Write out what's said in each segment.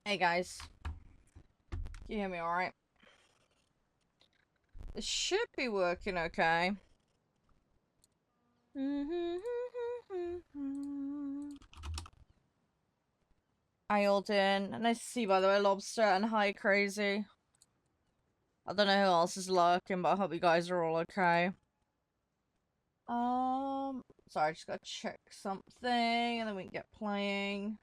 Hey guys, can you hear me alright? This should be working okay. Hi Alden, nice to see you by the way, Lobster, and hi Crazy. I don't know who else is lurking, but I hope you guys are all okay. Sorry, I just gotta check something, and then we can get playing.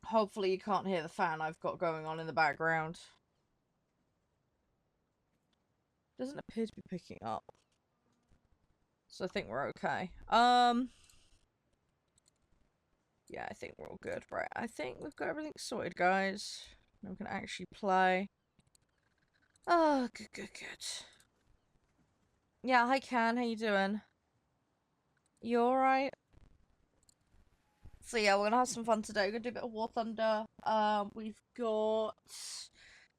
Hopefully you can't hear the fan I've got going on in the background. Doesn't appear to be picking up. So I think we're okay. Yeah, I think we're all good. Right, I think we've got everything sorted, guys. Now we can actually play. Oh, good. Yeah, hi Can, how you doing? You alright? So yeah, we're gonna have some fun today. We're gonna do a bit of War Thunder. We've got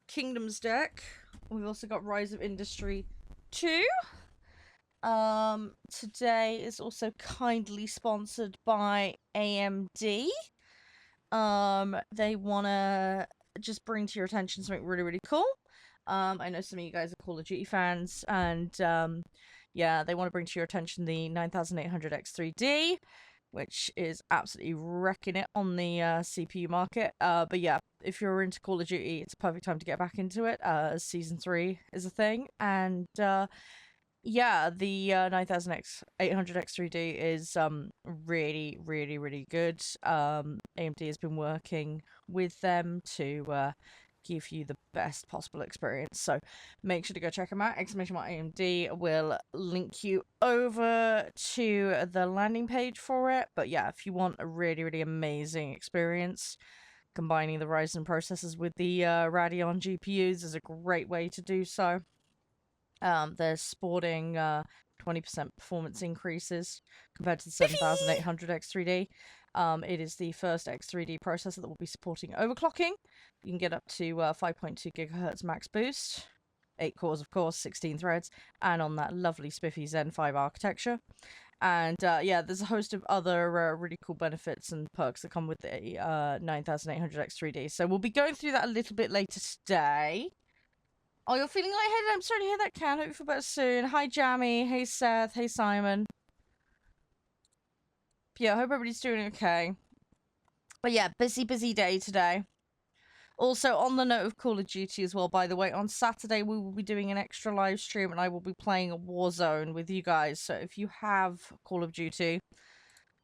Kingdoms deck. We've also got Rise of Industry 2. Today is also kindly sponsored by AMD. They wanna just bring to your attention something really cool. I know some of you guys are Call of Duty fans, and yeah, they want to bring to your attention the 9800X3D, which is absolutely wrecking it on the CPU market. But yeah, if you're into Call of Duty, it's a perfect time to get back into it, as Season 3 is a thing, and yeah, the 9800X3D is really good. AMD has been working with them to give you the best possible experience, so make sure to go check them out. !AMD will link you over to the landing page for it. But yeah, if you want a really amazing experience, combining the Ryzen processors with the Radeon GPUs is a great way to do so. They're sporting 20% performance increases compared to the 7800 X3D. It is the first X3D processor that will be supporting overclocking. You can get up to 5.2 gigahertz max boost, 8 cores of course, 16 threads, and on that lovely spiffy Zen 5 architecture. And yeah, there's a host of other really cool benefits and perks that come with the 9800 X3D. So we'll be going through that a little bit later today. Oh, you're feeling lightheaded? I'm sorry to hear that, Can. Hope you feel better soon. Hi, Jammy. Hey, Seth. Hey, Simon. Yeah, I hope everybody's doing okay. But yeah, busy day today. Also, on the note of Call of Duty as well, by the way, on Saturday we will be doing an extra live stream and I will be playing a Warzone with you guys. So if you have Call of Duty,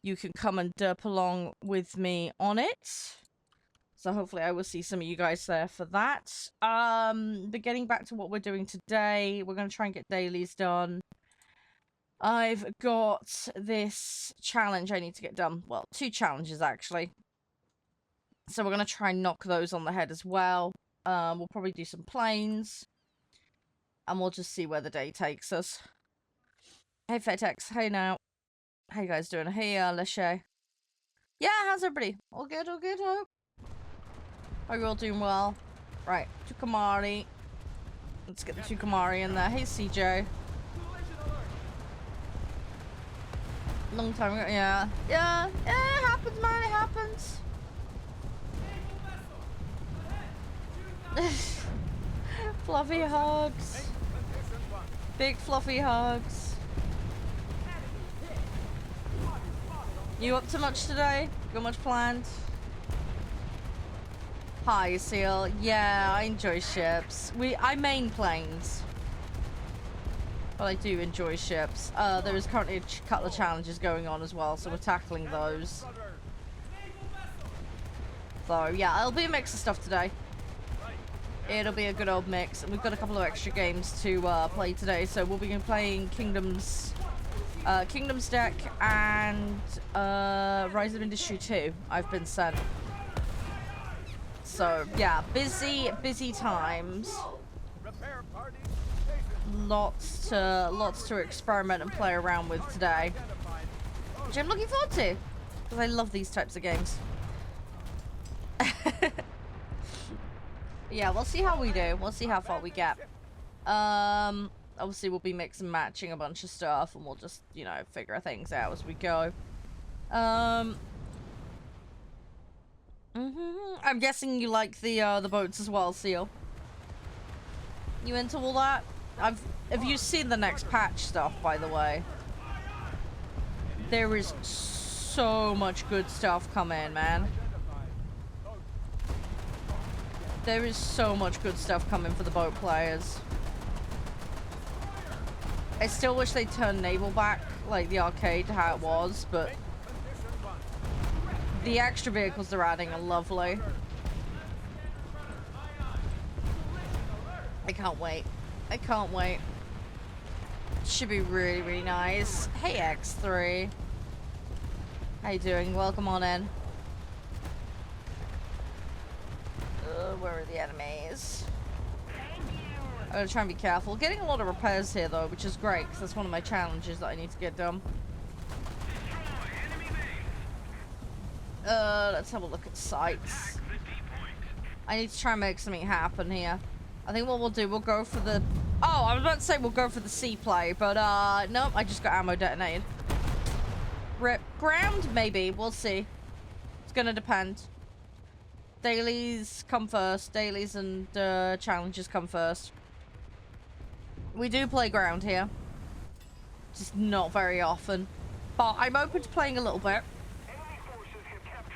you can come and derp along with me on it. So hopefully I will see some of you guys there for that. But getting back to what we're doing today, we're going to try and get dailies done. I've got this challenge I need to get done. Well, 2 challenges actually. So we're going to try and knock those on the head as well. We'll probably do some planes. And we'll just see where the day takes us. Hey Fetex, hey now. How you guys doing? Hey Leshay. Yeah, how's everybody? All good, hope? Hope you're all doing well. Right, Tukamari. Let's get the Tukamari in there. Hey CJ. Long time ago, yeah. Yeah, it happens, man, it happens. Fluffy hugs. Big fluffy hugs. You up to much today? Got much planned? Hi, Seal. Yeah, I enjoy ships. I main planes. But I do enjoy ships. There is currently a couple of challenges going on as well, so we're tackling those. So, yeah, it'll be a mix of stuff today. It'll be a good old mix. And we've got a couple of extra games to play today, so we'll be playing Kingdoms deck and Rise of Industry 2, I've been sent. So, yeah, busy times. Lots to experiment and play around with today, which I'm looking forward to, because I love these types of games. Yeah, we'll see how we do. We'll see how far we get. Obviously we'll be mix and matching a bunch of stuff, and we'll just, you know, figure things out as we go. I'm guessing you like the boats as well, Seal. You into all that? Have you seen the next patch stuff, by the way? There is so much good stuff coming, man. There is so much good stuff coming for the boat players. I still wish they'd turn Naval back, like the arcade, to how it was, but the extra vehicles they're adding are lovely. I can't wait. I can't wait. Should be really, really nice. Hey, X3. How you doing? Welcome on in. Where are the enemies? I'm gonna try and be careful. Getting a lot of repairs here, though, which is great, because that's one of my challenges that I need to get done. Let's have a look at sites. I need to try and make something happen here. I think what we'll do, we'll go for the... Oh, I was about to say we'll go for the sea play, but, nope, I just got ammo detonated. Rip. Ground? Maybe. We'll see. It's gonna depend. Dailies come first. Dailies and, challenges come first. We do play ground here. Just not very often. But I'm open to playing a little bit.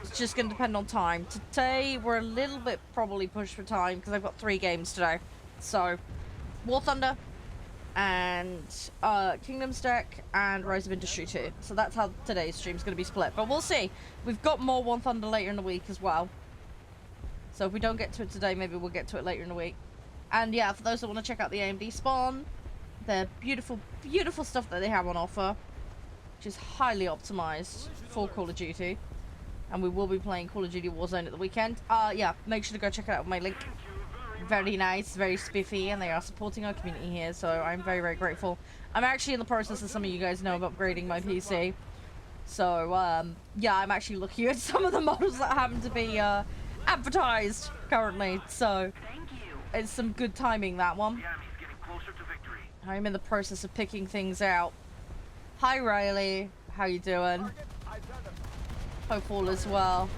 It's just going to depend on time. Today, we're a little bit probably pushed for time because I've got 3 games today. So, War Thunder and Kingdom's Deck and Rise of Industry 2. So that's how today's stream's going to be split. But we'll see. We've got more War Thunder later in the week as well. So if we don't get to it today, maybe we'll get to it later in the week. And yeah, for those that want to check out the AMD spawn, the beautiful, beautiful stuff that they have on offer, which is highly optimized for Call of Duty. And we will be playing Call of Duty Warzone at the weekend. Yeah, make sure to go check it out with my link. Very nice, very spiffy, and they are supporting our community here, so I'm very, very grateful. I'm actually in the process, as some of you guys know, of upgrading my PC. So, yeah, I'm actually looking at some of the models that happen to be advertised currently, so it's some good timing, that one. I'm in the process of picking things out. Hi, Riley. How you doing? Hope all is well.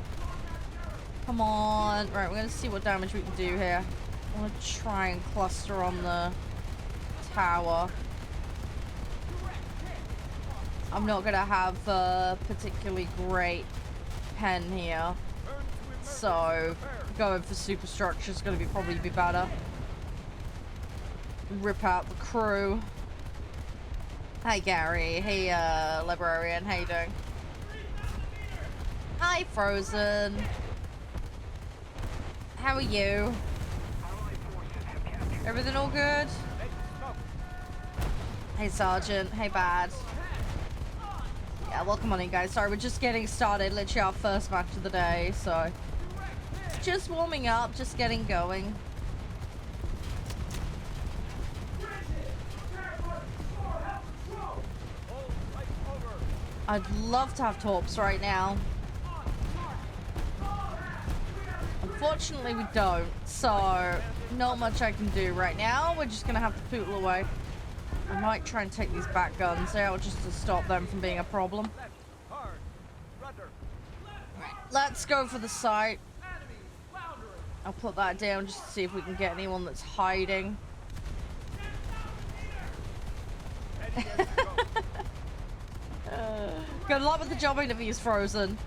Come on. Right, we're going to see what damage we can do here. I want to try and cluster on the tower. I'm not going to have a particularly great pen here. So, going for superstructure is going to probably be better. Rip out the crew. Hi, Gary. Hey, Librarian. How you doing? Hi, Frozen. How are you? Everything all good? Hey, Sergeant. Hey, Bad. Yeah, welcome on in, guys. Sorry, we're just getting started. Literally our first match of the day, so... Just warming up, just getting going. I'd love to have torps right now. Unfortunately, we don't, so not much I can do right now. We're just gonna have to poodle away. I might try and take these back guns out just to stop them from being a problem. Right, let's go for the site. I'll put that down just to see if we can get anyone that's hiding. Good luck with the job interviews, Frozen.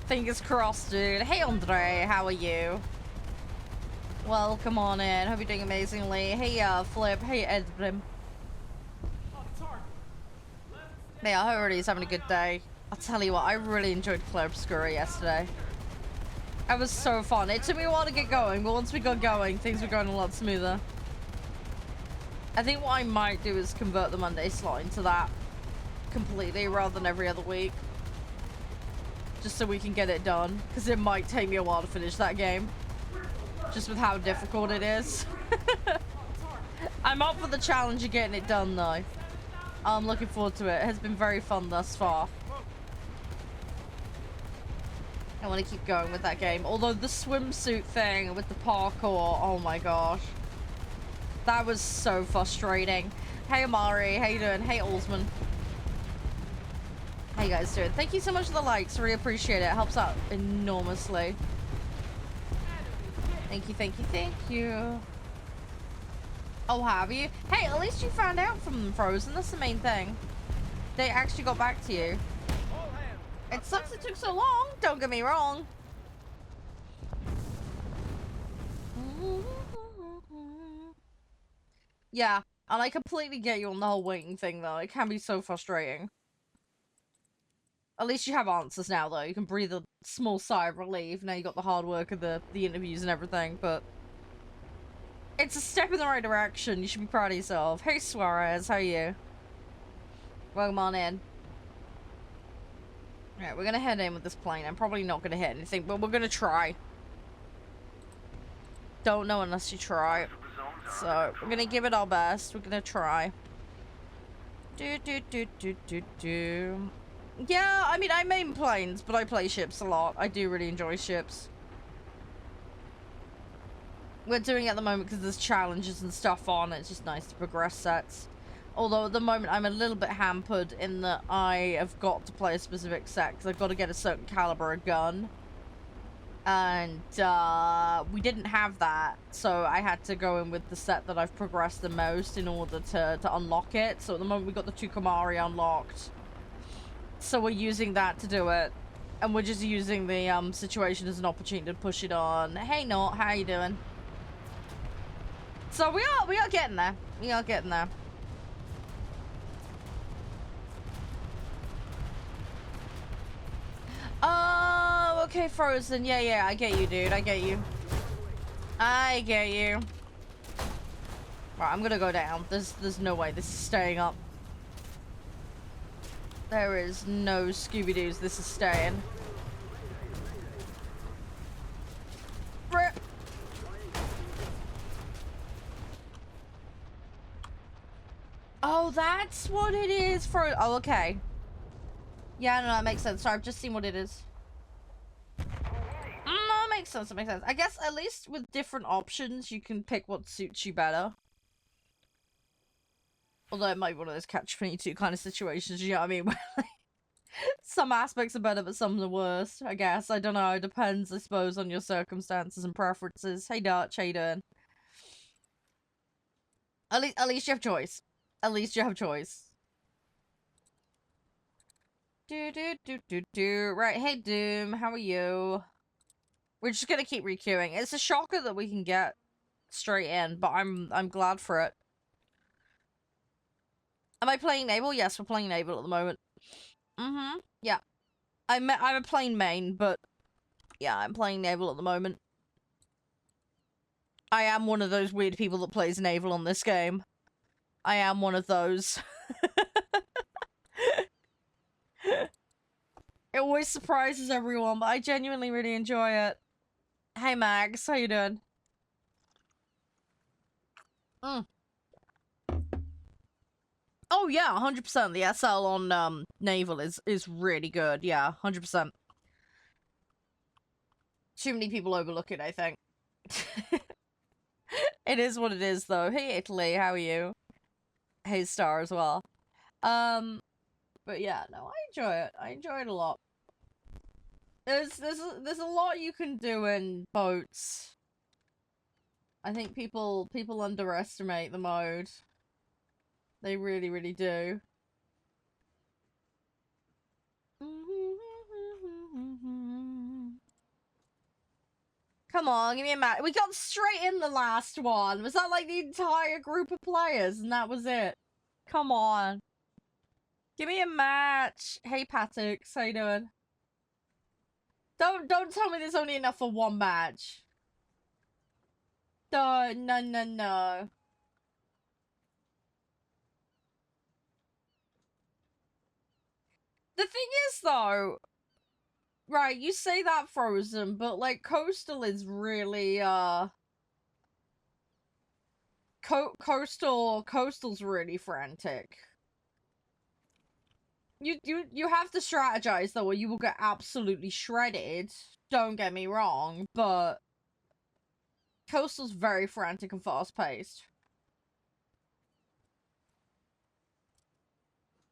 Fingers crossed, dude. Hey, Andre, how are you? Welcome on in. Hope you're doing amazingly. Hey, Flip. Hey, Edbrim. Yeah, I hope he's having a good day. I'll tell you what, I really enjoyed Claire Obscura yesterday. It was so fun. It took me a while to get going, but once we got going, things were going a lot smoother. I think what I might do is convert the Monday slot into that completely rather than every other week. Just so we can get it done, because it might take me a while to finish that game. Just with how difficult it is. I'm up for the challenge of getting it done, though. I'm looking forward to it. It has been very fun thus far. I want to keep going with that game. Although the swimsuit thing with the parkour, oh my gosh. That was so frustrating. Hey, Amari. How you doing? Hey, Olsman. How you guys doing? Thank you so much for the likes. Really appreciate it. It helps out enormously. Thank you, thank you, thank you. Oh, have you? Hey, at least you found out from Frozen. That's the main thing. They actually got back to you. It sucks it took so long. Don't get me wrong. Yeah, and I completely get you on the whole waiting thing, though. It can be so frustrating. At least you have answers now, though. You can breathe a small sigh of relief. Now you got the hard work of the interviews and everything, but it's a step in the right direction. You should be proud of yourself. Hey, Suarez, how are you? Welcome on in. Alright, we're gonna head in with this plane. I'm probably not gonna hit anything, but we're gonna try. Don't know unless you try. So, we're gonna give it our best. We're gonna try. Yeah, I mean, I main planes, but I play ships a lot. I do really enjoy ships. We're doing it at the moment because there's challenges and stuff on. It's just nice to progress sets. Although at the moment I'm a little bit hampered in that I have got to play a specific set because I've got to get a certain caliber of gun. And we didn't have that, so I had to go in with the set that I've progressed the most in order to unlock it. So at the moment we got the 2 Kamari unlocked. So we're using that to do it. And we're just using the situation as an opportunity to push it on. Hey Nort, how you doing? So we are getting there. We are getting there. Oh, okay, Frozen. Yeah, I get you, dude. I get you. I get you. Right, I'm gonna go down. There's no way this is staying up. There is no Scooby-Doos. This is staying. Rip. Oh, that's what it is for. Oh, okay. Yeah, no, that makes sense. Sorry, I've just seen what it is. No, it makes sense. It makes sense. I guess at least with different options, you can pick what suits you better. Although it might be one of those catch-22 kind of situations, you know what I mean? Where, like, some aspects are better, but some are worse, I guess. I don't know. It depends, I suppose, on your circumstances and preferences. Hey, Dutch, how you doing? At least you have choice. At least you have choice. Right, hey Doom, how are you? We're just gonna keep requeuing. It's a shocker that we can get straight in, but I'm glad for it. Am I playing Naval? Yes, we're playing Naval at the moment. Yeah. I'm a plane main, but yeah, I'm playing Naval at the moment. I am one of those weird people that plays Naval on this game. I am one of those. It always surprises everyone, but I genuinely really enjoy it. Hey Mags, how you doing? Oh yeah, 100%. The SL on Naval is really good. Yeah, 100%. Too many people overlook it, I think. It is what it is, though. Hey Italy, how are you? Hey Star as well. But yeah, no, I enjoy it. I enjoy it a lot. There's a lot you can do in boats. I think people underestimate the mode. They really, really do. Come on, give me a match. We got straight in the last one. Was that like the entire group of players and that was it? Come on. Give me a match. Hey, Patix, how you doing? Don't tell me there's only enough for one match. No. The thing is, though, right, you say that Frozen, but, like, Coastal is really, Coastal's really frantic. You have to strategize, though, or you will get absolutely shredded. Don't get me wrong, but Coastal's very frantic and fast-paced.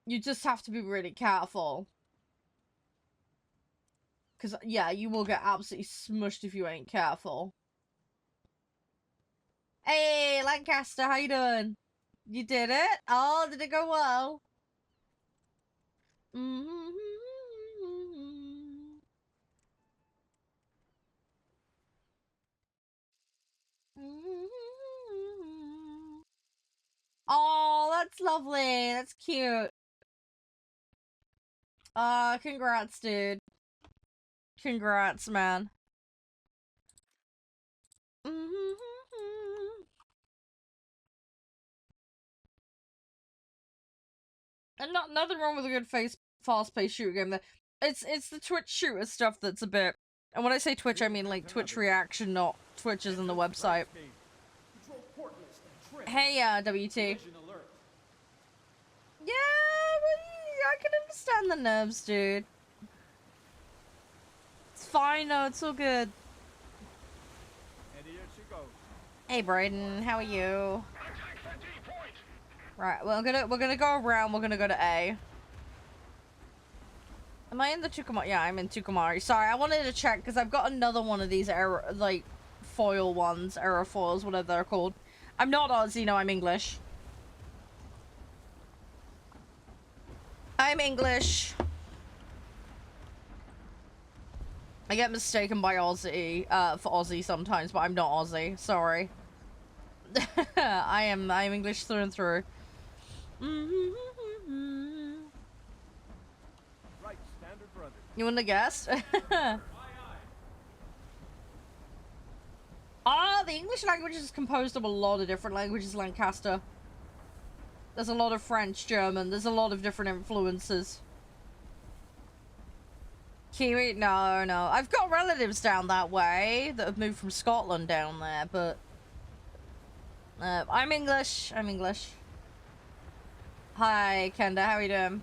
You just have to be really careful. Because, yeah, you will get absolutely smushed if you ain't careful. Hey, Lancaster, how you doing? You did it? Oh, did it go well? Oh, that's lovely. That's cute. Congrats, dude. Congrats, man. And nothing wrong with a good fast-paced shooter game. It's the Twitch shooter stuff that's a bit. And when I say Twitch, I mean like Twitch reaction, not Twitch as in the website. Hey, WT. Yeah, I can understand the nerves, dude. It's fine, no, it's all good. Hey, Brayden, how are you? Right, we're gonna go around. We're gonna go to A. Am I in the Tucumari? Yeah, I'm in Tucumari. Sorry, I wanted to check because I've got another one of these like foil ones, aerofoils, whatever they're called. I'm not Aussie, no, I'm English. I'm English. I get mistaken by Aussie, for Aussie sometimes, but I'm not Aussie. Sorry. I'm English through and through. Right, standard brother. You wouldn't have guessed? Ah, the English language is composed of a lot of different languages, Lancaster. There's a lot of French, German, there's a lot of different influences. Kiwi? No, no. I've got relatives down that way that have moved from Scotland down there, but... I'm English. I'm English. Hi, Kenda. How are you doing?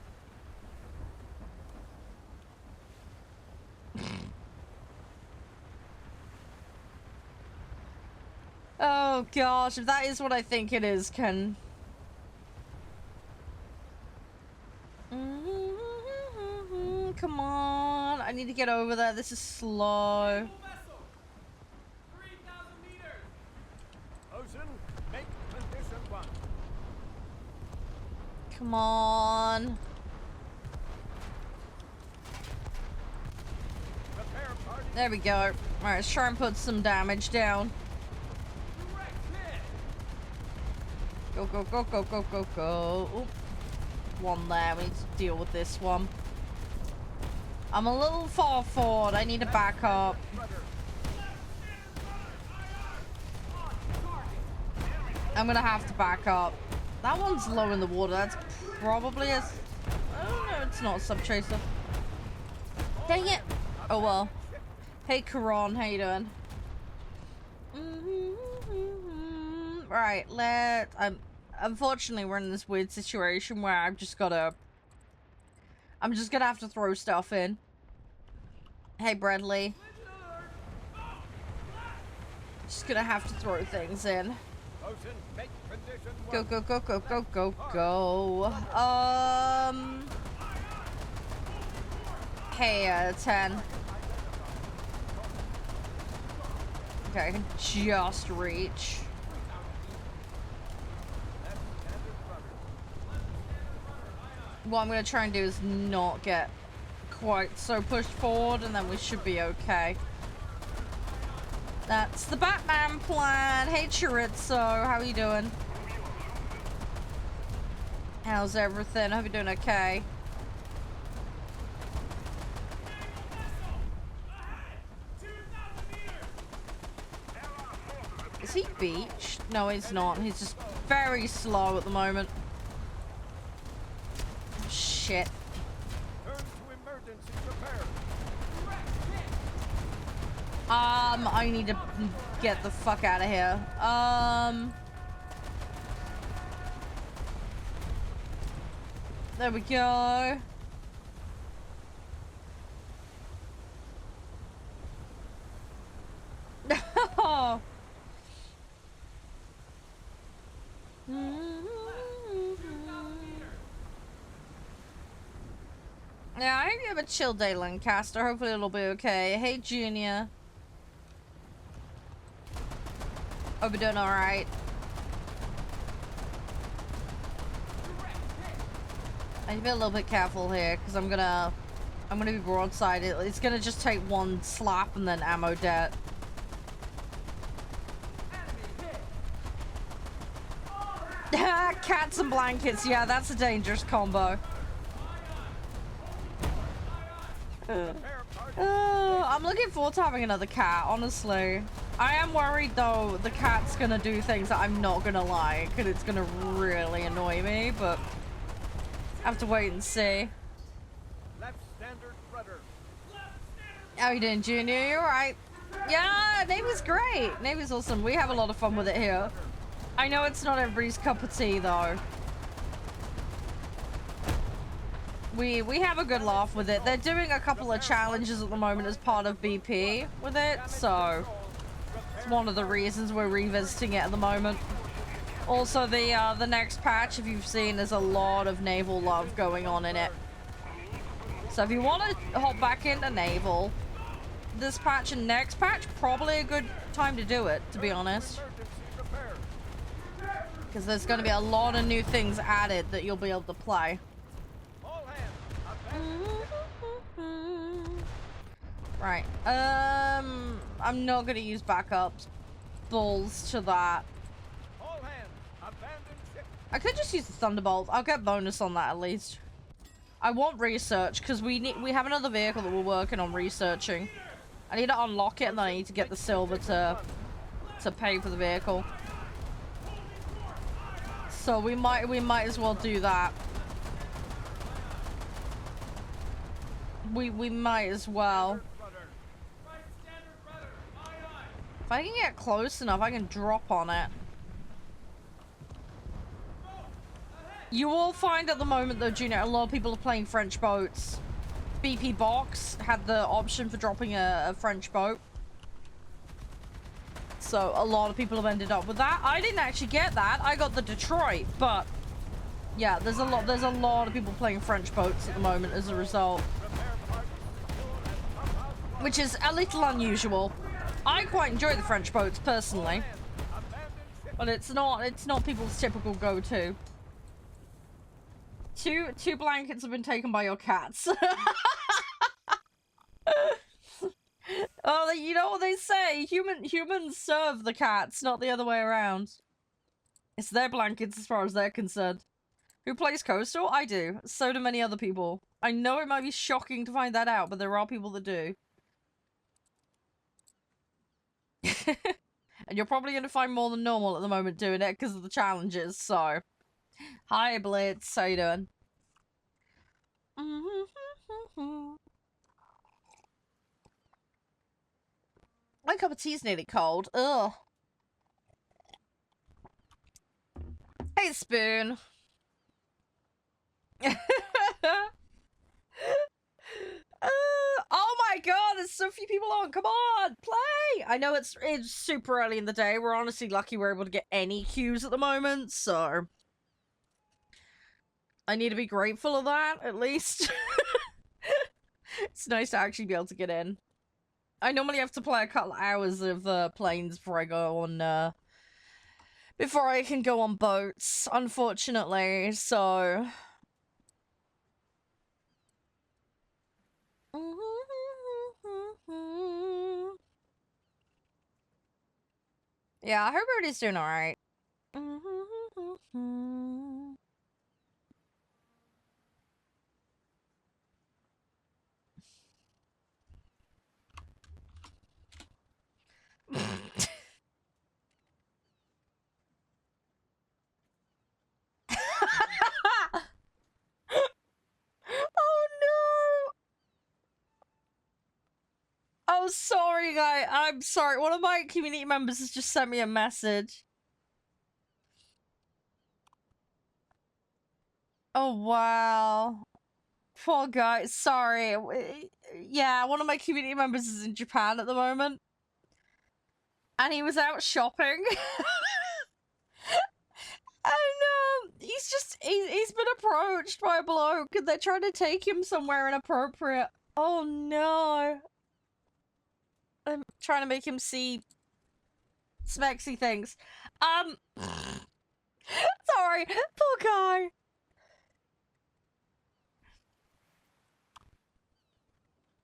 Oh, gosh. If that is what I think it is, Ken... Come on. I need to get over there. This is slow. Come on. There we go. Alright, let's try and put some damage down. Go, go, go, go, go, go, go. Oop. One there. We need to deal with this one. I'm a little far forward. I need to back up. I'm gonna have to back up. That one's low in the water. That's probably a... Oh, no, it's not a sub-chaser. Dang it! Oh, well. Hey, Karan, how you doing? Right, unfortunately, we're in this weird situation where I'm just gonna have to throw stuff in. Hey, Bradley. Just gonna have to throw things in. Go, go, go, go, go, go, go. Hey, 10. Okay, I can just reach. What I'm gonna try and do is not get quite so pushed forward, and then we should be okay. That's the Batman plan. Hey, Chorizo, how are you doing? How's everything? I hope you're doing okay. Is he beached? No, he's not. He's just very slow at the moment. Shit. I need to get the fuck out of here. There we go. Oh. Yeah, you have a chill day, Lancaster. Hopefully it'll be okay. Hey, Junior. Hope you're doing alright. I need to be a little bit careful here, because I'm gonna be broadside. It's gonna just take one slap and then ammo debt. Cats and blankets, yeah, that's a dangerous combo. I'm looking forward to having another cat, honestly. I am worried, though, the cat's gonna do things that I'm not gonna like, and it's gonna really annoy me, but I have to wait and see. Left standard rudder. How you doing, Junior? You alright? Yeah, Navy's great. Navy's awesome. We have a lot of fun with it here. I know it's not everybody's cup of tea, though. We have a good laugh with it. They're doing a couple of challenges at the moment as part of BP with it, so it's one of the reasons we're revisiting it at the moment. Also, the next patch, if you've seen, there's a lot of naval love going on in it. So if you want to hop back into naval, this patch and next patch, probably a good time to do it, to be honest. Because there's going to be a lot of new things added that you'll be able to play. Right. I'm not going to use backups. Balls to that. I could just use the Thunderbolt. I'll get bonus on that at least. I want research because we have another vehicle that we're working on researching. I need to unlock it and then I need to get the silver to pay for the vehicle. So we might as well do that. We might as well. If I can get close enough, I can drop on it. You will find at the moment, though, Junior, a lot of people are playing French boats. BP Box had the option for dropping a French boat. So a lot of people have ended up with that. I didn't actually get that. I got the Detroit, but yeah, there's a lot of people playing French boats at the moment as a result. Which is a little unusual. I quite enjoy the French boats personally. But it's not people's typical go-to. Two blankets have been taken by your cats. Oh, you know what they say? Humans serve the cats, not the other way around. It's their blankets as far as they're concerned. Who plays Coastal? I do. So do many other people. I know it might be shocking to find that out, but there are people that do. And you're probably going to find more than normal at the moment doing it because of the challenges, so... Hi, Blitz. How you doing? My cup of tea's nearly cold. Ugh. Hey, Spoon. Oh my god, there's so few people on. Come on, play. I know it's super early in the day. We're honestly lucky we're able to get any queues at the moment, so I need to be grateful of that, at least. It's nice to actually be able to get in. I normally have to play a couple hours of planes before I go on, before I can go on boats, unfortunately, so... Yeah, I hope everybody's doing alright. Oh no! Oh, sorry, guy. I'm sorry. One of my community members has just sent me a message. Oh, wow. Poor guy. Sorry. Yeah, one of my community members is in Japan at the moment. And he was out shopping. And, he he's been approached by a bloke and they're trying to take him somewhere inappropriate. Oh no. I'm trying to make him see smexy things. Sorry, poor guy.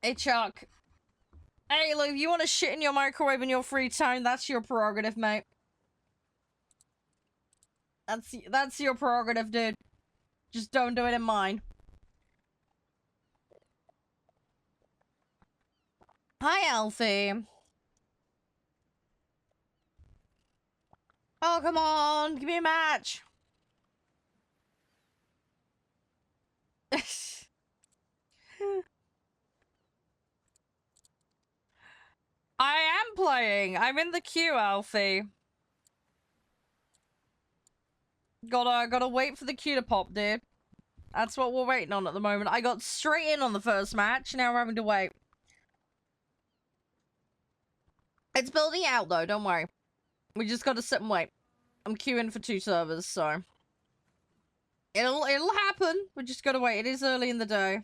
Hey Chuck. Hey, look, if you want to shit in your microwave in your free time, that's your prerogative, mate. That's your prerogative, dude. Just don't do it in mine. Hi, Alfie. Oh, come on. Give me a match. I am playing. I'm in the queue, Alfie. Gotta wait for the queue to pop, dude. That's what we're waiting on at the moment. I got straight in on the first match. Now we're having to wait. It's building out, though. Don't worry. We just gotta sit and wait. I'm queuing for 2 servers, so... It'll happen. We just gotta wait. It is early in the day.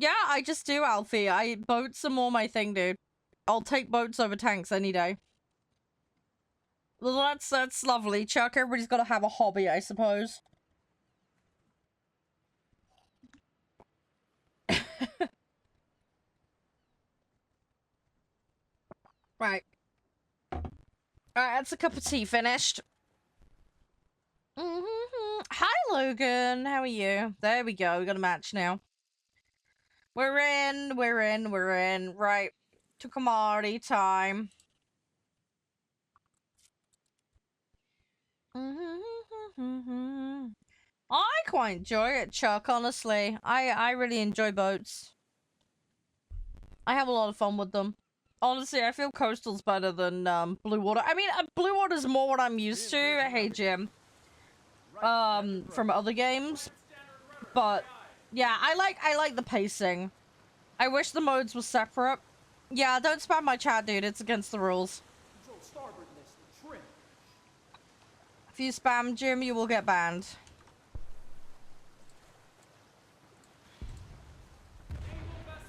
I just do, Alfie. Boats are more my thing, dude. I'll take boats over tanks any day. Well, that's lovely, Chuck. Everybody's got to have a hobby, I suppose. Right. Alright, that's a cup of tea finished. Hi, Logan. How are you? There we go. We got a match now. We're in. Right. To commodity time. I quite enjoy it, Chuck, honestly. I really enjoy boats. I have a lot of fun with them. Honestly, I feel coastal's better than blue water. I mean, blue water's more what I'm used to. Hey, Jim. From other games. But yeah, I like the pacing. I wish the modes were separate. Yeah, don't spam my chat, dude. It's against the rules. If you spam Jim, you will get banned.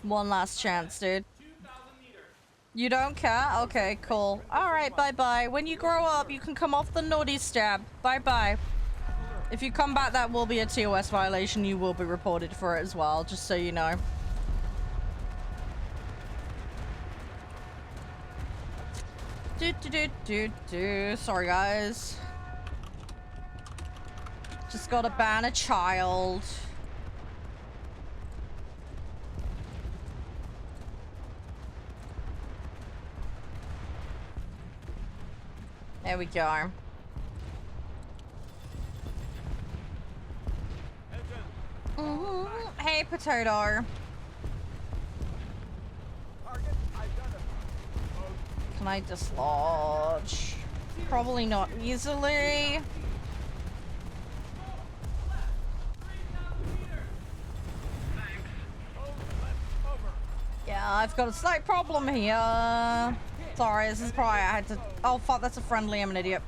One last chance, dude. You don't care? Okay, cool. Alright, bye-bye. When you grow up, you can come off the naughty stab. Bye-bye. If you come back, that will be a TOS violation. You will be reported for it as well, just so you know. Sorry, guys. Just gotta ban a child. There we go. Hey, potato. Can I dislodge? Probably not easily. Yeah, I've got a slight problem here. Sorry, this is probably I had to... Oh, fuck, that's a friendly. I'm an idiot.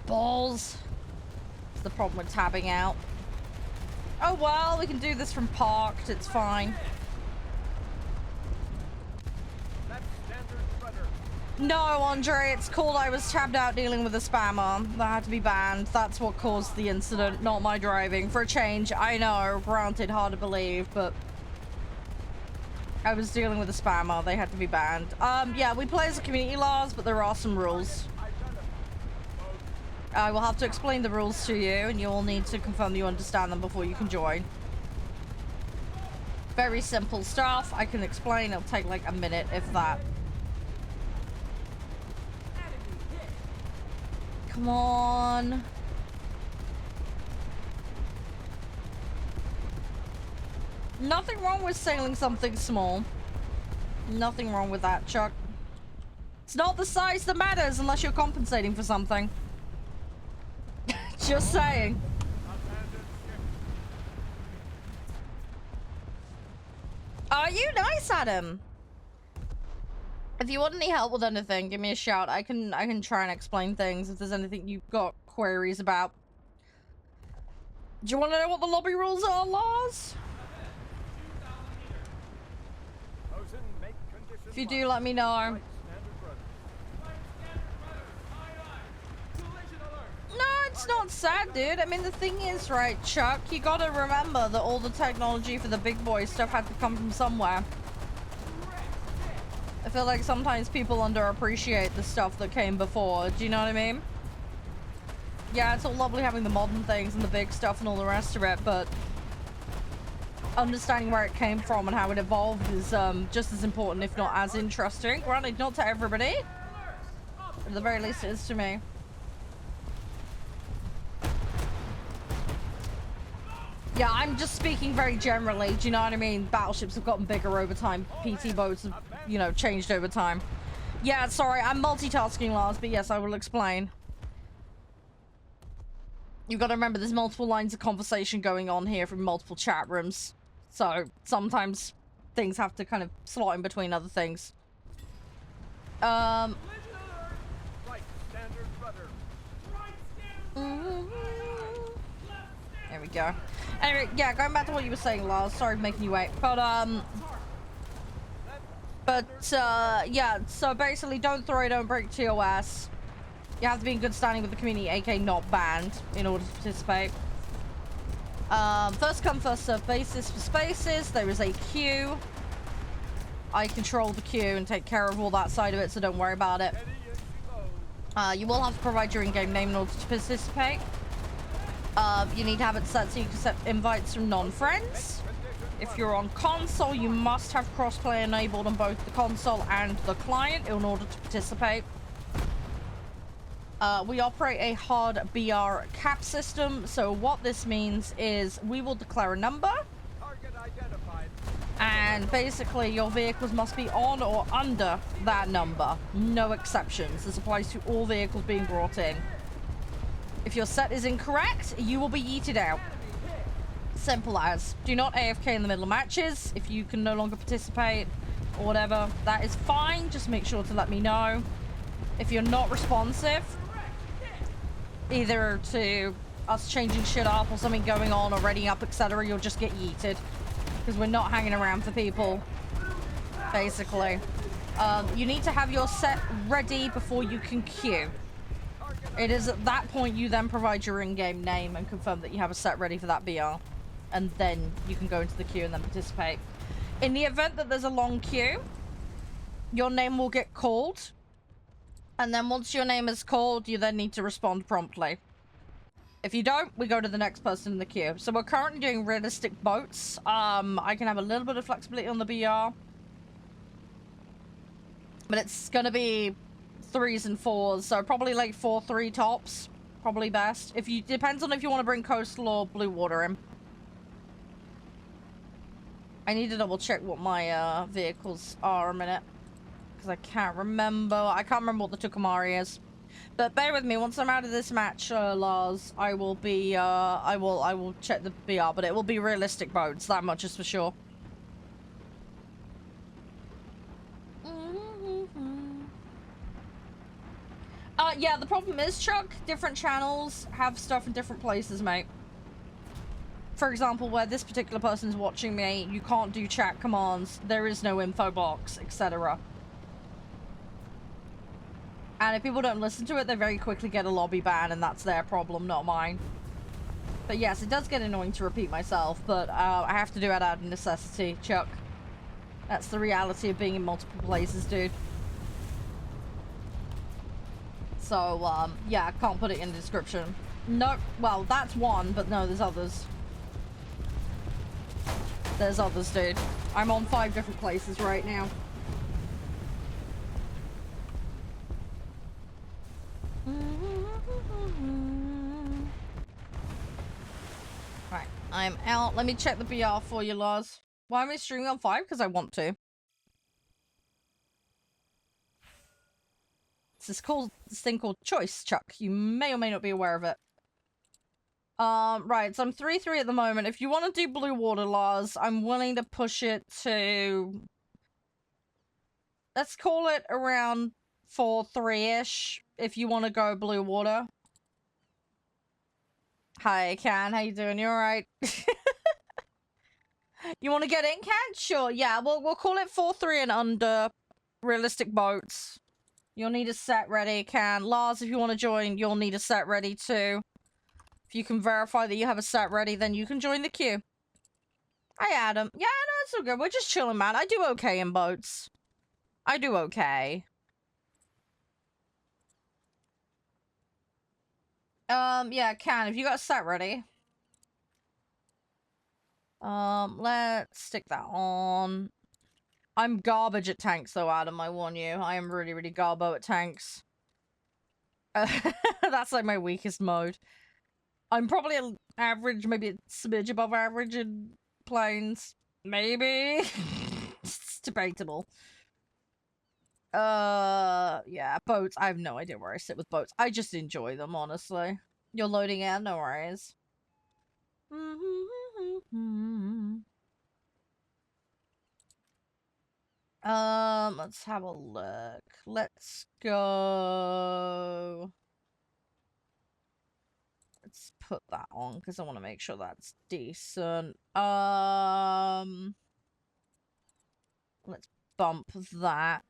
Balls. That's the problem with tabbing out. Oh, well, we can do this from parked. It's fine. No, Andre, it's called I was tabbed out dealing with a spammer. That had to be banned. That's what caused the incident, not my driving. For a change, I know, granted, hard to believe, but... I was dealing with a spammer. They had to be banned. Yeah, we play as a community laws, but there are some rules. I will have to explain the rules to you, and you'll need to confirm you understand them before you can join. Very simple stuff. I can explain. It'll take like a minute, if that. Come on. Nothing wrong with sailing something small. Nothing wrong with that, Chuck. It's not the size that matters unless you're compensating for something. Just saying. Are you? Nice, Adam. If you want any help with anything, give me a shout. I can try and explain things if there's anything you've got queries about. Do you want to know what the lobby rules are, Lars? If you do, let me know. No, it's not sad, dude. I mean, the thing is, right, Chuck, you gotta remember that all the technology for the big boy stuff had to come from somewhere. I feel like sometimes people underappreciate the stuff that came before. Do you know what I mean? Yeah, it's all lovely having the modern things and the big stuff and all the rest of it, but understanding where it came from and how it evolved is just as important, if not as interesting. Granted, not to everybody, but at the very least it is to me. Yeah, I'm just speaking very generally, do you know what I mean? Battleships have gotten bigger over time. PT boats have, you know, changed over time. Yeah, sorry, I'm multitasking, Lars, but yes, I will explain. You've got to remember there's multiple lines of conversation going on here from multiple chat rooms. So sometimes things have to kind of slot in between other things. Right, standard rudder. There we go. Anyway, yeah, going back to what you were saying, Lars. Sorry for making you wait. Yeah, so basically don't throw, don't break TOS. You have to be in good standing with the community, aka not banned, in order to participate. First come, first serve basis for spaces. There is a queue. I control the queue and take care of all that side of it, so don't worry about it. You will have to provide your in-game name in order to participate. You need to have it set so you can set invites from non-friends. If you're on console, you must have crossplay enabled on both the console and the client in order to participate. We operate a hard BR cap system, so what this means is we will declare a number, and basically your vehicles must be on or under that number. No exceptions. This applies to all vehicles being brought in. If your set is incorrect, you will be yeeted out. Simple as. Do not AFK in the middle of matches. If you can no longer participate or whatever, that is fine. Just make sure to let me know. If you're not responsive, either to us changing shit up or something going on or readying up, etc., you'll just get yeeted. Because we're not hanging around for people, basically. You need to have your set ready before you can queue. It is at that point you then provide your in-game name and confirm that you have a set ready for that BR. And then you can go into the queue and then participate. In the event that there's a long queue, your name will get called. And then once your name is called, you then need to respond promptly. If you don't, we go to the next person in the queue. So we're currently doing realistic boats. I can have a little bit of flexibility on the BR. But it's gonna be 3s and 4s, so probably like 4-3 tops. Probably best. If you depends on if you want to bring coastal or blue water in. I need to double check what my vehicles are a minute. Because I can't remember. I can't remember what the Tucumari is. But bear with me, once I'm out of this match, Lars, I will be I will check the BR, but it will be realistic boats, that much is for sure. Yeah, the problem is, Chuck, different channels have stuff in different places, mate. For example, where this particular person's watching me, you can't do chat commands, there is no info box, etc. And if people don't listen to it, they very quickly get a lobby ban, and that's their problem, not mine. But yes, it does get annoying to repeat myself, but I have to do it out of necessity, Chuck. That's the reality of being in multiple places, dude. So, yeah, I can't put it in the description. No, well, that's one, but no, there's others. There's others, dude. I'm on 5 different places right now. Right, I'm out. Let me check the BR for you, Lars. Why am I streaming on 5? Because I want to. This thing called choice, Chuck. You may or may not be aware of it. Right, so I'm 3-3 at the moment. If you want to do blue water laws, I'm willing to push it to... Let's call it around 4-3-ish, if you want to go blue water. Hi, Can. How you doing? You alright? You want to get in, Can? Sure, yeah. We'll call it 4-3 and under. Realistic boats. You'll need a set ready, Can. Lars, if you want to join, you'll need a set ready too. If you can verify that you have a set ready, then you can join the queue. Hi, Adam. Yeah, no, it's all good. We're just chilling, man. I do okay in boats. I do okay. Yeah, Can, if you got a set ready. Let's stick that on. I'm garbage at tanks, though, Adam, I warn you. I am really, really garbo at tanks. That's, like, my weakest mode. I'm probably an average, maybe a smidge above average in planes. Maybe? It's debatable. Yeah, boats. I have no idea where I sit with boats. I just enjoy them, honestly. You're loading in? No worries. Let's have a look. Let's go. Let's put that on because I want to make sure that's decent. Let's bump that.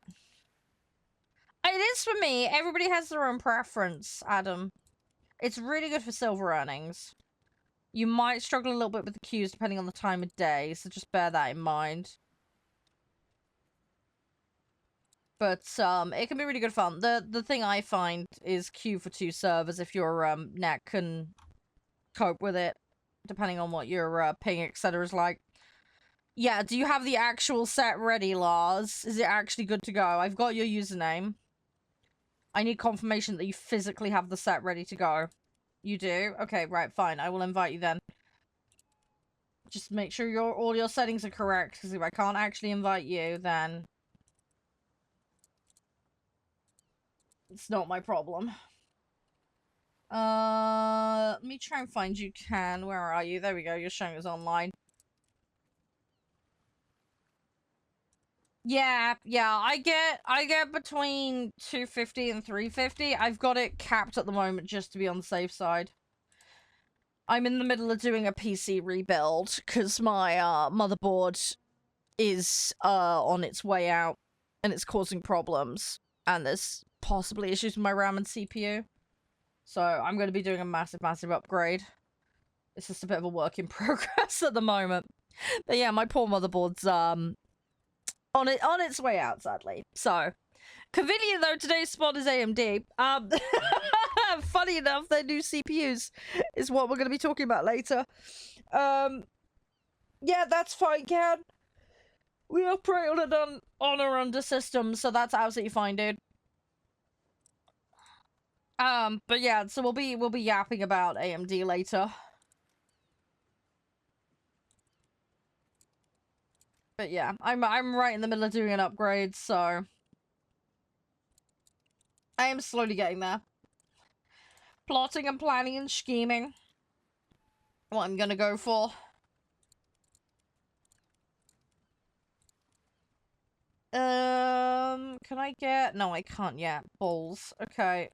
It is for me. Everybody has their own preference, Adam. It's really good for silver earnings. You might struggle a little bit with the queues depending on the time of day, so just bear that in mind. But it can be really good fun. The thing I find is queue for 2 servers if your net can cope with it, depending on what your ping etc is like. Yeah, do you have the actual set ready, Lars? Is it actually good to go? I've got your username. I need confirmation that you physically have the set ready to go. You do? Okay, right, fine. I will invite you then. Just make sure all your settings are correct, because if I can't actually invite you, then it's not my problem. Let me try and find you, Can. Where are you? There we go. You're showing us online. Yeah, I get between 250 and 350. I've got it capped at the moment just to be on the safe side. I'm in the middle of doing a PC rebuild because my motherboard is on its way out and it's causing problems, and there's possibly issues with my RAM and CPU. So I'm going to be doing a massive upgrade. It's just a bit of a work in progress at the moment. But yeah, my poor motherboard's on its way out, sadly. So convenient though, today's spot is AMD. Funny enough, their new CPUs is what we're going to be talking about later. Yeah, that's fine, Ken. We operate on an or under system, so that's absolutely fine, dude. But yeah, so we'll be yapping about AMD later. But yeah, I'm right in the middle of doing an upgrade, so I am slowly getting there. Plotting and planning and scheming. What I'm gonna go for. Can I get... No, I can't yet. Balls. Okay.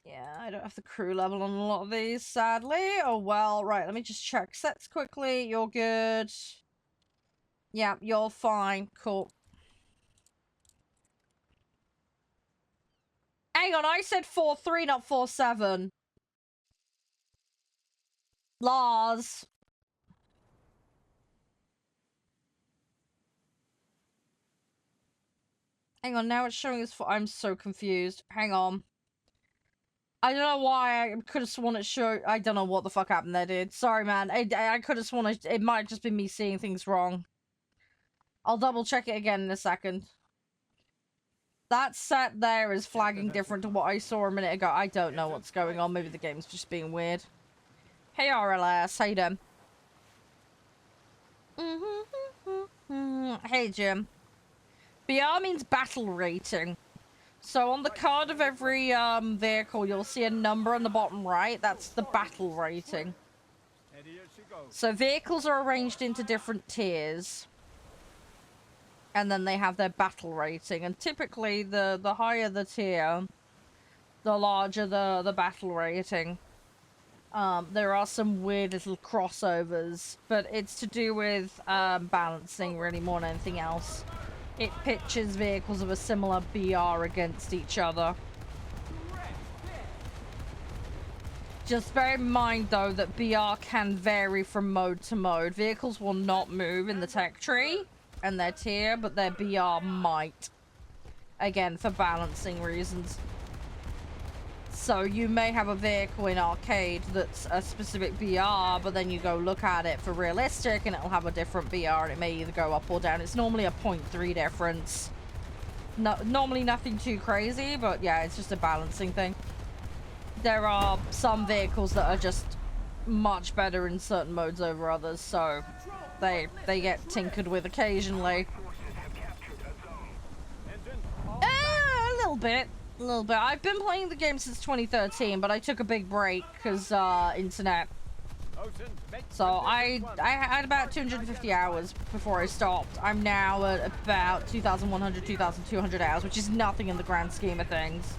Yeah, I don't have the crew level on a lot of these, sadly. Oh, well. Right, let me just check sets quickly. You're good. Yeah, you're fine. Cool. Hang on, I said 4-3, not 4-7. Lars. Hang on, now it's showing us for... I'm so confused. Hang on. I don't know why. I could have sworn it showed... I don't know what the fuck happened there, dude. Sorry, man. I could have sworn it might have just been me seeing things wrong. I'll double check it again in a second. That set there is flagging different to what I saw a minute ago. I don't know what's going on. Maybe the game's just being weird. Hey, RLS. How you doing? Hey, Jim. BR means battle rating. So on the card of every vehicle, you'll see a number on the bottom right. That's the battle rating. Steady as she goes. So vehicles are arranged into different tiers. And then they have their battle rating. And typically, the higher the tier, the larger the battle rating. There are some weird little crossovers, but it's to do with balancing really more than anything else. It pitches vehicles of a similar BR against each other. Just bear in mind though that BR can vary from mode to mode. Vehicles will not move in the tech tree and their tier, but their BR might. Again, for balancing reasons. So you may have a vehicle in arcade that's a specific BR, but then you go look at it for realistic and it'll have a different BR and it may either go up or down. It's normally a 0.3 difference. No, normally nothing too crazy, but yeah, it's just a balancing thing. There are some vehicles that are just much better in certain modes over others, so they get tinkered with occasionally. A little bit. A little bit. I've been playing the game since 2013, but I took a big break because internet. So I had about 250 hours before I stopped. I'm now at about 2,100, 2,200 hours, which is nothing in the grand scheme of things.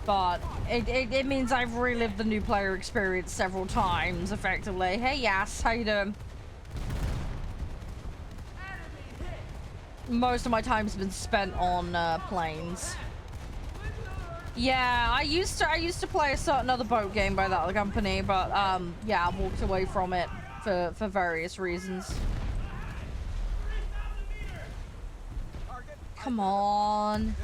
But it means I've relived the new player experience several times, effectively. Hey, Yas, how you doing? Most of my time's been spent on planes. Yeah, I used to play a certain other boat game by that other company, but yeah, I walked away from it for various reasons. Come on.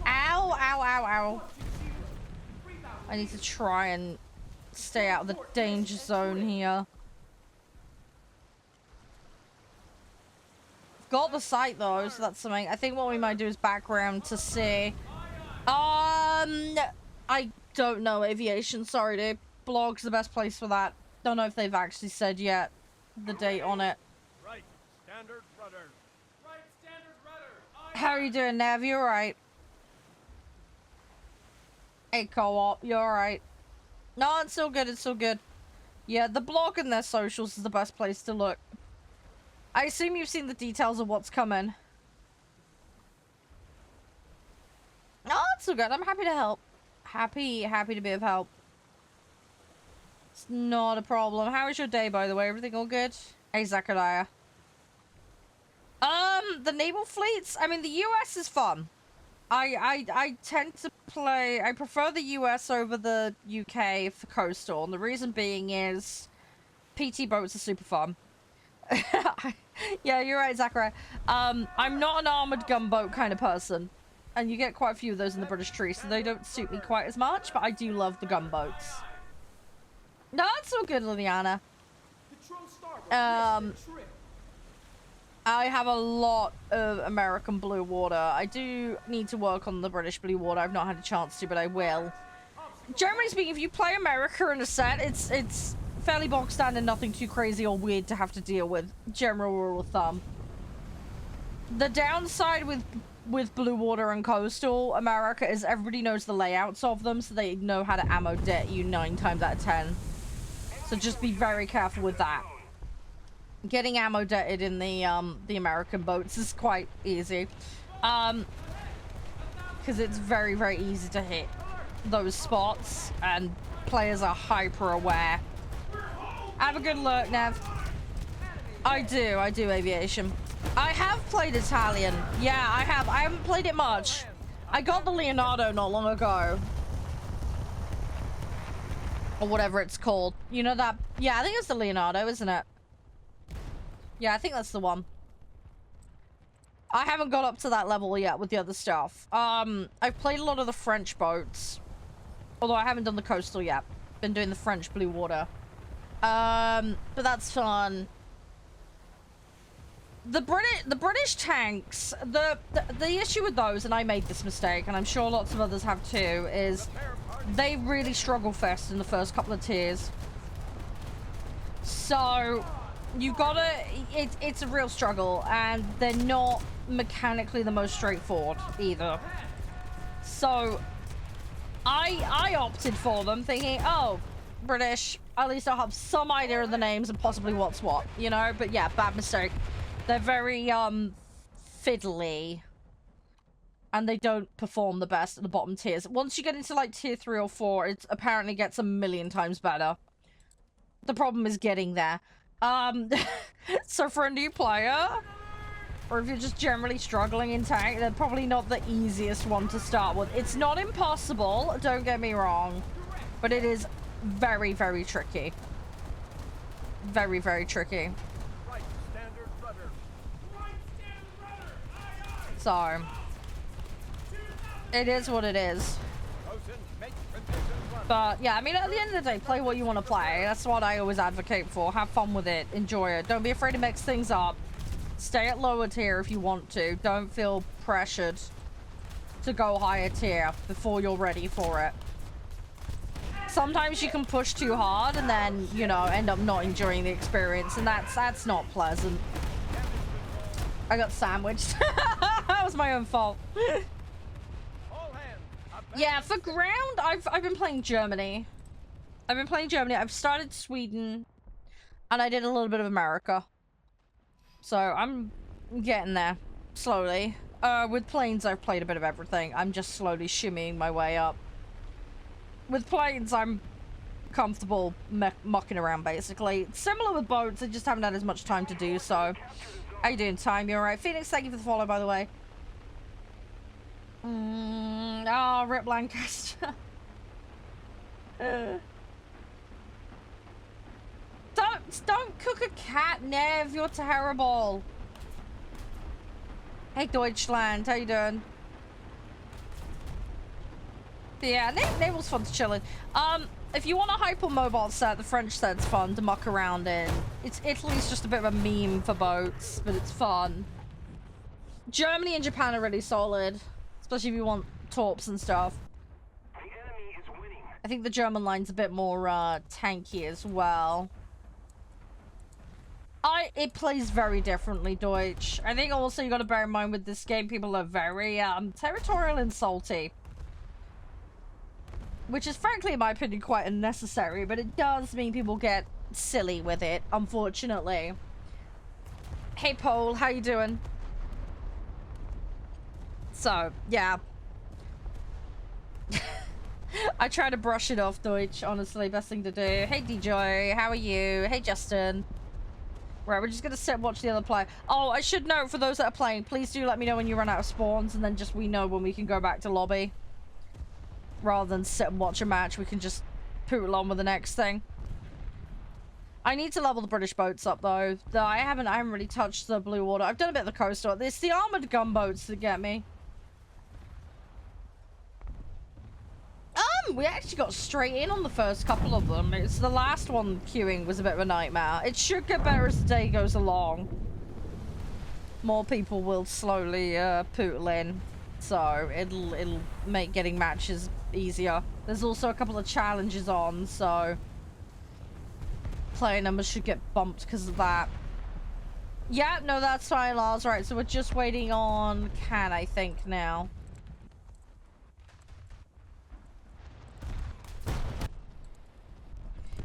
Ow, ow, ow, ow. I need to try and stay out of the danger zone here. Got the sight though, so that's something. I think what we might do is background to see. I don't know aviation. Sorry, dude. Blog's the best place for that. Don't know if they've actually said yet the date on it. Right, standard rudder. Right, standard rudder. How are you doing, Nav? You alright? Hey, Co-op. You alright? No, it's still good. It's still good. Yeah, the blog and their socials is the best place to look. I assume you've seen the details of what's coming. Oh, it's so good. I'm happy to help. Happy to be of help. It's not a problem. How was your day, by the way? Everything all good? Hey, Zachariah. The naval fleets? I mean, the US is fun. I tend to play... I prefer the US over the UK for coastal. And the reason being is... PT boats are super fun. Yeah, you're right, Zachariah. I'm not an armored gunboat kind of person. And you get quite a few of those in the British tree, so they don't suit me quite as much, but I do love the gunboats. No, it's all good, Liliana. I have a lot of American blue water. I do need to work on the British blue water. I've not had a chance to, but I will. Generally speaking, if you play America in a set, it's fairly bog standard, nothing too crazy or weird to have to deal with. General rule of thumb. The downside with blue water and coastal America is everybody knows the layouts of them, so they know how to ammo det you 9 times out of 10. So just be very careful with that. Getting ammo detted in the American boats is quite easy. Because it's very, very easy to hit those spots, and players are hyper aware. Have a good look, Nev. I do aviation. I have played Italian. Yeah, I have. I haven't played it much. I got the Leonardo not long ago. Or whatever it's called. You know that? Yeah, I think it's the Leonardo, isn't it? Yeah, I think that's the one. I haven't got up to that level yet with the other stuff. I've played a lot of the French boats. Although I haven't done the coastal yet. Been doing the French blue water. But that's fun. The British tanks, the issue with those, and I made this mistake, and I'm sure lots of others have too, is they really struggle fest in the first couple of tiers. So you gotta, it's a real struggle, and they're not mechanically the most straightforward either. So I opted for them thinking, oh, British, at least I'll have some idea of the names and possibly what's what, you know? But yeah, bad mistake. They're very fiddly. And they don't perform the best at the bottom tiers. Once you get into like tier 3 or 4, it apparently gets a million times better. The problem is getting there. So for a new player, or if you're just generally struggling in tank, they're probably not the easiest one to start with. It's not impossible, don't get me wrong, but it is very, very tricky. Very, very tricky. Right standard rudder. Right standard rudder. Aye, aye. So, it is what it is. Bosun, make position run. But yeah, I mean, at the end of the day, play what you want to play. That's what I always advocate for. Have fun with it. Enjoy it. Don't be afraid to mix things up. Stay at lower tier if you want to. Don't feel pressured to go higher tier before you're ready for it. Sometimes you can push too hard and then, you know, end up not enjoying the experience, and that's not pleasant. I got sandwiched. That was my own fault. All hands. Yeah, for ground, I've been playing Germany. I've started Sweden, and I did a little bit of America. So I'm getting there slowly. With planes, I've played a bit of everything. I'm just slowly shimmying my way up. With planes, I'm comfortable mucking around, basically. Similar with boats, I just haven't had as much time to do so. How you doing, Time? You alright? Phoenix, thank you for the follow, by the way. Oh, Rip Lancaster. Don't cook a cat, Nev. You're terrible. Hey, Deutschland. How you doing? Yeah, Naval's fun to chill in. If you want a hypermobile set, the French set's fun to muck around in. Italy's just a bit of a meme for boats, but it's fun. Germany and Japan are really solid, especially if you want torps and stuff. The enemy is winning. I think the German line's a bit more tanky as well. It plays very differently, Deutsch. I think also you got to bear in mind with this game, people are very territorial and salty. Which is frankly, in my opinion, quite unnecessary, but it does mean people get silly with it, unfortunately. Hey, Paul, how you doing? So, yeah. I try to brush it off, Deutsch, honestly, best thing to do. Hey, DJ, how are you? Hey, Justin. Right, we're just gonna sit and watch the other play. Oh, I should note, for those that are playing, please do let me know when you run out of spawns, and then just we know when we can go back to lobby. Rather than sit and watch a match, we can just poodle on with the next thing. I need to level the British boats up, though. I haven't really touched the blue water. I've done a bit of the coastal. It's the armored gunboats that get me. We actually got straight in on the first couple of them. It's the last one queuing was a bit of a nightmare. It should get better as the day goes along. More people will slowly poodle in, so it'll make getting matches easier. There's also a couple of challenges on, so player numbers should get bumped because of that. Yeah, no, that's fine, Lars. Right, so we're just waiting on Can, I think, now.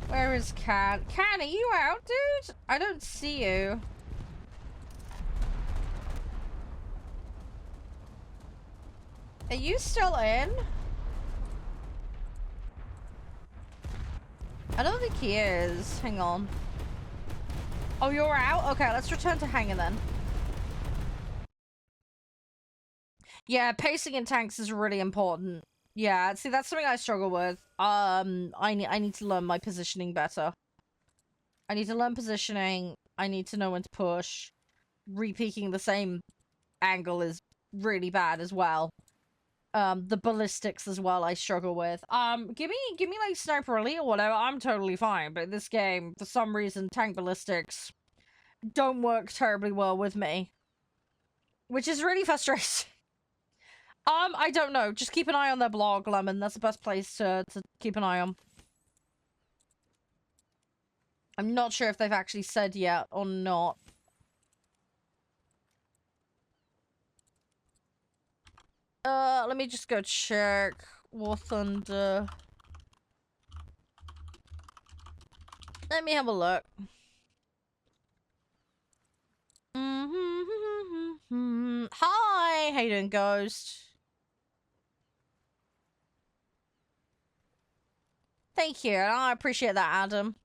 Where is Can? Can, are you out, dude? I don't see you. Are you still in? I don't think he is. Hang on. Oh, you're out? Okay, let's return to Hangar then. Yeah, pacing in tanks is really important. Yeah, see, that's something I struggle with. I need to learn my positioning better. I need to learn positioning. I need to know when to push. Re-peaking the same angle is really bad as well. The ballistics as well I struggle with. Give me like Sniper Elite or whatever, I'm totally fine. But this game, for some reason, tank ballistics don't work terribly well with me. Which is really frustrating. I don't know. Just keep an eye on their blog, Lemon. That's the best place to keep an eye on. I'm not sure if they've actually said yet or not. Let me just go check. War Thunder. Let me have a look. Hi! How you doing, Ghost? Thank you. I appreciate that, Adam.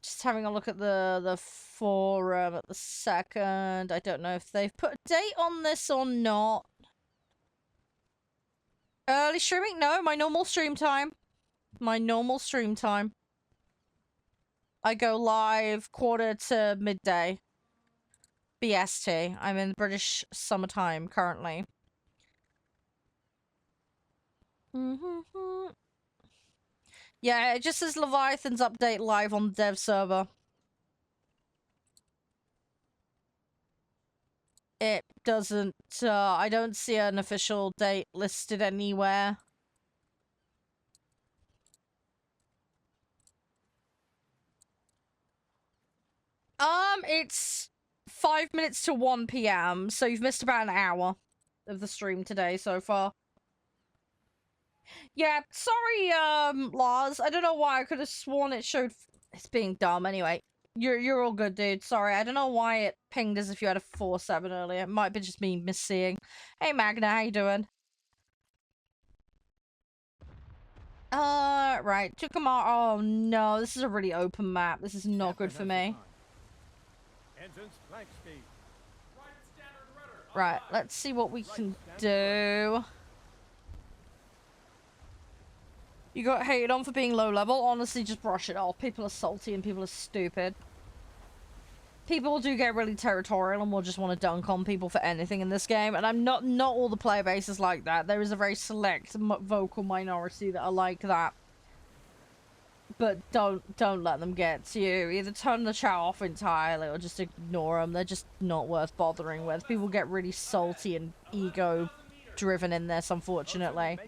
Just having a look at the forum at the second. I don't know if they've put a date on this or not. Early streaming? No, my normal stream time. My normal stream time. I go live quarter to midday. BST. I'm in British summertime currently. Yeah, it just says Leviathan's update live on the dev server. It doesn't, I don't see an official date listed anywhere. It's 5 minutes to 1 PM, so you've missed about an hour of the stream today so far. Yeah, sorry, Lars. I don't know why. I could have sworn it showed... It's being dumb. Anyway, you're all good, dude. Sorry, I don't know why it pinged as if you had a 4-7 earlier. It might be just me misseeing. Hey, Magna, how you doing? Right. Tucumar. Oh, no. This is a really open map. This is not good for me. Engines blank speed. Right, let's see what we can do. You got hated on for being low level? Honestly, just brush it off. People are salty and people are stupid. People do get really territorial and will just want to dunk on people for anything in this game. And I'm not all the player base is like that. There is a very select vocal minority that are like that. But don't let them get to you. Either turn the chat off entirely or just ignore them. They're just not worth bothering with. People get really salty and ego driven in this, unfortunately.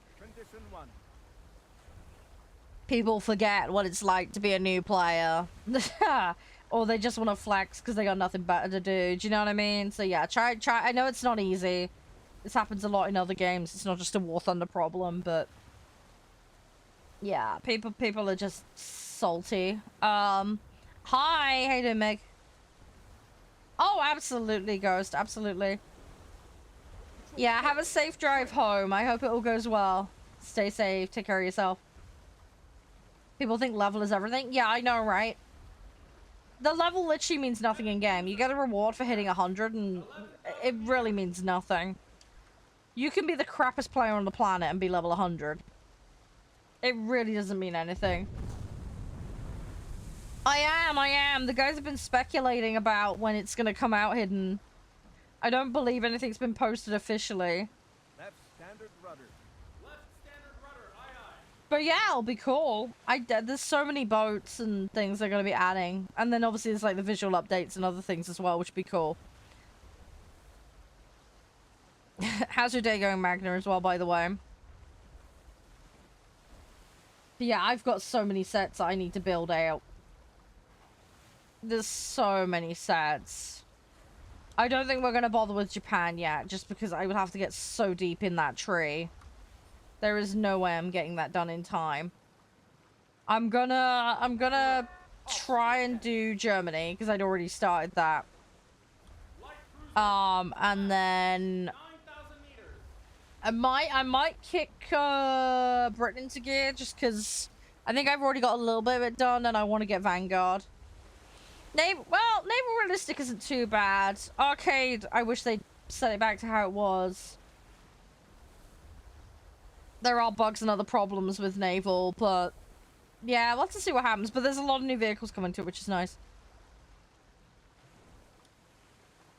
People forget what it's like to be a new player. Or they just want to flex because they got nothing better to do. Do you know what I mean? So yeah, try. I know it's not easy. This happens a lot in other games. It's not just a War Thunder problem, but... Yeah, people are just salty. Hi, how you doing, Meg? Oh, absolutely, Ghost, absolutely. Yeah, have a safe drive home. I hope it all goes well. Stay safe, take care of yourself. People think level is everything. Yeah, I know, right? The level literally means nothing in game. You get a reward for hitting 100 and it really means nothing. You can be the crappiest player on the planet and be level 100. It really doesn't mean anything. I am. The guys have been speculating about when it's gonna come out hidden. I don't believe anything's been posted officially. Left standard rudder. Left standard rudder, aye aye. But yeah, it'll be cool. There's so many boats and things they're gonna be adding. And then obviously there's like the visual updates and other things as well, which would be cool. How's your day going, Magna, as well, by the way? But yeah, I've got so many sets I need to build out. There's so many sets. I don't think we're going to bother with Japan yet, just because I would have to get so deep in that tree. There is no way I'm getting that done in time. I'm gonna try and do Germany, because I'd already started that. And then... I might kick Britain into gear just because I think I've already got a little bit of it done and I want to get Vanguard. Naval Realistic isn't too bad. Arcade, I wish they'd set it back to how it was. There are bugs and other problems with Naval, but yeah, we'll have to see what happens. But there's a lot of new vehicles coming to it, which is nice.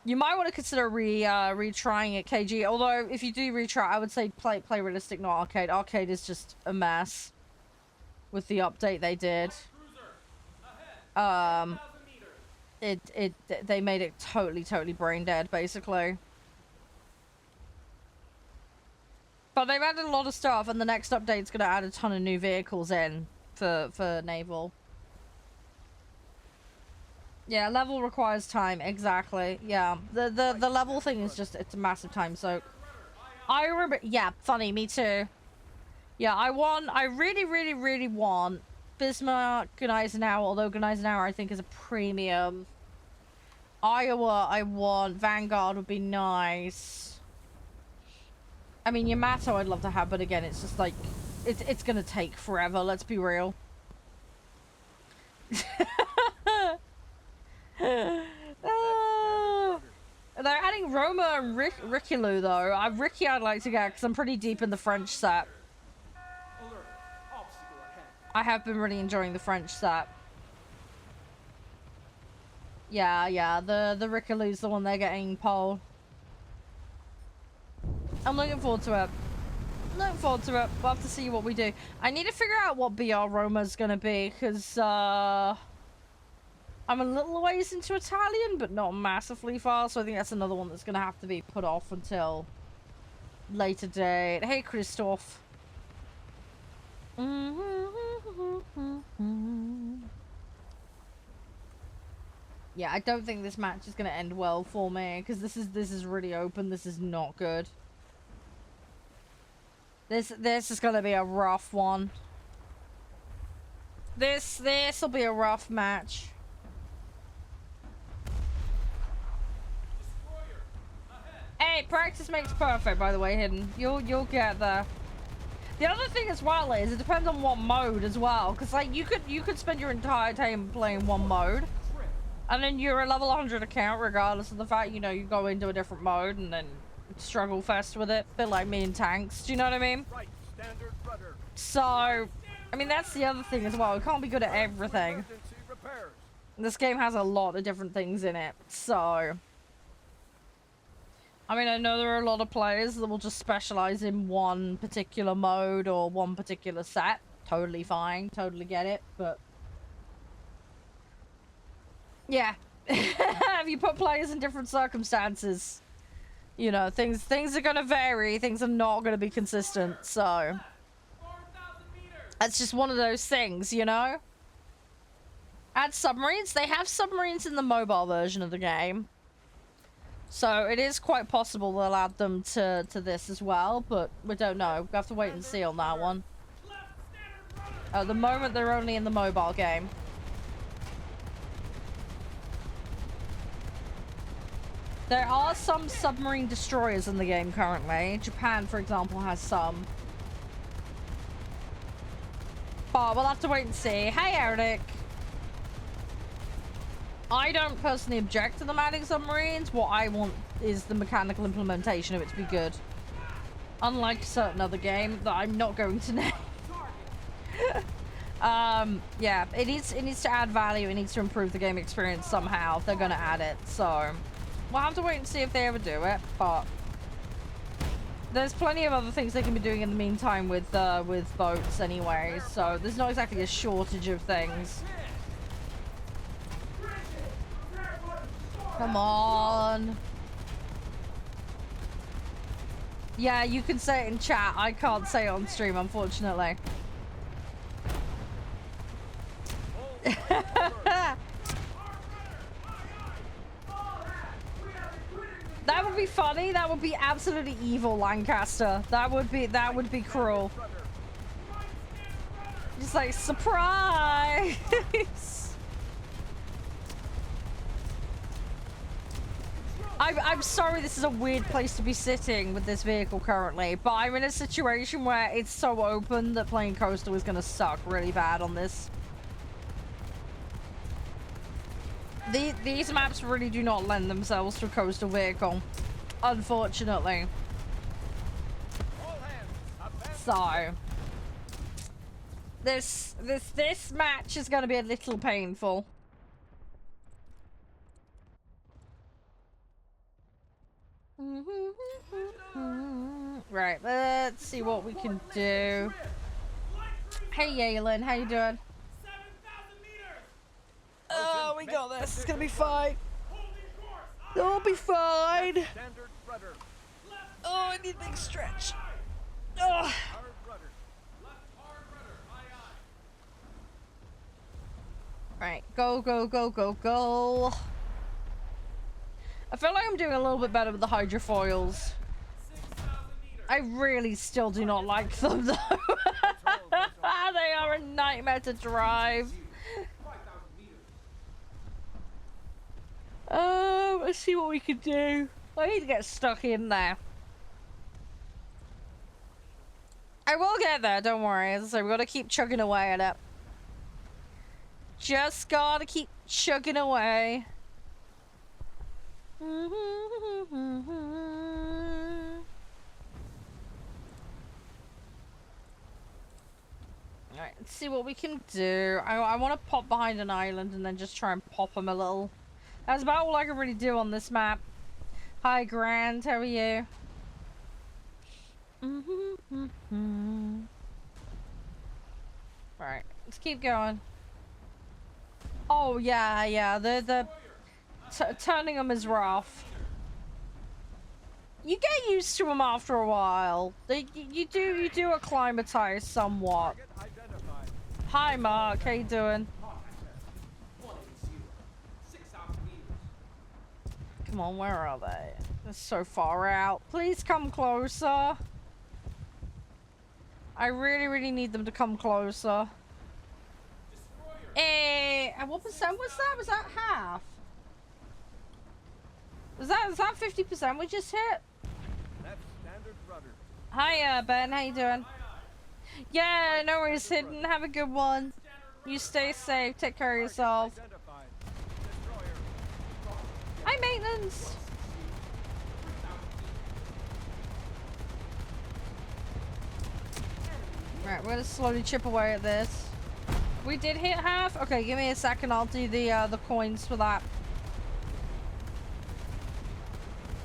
You might want to consider retrying it, KG. Although, if you do retry, I would say play realistic, not arcade. Arcade is just a mess with the update they did. They made it totally brain dead, basically. But they've added a lot of stuff, and the next update's gonna add a ton of new vehicles in for Naval. Yeah, level requires time, exactly. Yeah, the level thing is just, it's a massive time soak. I remember, yeah, funny, me too. Yeah, I really want Bismarck, Gneisenau, although Gneisenau I think is a premium. Iowa, I want. Vanguard would be nice. I mean, Yamato I'd love to have, but again, it's just like, it's gonna take forever, let's be real. They're adding Roma and Riccilu though. Ricky I'd like to get because I'm pretty deep in the French set. Alert. Obstacle ahead. I have been really enjoying the French set. Yeah, the Riccilu's the one they're getting pole. I'm looking forward to it. Looking forward to it. We'll have to see what we do. I need to figure out what BR Roma's gonna be because I'm a little ways into Italian, but not massively far, so I think that's another one that's going to have to be put off until later date. Hey, Christoph. Yeah, I don't think this match is going to end well for me, because this is really open. This is not good. This is going to be a rough one. This will be a rough match. Hey, practice makes perfect, by the way, Hidden. You'll get there. The other thing as well is it depends on what mode as well, because like you could spend your entire time playing one mode, and then you're a level 100 account regardless of the fact you go into a different mode and then struggle fest with it. Bit like me in tanks. Do you know what I mean? Right, standard rudder. So, I mean that's the other thing as well. We can't be good at everything. Emergency repairs. This game has a lot of different things in it, so. I mean, I know there are a lot of players that will just specialize in one particular mode or one particular set. Totally fine, totally get it, but... yeah. If you put players in different circumstances, things are gonna vary, things are not gonna be consistent, so... that's just one of those things, Add submarines? They have submarines in the mobile version of the game. So it is quite possible they'll add them to this as well, but we don't know. We have to wait and see on that one. At the moment, they're only in the mobile game. There are some submarine destroyers in the game currently. Japan, for example, has some. But we'll have to wait and see. Hey, Eric. I don't personally object to them adding submarines. What I want is the mechanical implementation of it to be good. Unlike a certain other game that I'm not going to name. Yeah, it needs to add value. It needs to improve the game experience somehow. If they're going to add it, so we'll have to wait and see if they ever do it. But there's plenty of other things they can be doing in the meantime with boats anyway. So there's not exactly a shortage of things. Come on. Yeah, you can say it in chat. I can't say it on stream, unfortunately. That would be funny. That would be absolutely evil, Lancaster. That would be cruel. Just like, surprise! I'm sorry this is a weird place to be sitting with this vehicle currently, but I'm in a situation where it's so open that playing coastal is going to suck really bad on this. These maps really do not lend themselves to a coastal vehicle, unfortunately. So this match is going to be a little painful. Right, let's see what we can do. Hey, Yalen, how you doing? Oh, we got this. It's gonna be fine. It'll be fine. Oh, I need a big stretch. Oh. Right, go, go, go, go, go. I feel like I'm doing a little bit better with the hydrofoils. 6,000 meters. I really still do not like them, though. They are a nightmare to drive. 5,000 meters. Let's see what we can do. I need to get stuck in there. I will get there, don't worry. As I say, we gotta keep chugging away at it. Just gotta keep chugging away. Alright, let's see what we can do. I want to pop behind an island and then just try and pop them a little. That's about all I can really do on this map. Hi, Grand. How are you? Alright, let's keep going. Oh, yeah. Turning them is rough. You get used to them after a while. You do acclimatize somewhat. Target identified. Hi, Mark. How you doing? 6,000 meters. Come on, where are they? They're so far out. Please come closer. I really need them to come closer. Destroyer. What percent was that? Was that half? Was that 50% we just hit? Left standard rudder. Hi, Ben. How you doing? Yeah, no worries, Hidden. Have a good one. You stay safe. Take care of yourself. Identified. Destroyer. Hi, maintenance. Right, we're gonna slowly chip away at this. We did hit half. Okay, give me a second. I'll do the coins for that.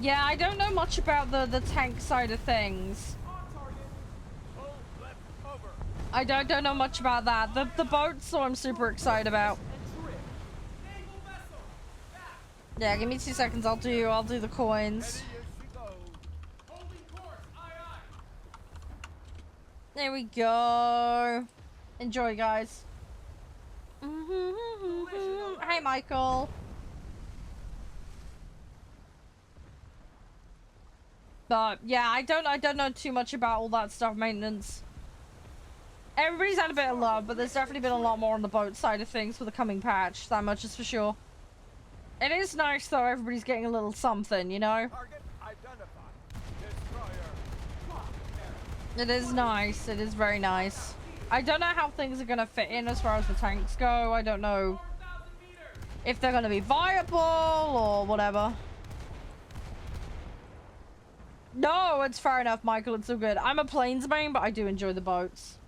Yeah, I don't know much about the tank side of things. On target. Pull left over. I don't know much about that. The boats, so I'm super excited about. And drift. Naval vessel. Back. Yeah, give me 2 seconds. I'll do the coins. Steady as she goes. Holding course. Aye, aye. There we go. Enjoy, guys. Hi, Michael. But yeah, I don't know too much about all that stuff, maintenance. Everybody's had a bit of love, but there's definitely been a lot more on the boat side of things for the coming patch. That much is for sure. It is nice though, everybody's getting a little something, you know? Target identified. Destroyer. It is nice. It is very nice. I don't know how things are gonna fit in as far as the tanks go. I don't know 4,000 meters. if they're gonna be viable or whatever. No, it's fair enough, Michael. It's so good. I'm a planes main, but I do enjoy the boats.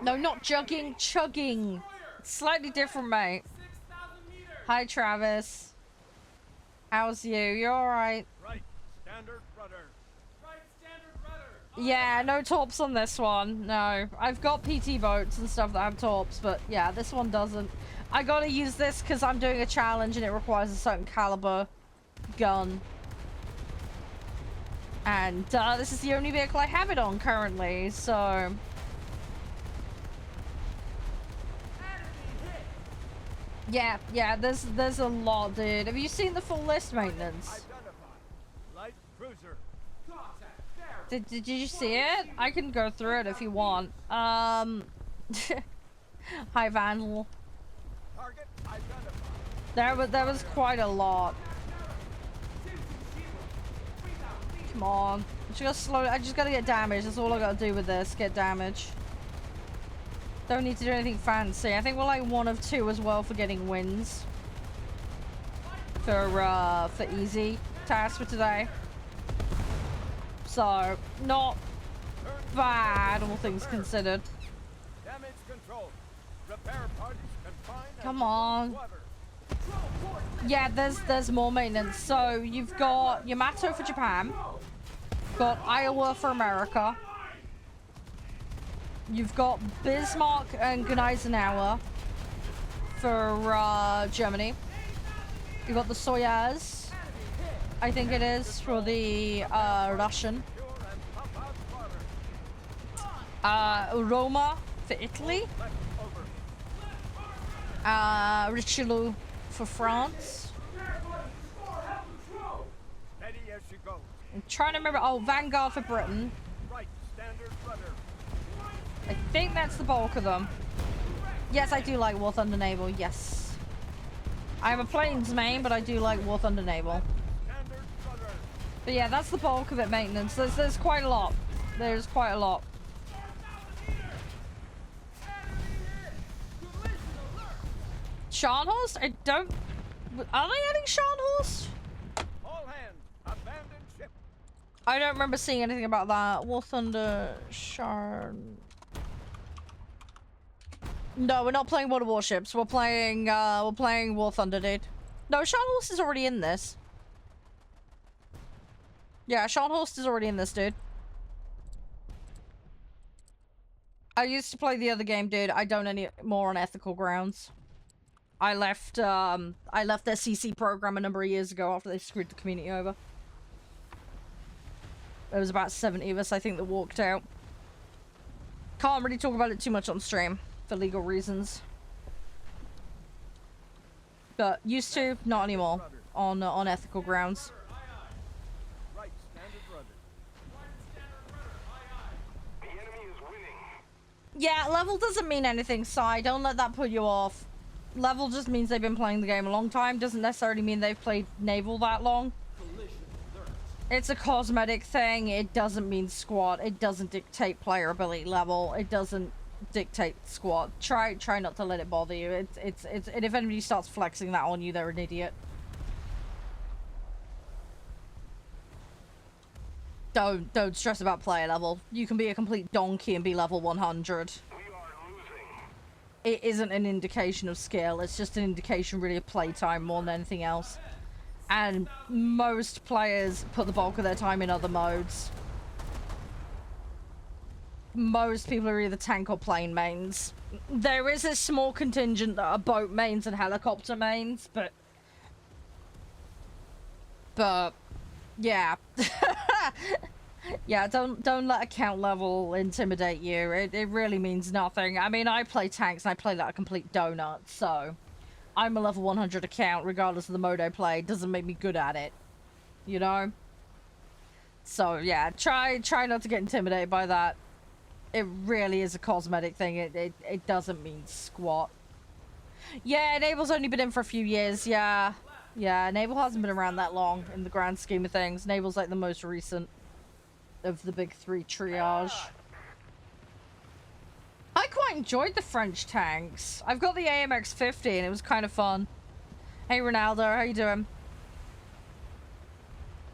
No, not jugging, chugging. It's slightly different, mate. 6,000 meters. Hi, Travis. How's you? You alright? Right. Standard rudder. Right standard rudder. Yeah, no tops on this one. No. I've got PT boats and stuff that have tops, but yeah, this one doesn't. I gotta use this because I'm doing a challenge and it requires a certain caliber gun. And this is the only vehicle I have it on currently, so... Enemy hit. Yeah, there's a lot, dude. Have you seen the full list, maintenance? Identified. Light cruiser. Contact. There. Did you see it? I can go through it if you want. Hi, Vandal. Target identified. There was quite a lot. Come on. I just gotta get damage. That's all I gotta do with this. Get damage. Don't need to do anything fancy. I think we're like 1 of 2 as well for getting wins. For easy tasks for today. So, not bad, all things considered. Damage control. Repair parties confined. Come on. Yeah, there's more maintenance. So you've got Yamato for Japan, got Iowa for America, you've got Bismarck and Gneisenauer for Germany. You've got the Soyuz, I think it is, for the Russian. Roma for Italy. Left over. Richelieu for France. Ready as you go. I'm trying to remember. Oh, Vanguard for Britain. Right standard rudder. I think that's the bulk of them. Yes, I do like warthunder naval. Yes. I'm a planes main, but I do like warthunder naval. Standard rudder. But yeah, that's the bulk of it, maintenance. There's quite a lot. There's quite a lot. Scharnhorst? I don't... Are they adding Scharnhorst? All hands. Abandon ship. I don't remember seeing anything about that. Warthunder... Sharn... No, we're not playing Water Warships. We're playing War Thunder, dude. No, Scharnhorst is already in this. Yeah, Scharnhorst is already in this, dude. I used to play the other game, dude. I don't anymore on ethical grounds. I left their CC program a number of years ago after they screwed the community over. There was about 70 of us, I think, that walked out. Can't really talk about it too much on stream for legal reasons. But used to, not anymore on ethical grounds. Right standard rudder. The enemy is winning. Yeah, level doesn't mean anything, Sai. Don't let that put you off. Level just means they've been playing the game a long time. Doesn't necessarily mean they've played naval that long. It's a cosmetic thing. It doesn't mean squad. It doesn't dictate player ability level. It doesn't dictate squad. Try not to let it bother you. It's and if anybody starts flexing that on you, they're an idiot. Don't stress about player level. You can be a complete donkey and be level 100. We are losing. It isn't an indication of skill. It's just an indication really of playtime more than anything else. And most players put the bulk of their time in other modes. Most people are either tank or plane mains. There is a small contingent that are boat mains and helicopter mains, but yeah. Yeah, don't let account level intimidate you. It really means nothing. I mean, I play tanks and I play like a complete donut, so I'm a level 100 account regardless of the mode I play. Doesn't make me good at it, you know? So yeah, try not to get intimidated by that. It really is a cosmetic thing. It doesn't mean squat. Yeah, Naval's only been in for a few years. Yeah, Naval hasn't been around that long in the grand scheme of things. Naval's like the most recent of the big three triage. I quite enjoyed the French tanks. I've got the AMX 50 and it was kind of fun. Hey Ronaldo, how you doing?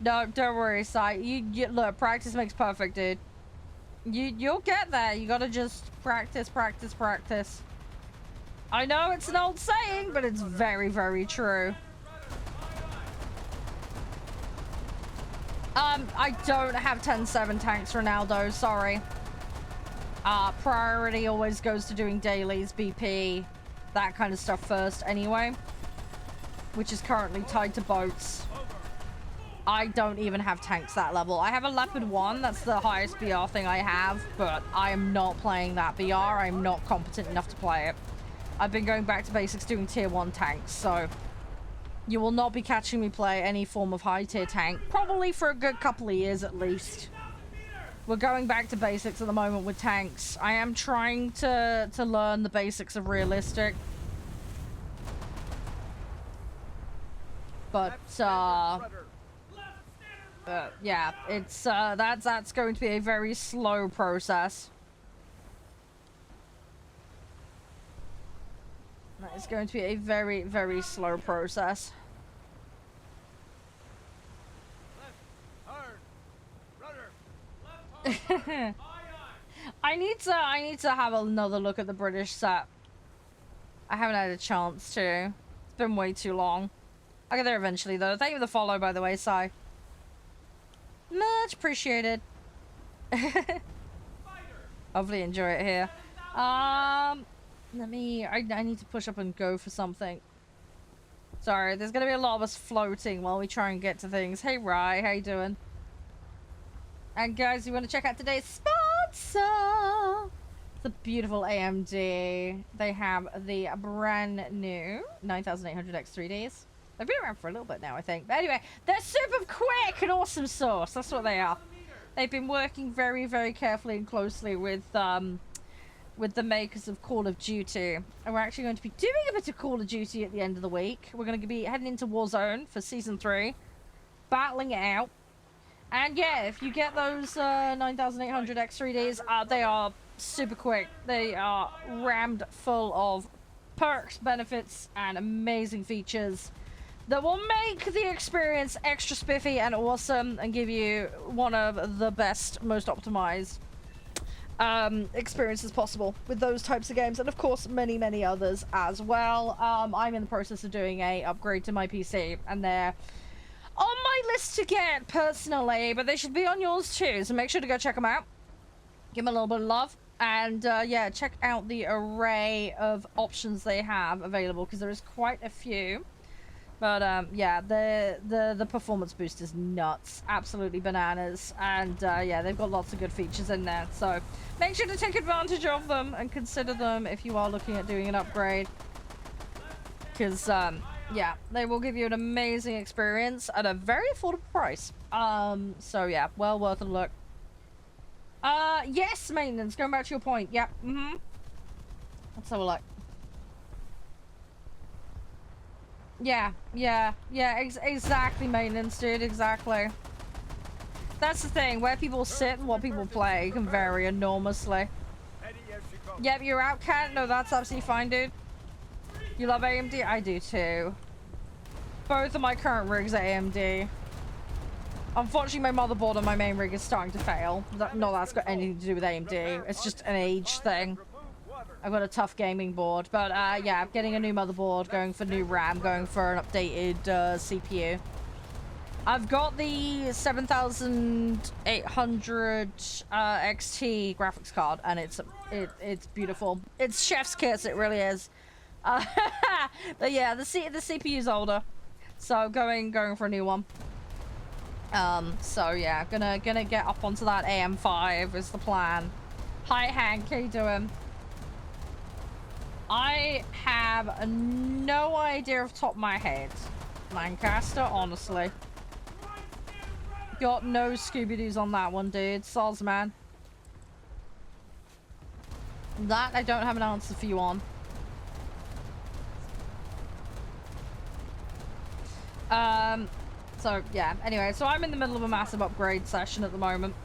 No, don't worry, Sai. You look, practice makes perfect, dude. You'll get there. You gotta just practice. I know it's an old saying, but it's very, very true. I don't have 10-7 tanks, Ronaldo. Sorry. Priority always goes to doing dailies, BP, that kind of stuff first anyway. Which is currently tied to boats. I don't even have tanks that level. I have a Leopard 1, that's the highest BR thing I have, but I am not playing that BR. I'm not competent enough to play it. I've been going back to basics doing tier 1 tanks, so you will not be catching me play any form of high tier tank, probably for a good couple of years at least. We're going back to basics at the moment with tanks. I am trying to learn the basics of realistic. But, yeah, it's that's going to be a very slow process. That is going to be a very, very slow process. I need to have another look at the British set. I haven't had a chance to. It's been way too long. I'll get there eventually though. Thank you for the follow, by the way, Sai. Much appreciated. Hopefully enjoy it here. I need to push up and go for something. Sorry, there's gonna be a lot of us floating while we try and get to things. Hey Rye, how you doing? And guys, you want to check out today's sponsor? the beautiful AMD. They have the brand new 9800 X3Ds. They've been around for a little bit now, I think. But anyway, they're super quick and awesome sauce. That's what they are. They've been working very, very carefully and closely with the makers of Call of Duty. And we're actually going to be doing a bit of Call of Duty at the end of the week. We're going to be heading into Warzone for Season 3. Battling it out. And yeah, if you get those 9800 X3Ds, they are super quick. They are rammed full of perks, benefits, and amazing features that will make the experience extra spiffy and awesome and give you one of the best, most optimized experiences possible with those types of games, and of course many, many others as well. I'm in the process of doing a upgrade to my PC, and they're on my list to get personally, but they should be on yours too, so make sure to go check them out. Give them a little bit of love, and yeah, check out the array of options they have available, because there is quite a few. But yeah, the performance boost is nuts, absolutely bananas, and yeah, they've got lots of good features in there, so make sure to take advantage of them and consider them if you are looking at doing an upgrade, because yeah, they will give you an amazing experience at a very affordable price. So yeah, well worth a look. Yes, maintenance, going back to your point. Yep. Let's have a look. Yeah, exactly, maintenance, dude, exactly. That's the thing, where people sit and what people play can vary enormously. Yep, you're out, Cat. No, that's absolutely fine, dude. You love AMD? I do too. Both of my current rigs are AMD. Unfortunately, my motherboard on my main rig is starting to fail. No, that's got anything to do with AMD. It's just an age thing. I've got a tough gaming board, but yeah, I'm getting a new motherboard, going for new RAM, going for an updated CPU. I've got the 7800 XT graphics card, and it's beautiful. It's chef's kiss, it really is. But yeah, the CPU's older, so going for a new one. So yeah, gonna get up onto that AM5 is the plan. Hi Hank, how you doing? I have no idea off the top of my head, Lancaster, honestly. Got no Scooby-Doos on that one, dude. Soz, man. That I don't have an answer for you on. So yeah, anyway, so I'm in the middle of a massive upgrade session at the moment.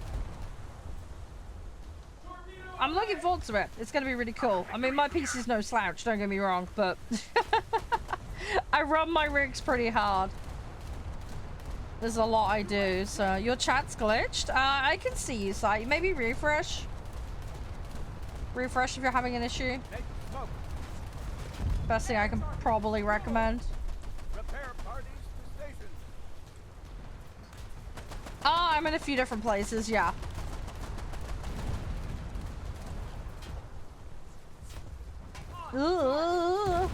I'm looking forward to it. It's going to be really cool. I mean, my PC's no slouch, don't get me wrong, but I run my rigs pretty hard. There's a lot I do, so your chat's glitched. I can see you, so maybe refresh. Refresh if you're having an issue. Best thing I can probably recommend. I'm in a few different places, yeah. Ooh.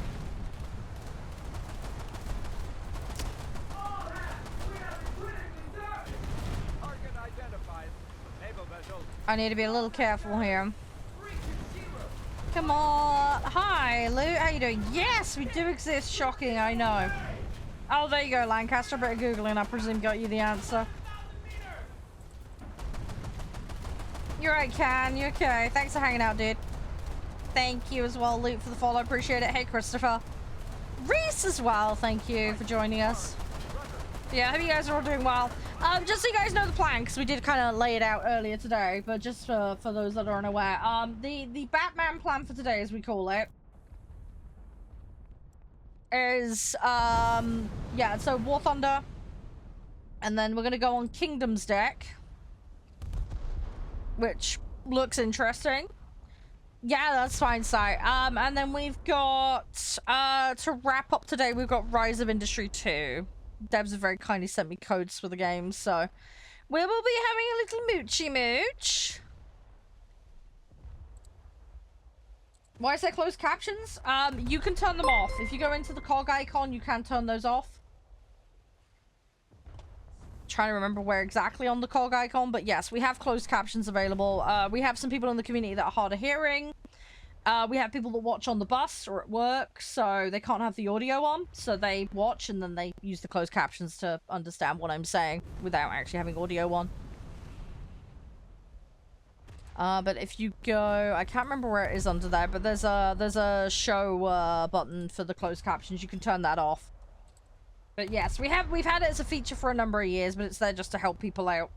I need to be a little careful here. Come on. Hi, Lou. How you doing? Yes, we do exist. Shocking, I know. Oh, there you go, Lancaster. Better Googling. I presume got you the answer. You're right, Can. You okay? Thanks for hanging out, dude. Thank you as well, Luke, for the follow. Appreciate it. Hey, Christopher. Reese as well. Thank you for joining us. Yeah, I hope you guys are all doing well. Just so you guys know the plan, because we did kind of lay it out earlier today, but just for those that are unaware, the Batman plan for today, as we call it, is yeah, so War Thunder, and then we're gonna go on Kingdom's deck, which looks interesting. Yeah, that's fine, Si. And then we've got to wrap up today, we've got Rise of Industry 2. Debs have very kindly sent me codes for the game, so we will be having a little moochy mooch. Why is there closed captions? You can turn them off. If you go into the cog icon, you can turn those off. Trying to remember where exactly on the cog icon, but yes, we have closed captions available. We have some people in the community that are hard of hearing. We have people that watch on the bus or at work, so they can't have the audio on, so they watch and then they use the closed captions to understand what I'm saying without actually having audio on. But if you go, I can't remember where it is under there, but there's a show button for the closed captions. You can turn that off. But yes, we've had it as a feature for a number of years, but it's there just to help people out.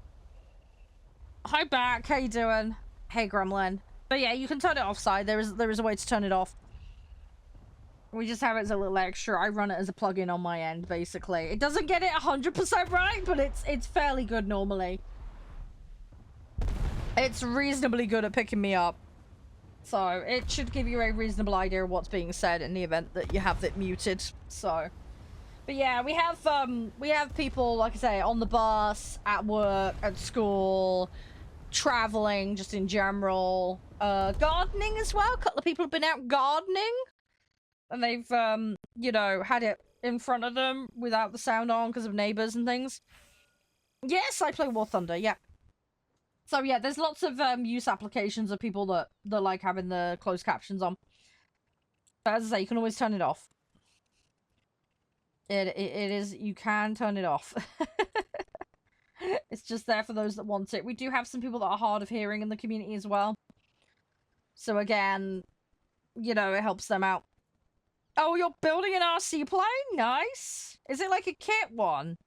Hi back, how you doing? Hey Gremlin. But yeah, you can turn it offside. There is a way to turn it off. We just have it as a little extra. I run it as a plugin on my end, basically. It doesn't get it 100% right, but it's fairly good normally. It's reasonably good at picking me up. So it should give you a reasonable idea of what's being said in the event that you have it muted. So, but yeah, we have people, like I say, on the bus, at work, at school, traveling, just in general, gardening as well. A couple of people have been out gardening, and they've, you know, had it in front of them without the sound on because of neighbors and things. Yes, I play War Thunder, yeah. So yeah, there's lots of use applications of people that like having the closed captions on. But as I say, you can always turn it off. It is, you can turn it off. It's just there for those that want it. We do have some people that are hard of hearing in the community as well. So again, you know, it helps them out. Oh, you're building an RC plane? Nice. Is it like a kit one?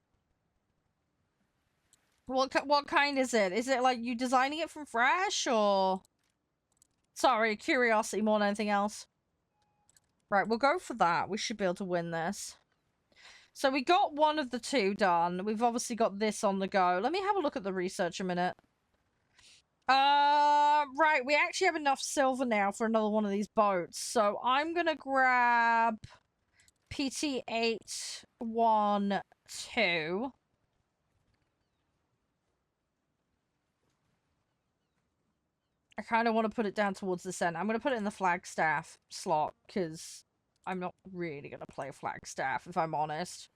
What kind is it? Is it like you designing it from fresh, or... Sorry, curiosity more than anything else. Right, we'll go for that. We should be able to win this. So we got one of the two done. We've obviously got this on the go. Let me have a look at the research a minute. Right, we actually have enough silver now for another one of these boats. So I'm gonna grab PT812. I kind of want to put it down towards this end. I'm going to put it in the Flagstaff slot, because I'm not really going to play Flagstaff, if I'm honest.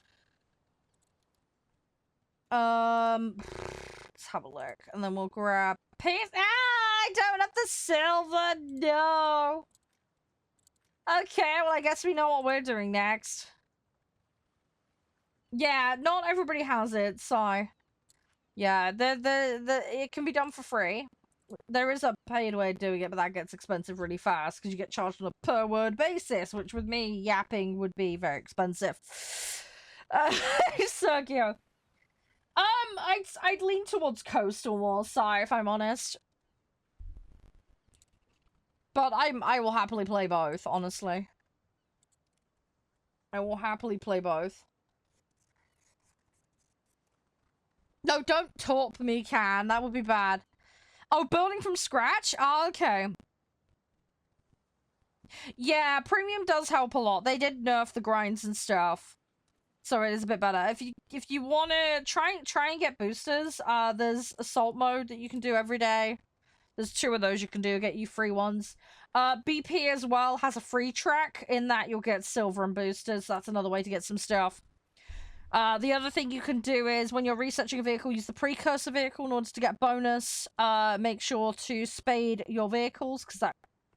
Let's have a look. And then we'll grab... I don't have the silver! No! Okay, well, I guess we know what we're doing next. Yeah, not everybody has it, so... Yeah, it can be done for free. There is a paid way of doing it, but that gets expensive really fast because you get charged on a per word basis, which with me yapping would be very expensive. So cute. I'd lean towards coastal more, sorry, if I'm honest. But I will happily play both, honestly. I will happily play both. No, don't torp me, Can. That would be bad. Oh, building from scratch? Oh, okay. Yeah, premium does help a lot. They did nerf the grinds and stuff, so it is a bit better. If you want to try and get boosters, there's assault mode that you can do every day. There's 2 of those you can do, get you free ones. BP as well has a free track. In that you'll get silver and boosters. That's another way to get some stuff. The other thing you can do is when you're researching a vehicle, use the precursor vehicle in order to get bonus. Make sure to spade your vehicles because that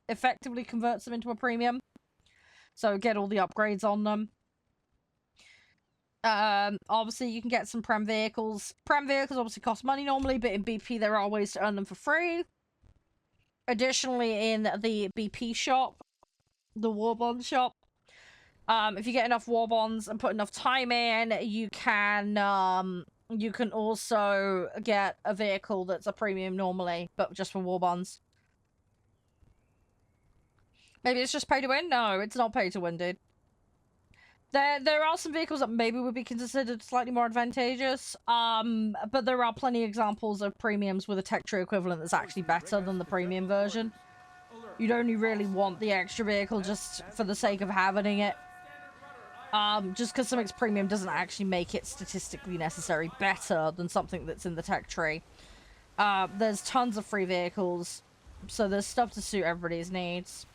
effectively converts them into a premium. So get all the upgrades on them. Obviously you can get some Prem vehicles. Prem vehicles obviously cost money normally, but in BP there are ways to earn them for free. Additionally, in the BP shop, the War Bond shop, if you get enough war bonds and put enough time in, you can also get a vehicle that's a premium normally, but just for war bonds. Maybe it's just pay to win? No, it's not pay to win, dude. There are some vehicles that maybe would be considered slightly more advantageous, but there are plenty of examples of premiums with a tech tree equivalent that's actually better than the premium version. You'd only really want the extra vehicle just for the sake of having it. Just because something's premium doesn't actually make it statistically necessary better than something that's in the tech tree. There's tons of free vehicles, so there's stuff to suit everybody's needs.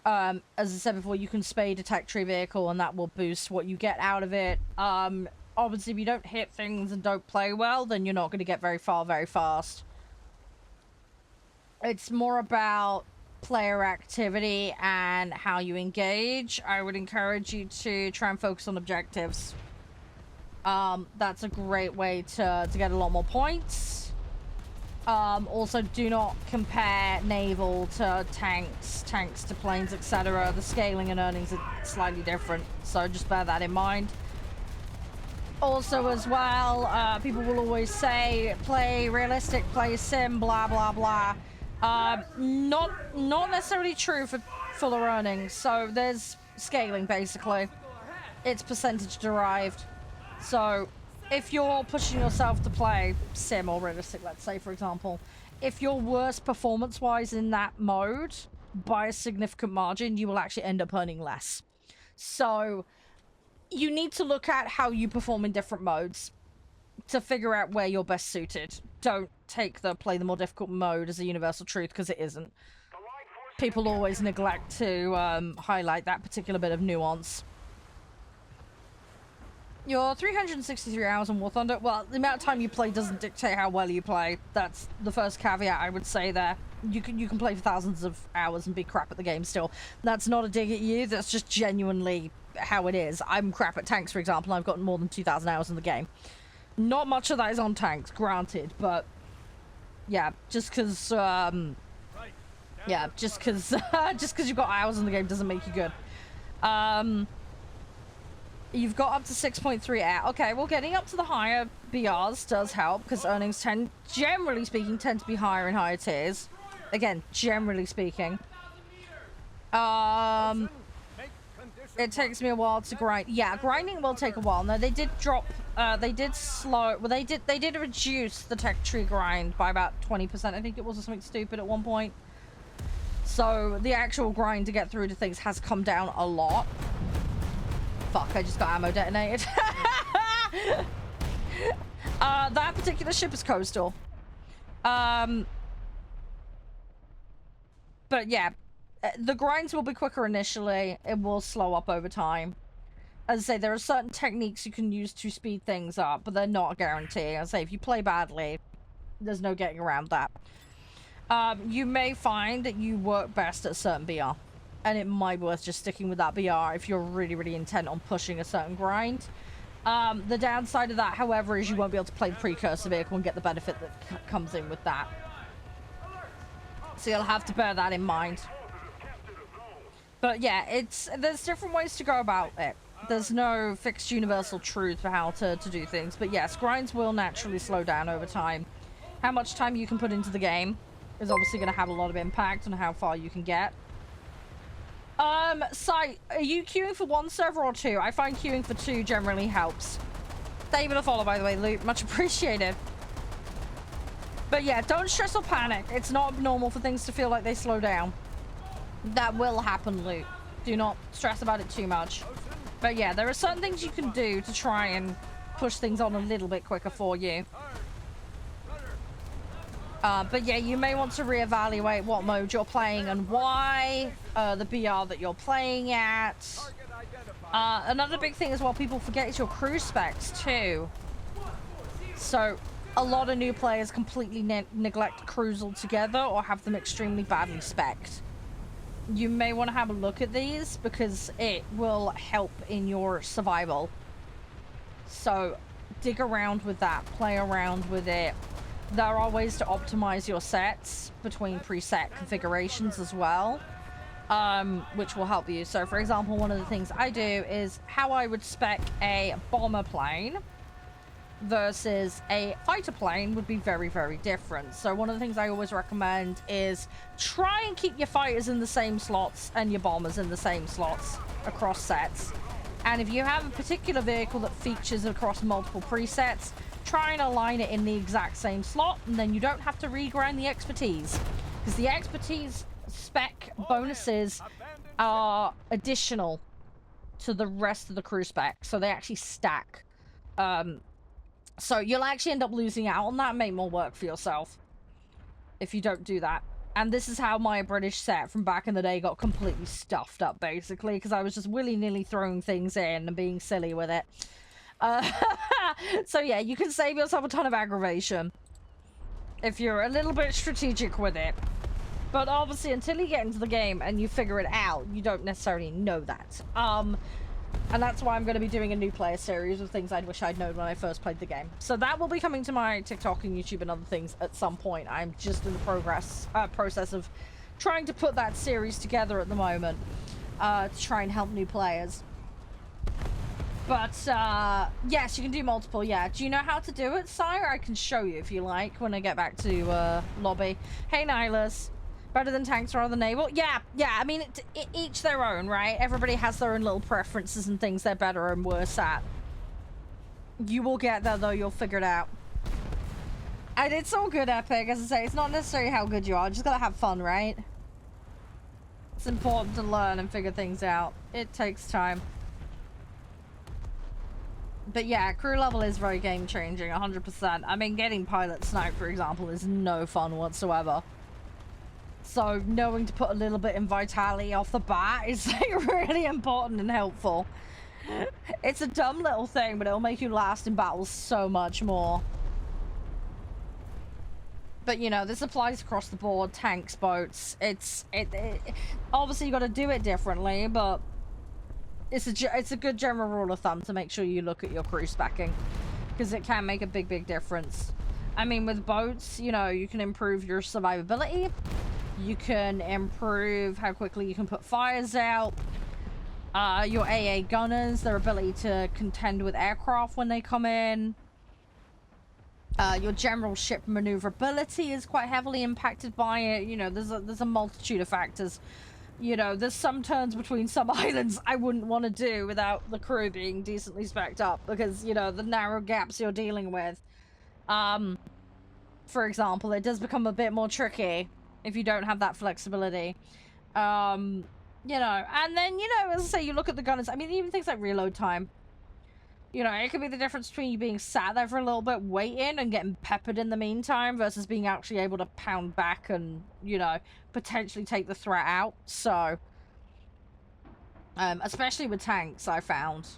As I said before, you can spade a tech tree vehicle and that will boost what you get out of it. obviously if you don't hit things and don't play well, then you're not going to get very far very fast. It's more about player activity and how you engage. I would encourage you to try and focus on objectives. That's a great way to get a lot more points. Also, do not compare naval to tanks to planes, etc. The scaling and earnings are slightly different, so just bear that in mind. Also, as well, people will always say, play realistic, play sim, blah, blah, blah. Not necessarily true for fuller earnings. So there's scaling, basically. It's percentage derived. So if you're pushing yourself to play sim or realistic, let's say, for example, if you're worse performance-wise in that mode by a significant margin, you will actually end up earning less. So you need to look at how you perform in different modes to figure out where you're best suited. Don't take the play the more difficult mode as a universal truth, because it isn't. People always neglect to highlight that particular bit of nuance. Your 363 hours on War Thunder, well, the amount of time you play doesn't dictate how well you play. That's the first caveat I would say there. You can play for thousands of hours and be crap at the game still. That's not a dig at you, that's just genuinely how it is. I'm crap at tanks, for example, and I've got more than 2,000 hours in the game. Not much of that is on tanks, granted, but yeah, just because just because you've got hours in the game doesn't make you good. You've got up to 6.3 air. Okay, well, getting up to the higher BRs does help, because earnings generally speaking, tend to be higher in higher tiers. Again, generally speaking. It takes me a while to grind. Yeah, grinding will take a while. No, they did drop, they did slow, well, they did reduce the tech tree grind by about 20%. I think it was, or something stupid at one point. So the actual grind to get through to things has come down a lot. Fuck, I just got ammo detonated. That particular ship is coastal. But yeah, the grinds will be quicker initially. It will slow up over time. As I say, there are certain techniques you can use to speed things up, but they're not a guarantee. As I say, if you play badly, there's no getting around that. You may find that you work best at a certain BR. And it might be worth just sticking with that BR if you're really, really intent on pushing a certain grind. The downside of that, however, is you won't be able to play the precursor vehicle and get the benefit that comes in with that. So you'll have to bear that in mind. But yeah, there's different ways to go about it. There's no fixed universal truth for how to do things. But yes, grinds will naturally slow down over time. How much time you can put into the game is obviously going to have a lot of impact on how far you can get. Sai, are you queuing for one server or two? I find queuing for two generally helps. Thank you for the follow, by the way, Luke. Much appreciated. But yeah, don't stress or panic. It's not abnormal for things to feel like they slow down. That will happen, Luke. Do not stress about it too much. But yeah, there are certain things you can do to try and push things on a little bit quicker for you. But yeah, you may want to reevaluate what mode you're playing and why, the BR that you're playing at. Another big thing as well people forget is your crew specs too. So a lot of new players completely neglect crews altogether or have them extremely badly specced. You may want to have a look at these because it will help in your survival. So dig around with that, play around with it. There are ways to optimize your sets between preset configurations as well, which will help you. So for example, one of the things I do is how I would spec a bomber plane versus a fighter plane would be very, very different. So one of the things I always recommend is try and keep your fighters in the same slots and your bombers in the same slots across sets. And if you have a particular vehicle that features across multiple presets, try and align it in the exact same slot, and then you don't have to regrind the expertise, because the expertise spec bonuses are additional to the rest of the crew spec, so they actually stack. So you'll actually end up losing out on that and make more work for yourself if you don't do that. And this is how my British set from back in the day got completely stuffed up, basically, because I was just willy-nilly throwing things in and being silly with it. Uh, so yeah, you can save yourself a ton of aggravation if you're a little bit strategic with it. But obviously, until you get into the game and you figure it out, you don't necessarily know that. And that's why I'm going to be doing a new player series of things I wish I'd known when I first played the game. So that will be coming to my TikTok and YouTube and other things at some point. I'm just in the process of trying to put that series together at the moment to try and help new players. But, yes, you can do multiple, yeah. Do you know how to do it, Sire? I can show you if you like when I get back to lobby. Hey, Nihilus. Better than tanks or other naval? Yeah, I mean, each their own, right? Everybody has their own little preferences and things they're better and worse at. You will get there, though. You'll figure it out. And it's all good, Epic. As I say, it's not necessarily how good you are. Just gotta have fun, right? It's important to learn and figure things out. It takes time. But yeah, crew level is very game-changing, 100%. I mean, getting pilot snipe, for example, is no fun whatsoever. So knowing to put a little bit in vitality off the bat is like really important and helpful. It's a dumb little thing, but it'll make you last in battles so much more. But you know, this applies across the board, tanks, boats. Obviously you got to do it differently, but it's a good general rule of thumb to make sure you look at your crew specking, because it can make a big difference. I mean, with boats, you know, you can improve your survivability. You can improve how quickly you can put fires out. Your AA gunners, their ability to contend with aircraft when they come in. Your general ship maneuverability is quite heavily impacted by it. You know, there's a multitude of factors. You know, there's some turns between some islands I wouldn't want to do without the crew being decently spec'd up, because, you know, the narrow gaps you're dealing with. For example, it does become a bit more tricky if you don't have that flexibility. You know, and then, you know, as I say, you look at the gunners. I mean, even things like reload time. You know, it could be the difference between you being sat there for a little bit, waiting, and getting peppered in the meantime, versus being actually able to pound back and, you know, potentially take the threat out. So, especially with tanks, I found.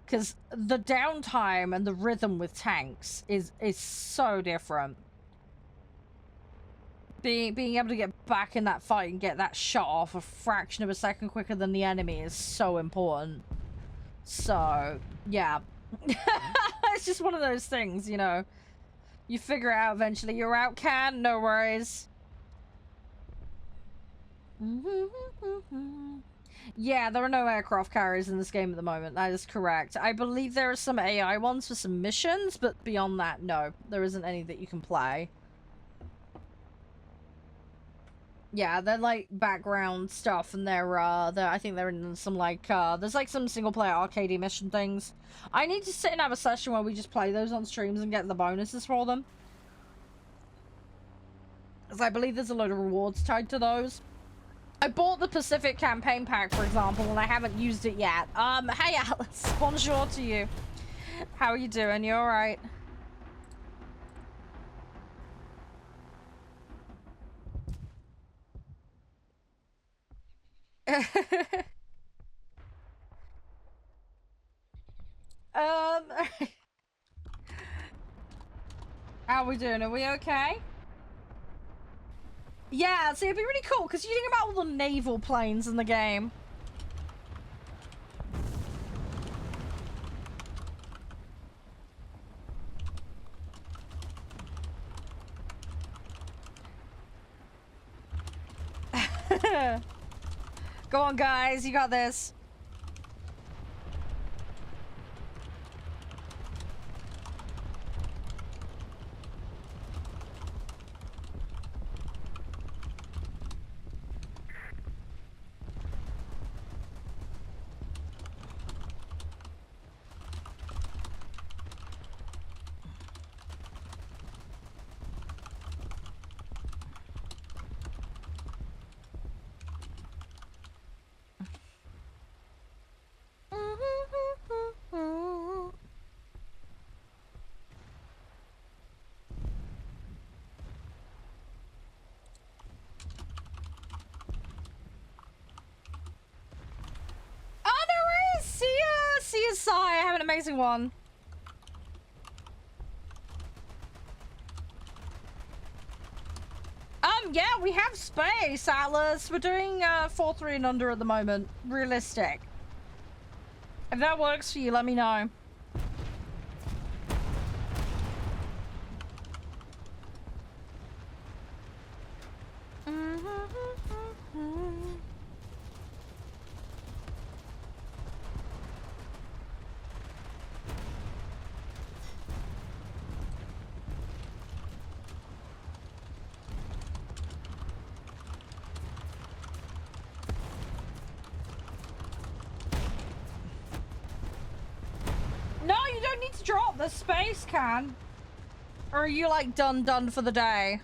Because the downtime and the rhythm with tanks is so different. Being able to get back in that fight and get that shot off a fraction of a second quicker than the enemy is so important. So, yeah. It's just one of those things, you know. You figure it out eventually. You're out, Can? No worries. Yeah, there are no aircraft carriers in this game at the moment. That is correct. I believe there are some AI ones for some missions, but beyond that, no. There isn't any that you can play. Yeah, they're like background stuff, and they're I think they're in some like there's like some single player arcade mission things. I need to sit and have a session where we just play those on streams and get the bonuses for them, because I believe there's a load of rewards tied to those. I bought the Pacific campaign pack, for example, and I haven't used it yet. Hey Alice, bonjour to you. How are you doing? You all right? How are we doing? Are we okay? Yeah, so it'd be really cool, because you think about all the naval planes in the game. Go on, guys, you got this. have an amazing one. Yeah, we have space, Atlas. We're doing 4-3 and under at the moment. Realistic. If that works for you, let me know. No, you don't need to drop. The space can. Or are you like done for the day?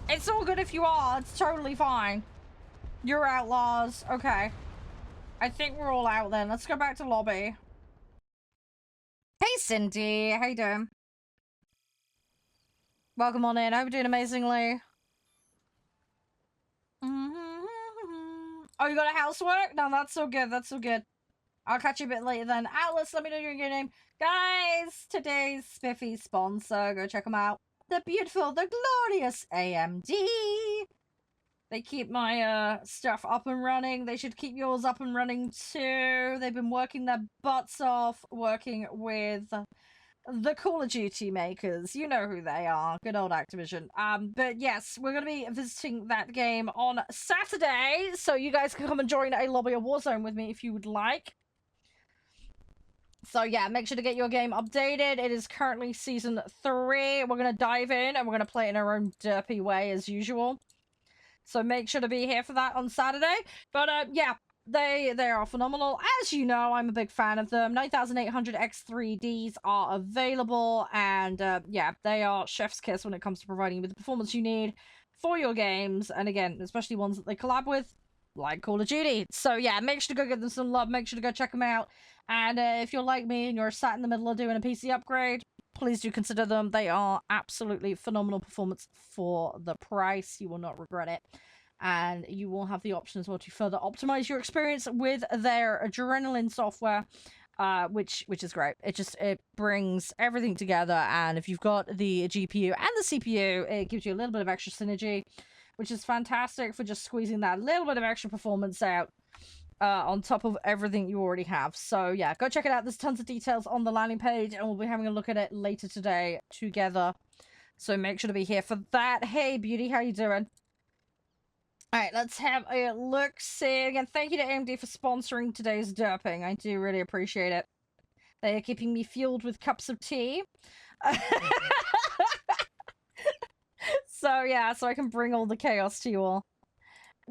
It's all good if you are. It's totally fine. You're outlaws. Okay. I think we're all out then. Let's go back to lobby. Hey, Cindy. How you doing? Welcome on in. I hope you're doing amazingly. Oh, you got a housework? No, that's so good. That's so good. I'll catch you a bit later then. Atlas, let me know your good name. Guys, today's spiffy sponsor. Go check them out. The beautiful, the glorious AMD. They keep my stuff up and running. They should keep yours up and running too. They've been working their butts off, working with the Call of Duty makers. You know who they are. Good old Activision. But yes, we're going to be visiting that game on Saturday. So you guys can come and join a lobby of Warzone with me if you would like. So yeah, make sure to get your game updated. It is currently Season 3. We're going to dive in and we're going to play it in our own derpy way as usual. So make sure to be here for that on Saturday. But yeah, they are phenomenal. As you know, I'm a big fan of them. 9800 X3Ds are available. And yeah, they are chef's kiss when it comes to providing you with the performance you need for your games. And again, especially ones that they collab with, like Call of Duty. So yeah, make sure to go give them some love. Make sure to go check them out. And if you're like me and you're sat in the middle of doing a PC upgrade, please do consider them. They are absolutely phenomenal performance for the price. You will not regret it. And you will have the option as well to further optimize your experience with their Adrenaline software, which is great. It brings everything together. And if you've got the GPU and the CPU, it gives you a little bit of extra synergy, which is fantastic for just squeezing that little bit of extra performance out. On top of everything you already have. So yeah, go check it out. There's tons of details on the landing page and we'll be having a look at it later today together. So make sure to be here for that. Hey beauty, how you doing? Alright, let's have a look-see. Again, thank you to AMD for sponsoring today's derping. I do really appreciate it. They are keeping me fueled with cups of tea. So yeah, so I can bring all the chaos to you all.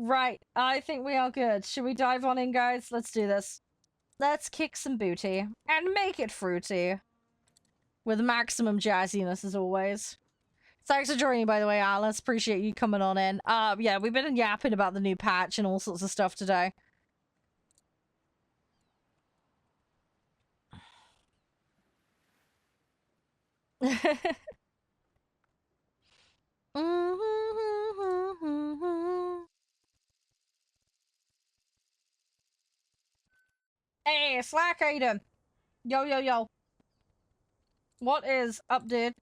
Right, I think we are good. Should we dive on in, guys? Let's do this. Let's kick some booty and make it fruity. With maximum jazziness, as always. Thanks for joining, by the way, Alice. Appreciate you coming on in. Yeah, we've been yapping about the new patch and all sorts of stuff today. Hey, Slack, how you doing? Yo, yo, yo. What is up, dude?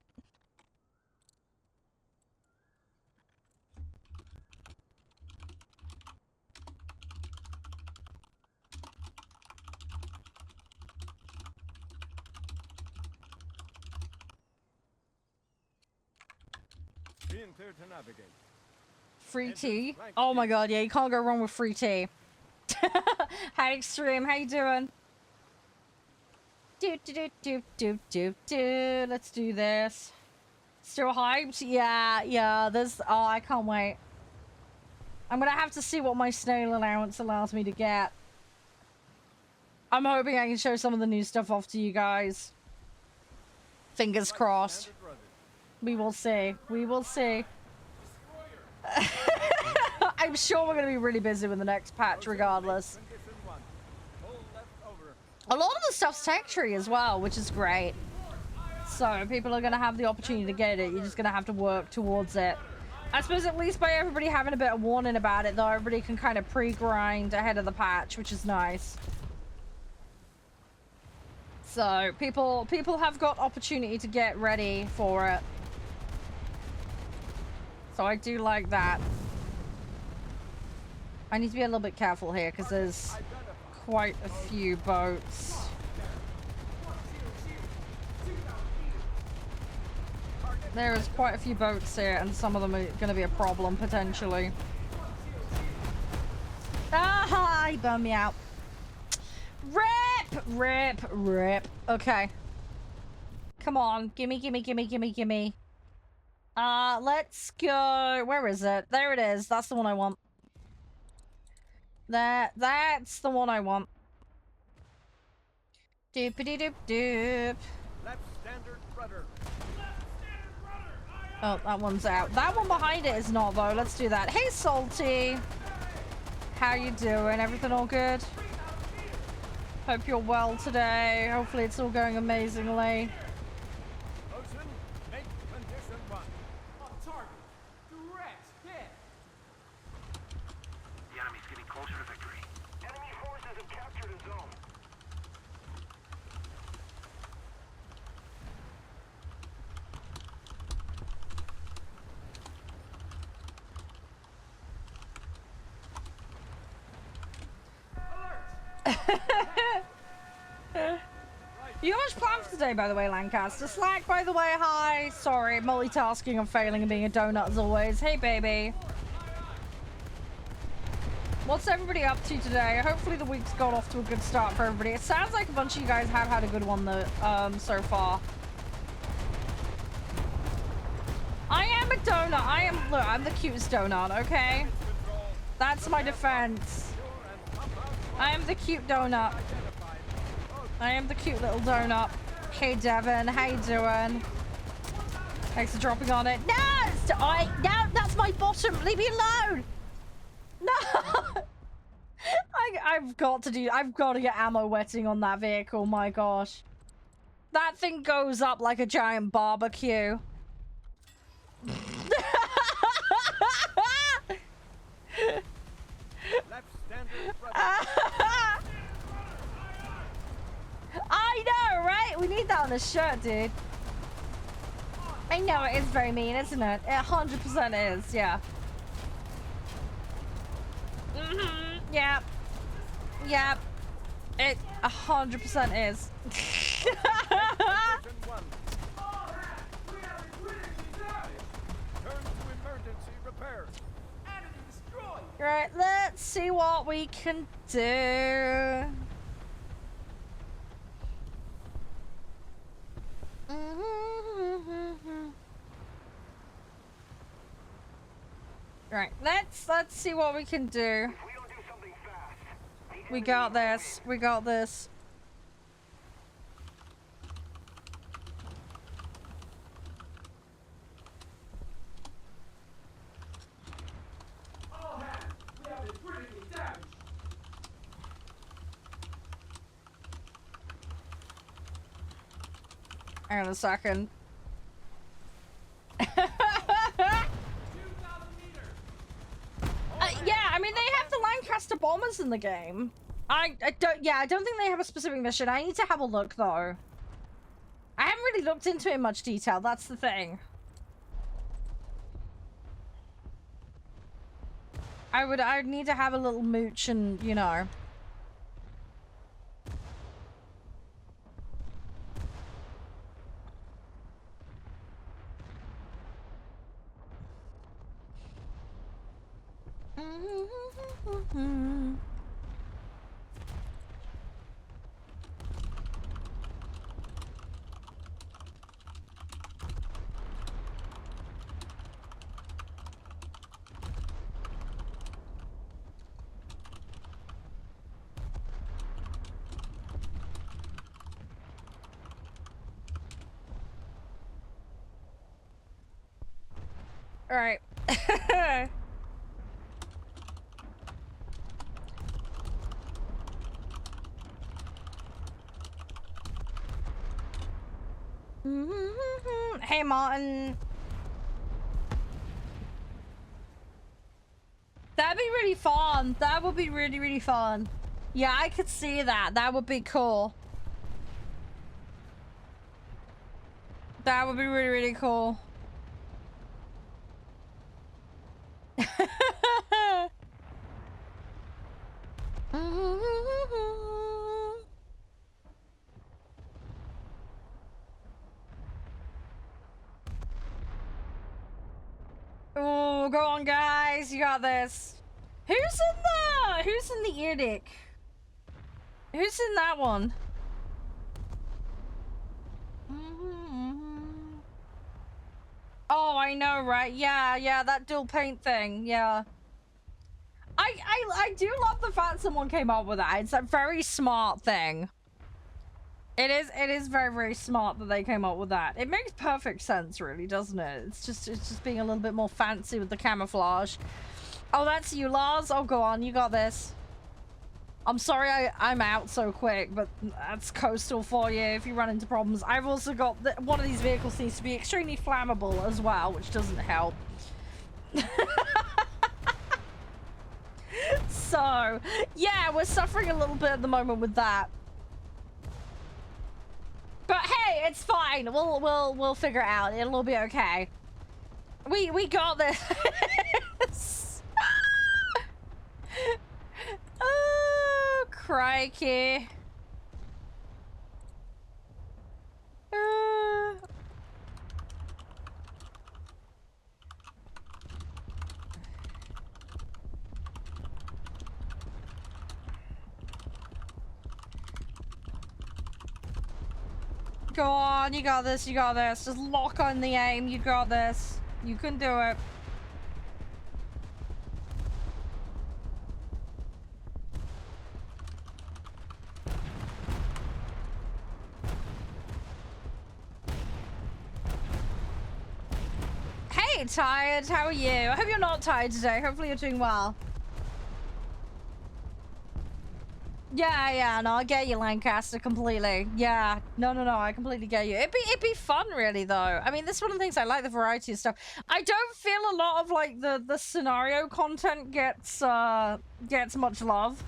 Being clear to navigate. Free tea? Oh my god, yeah, you can't go wrong with free tea. Hi, Extreme, how you doing? Let's do this. Still hyped? Yeah, there's... Oh, I can't wait. I'm gonna have to see what my snail allowance allows me to get. I'm hoping I can show some of the new stuff off to you guys. Fingers crossed. We will see. We will see. I'm sure we're going to be really busy with the next patch regardless. A lot of the stuff's tech tree as well, which is great. So people are going to have the opportunity to get it. You're just going to have to work towards it. I suppose at least by everybody having a bit of warning about it, though, everybody can kind of pre-grind ahead of the patch, which is nice. So people have got opportunity to get ready for it. So I do like that. I need to be a little bit careful here because there's quite a few boats. There is quite a few boats here, and some of them are going to be a problem potentially. Ah, he burned me out. Rip, rip, rip. Okay. Come on, gimme, gimme, gimme, gimme, gimme. Let's go. Where is it? There it is. That's the one I want. That's the one I want. Doopity doop doop. Left standard rudder. Oh, that one's out. That one behind it is not though. Let's do that. Hey, Salty. How you doing? Everything all good? Hope you're well today. Hopefully it's all going amazingly. Ocean, make condition 1. On target. Direct hit. The enemy's getting closer to victory. Enemy forces have captured a zone. You got much planned for today, by the way, Lancaster? Slack, by the way, hi. Sorry, multitasking and failing and being a donut as always. Hey, baby. What's everybody up to today? Hopefully the week's got off to a good start for everybody. It sounds like a bunch of you guys have had a good one so far. I am a donut. Look, I'm the cutest donut, okay? That's my defense. I am the cute donut. I am the cute little donut. Hey, Devin, how you doing? Thanks for dropping on it. No, no, that's my bottom. Leave me alone. No, I've got to get ammo wetting on that vehicle. My gosh, that thing goes up like a giant barbecue. Left standard rudder. I know, right? We need that on a shirt, dude. I know, it is very mean, isn't it? It 100% is, yeah. Yep. Yep. It 100% is. Condition 1. Turn to emergency repairs. Enemy destroyed. Right, let's see what we can do. Right, let's see what we can do. If we don't do something fast, We got this. We got this. All hands, we have been critically damaged. Hang on a second. 2,000 meters. Yeah, I mean, they have the Lancaster bombers in the game. I don't think they have a specific mission. I need to have a look, though. I haven't really looked into it in much detail. That's the thing. I'd need to have a little mooch and, you know. All right. Hey, Martin. That'd be really fun. That would be really, really fun. Yeah, I could see that. That would be cool. That would be really, really cool. Oh, go on, guys. You got this. Who's in the Edic? Who's in that one? Oh, I know, right? Yeah, that dual paint thing. Yeah. I do love the fact someone came up with that. It's a very smart thing. It is very, very smart that they came up with that. It makes perfect sense, really, doesn't it? It's just being a little bit more fancy with the camouflage. Oh, that's you, Lars. Oh, go on, you got this. I'm sorry I'm out so quick, but that's coastal for you if you run into problems. I've also got one of these vehicles needs to be extremely flammable as well, which doesn't help. So, yeah, we're suffering a little bit at the moment with that. But hey, it's fine. We'll figure it out. It'll all be okay. We got this. Oh, crikey. Go on, you got this, you got this. Just lock on the aim, you got this. You can do it. Hey, tired, how are you? I hope you're not tired today. Hopefully you're doing well. Yeah, no, I get you, Lancaster, completely. Yeah, no, I completely get you. It'd be fun, really, though. I mean, this is one of the things I like, the variety of stuff. I don't feel a lot of, like, the scenario content gets much love.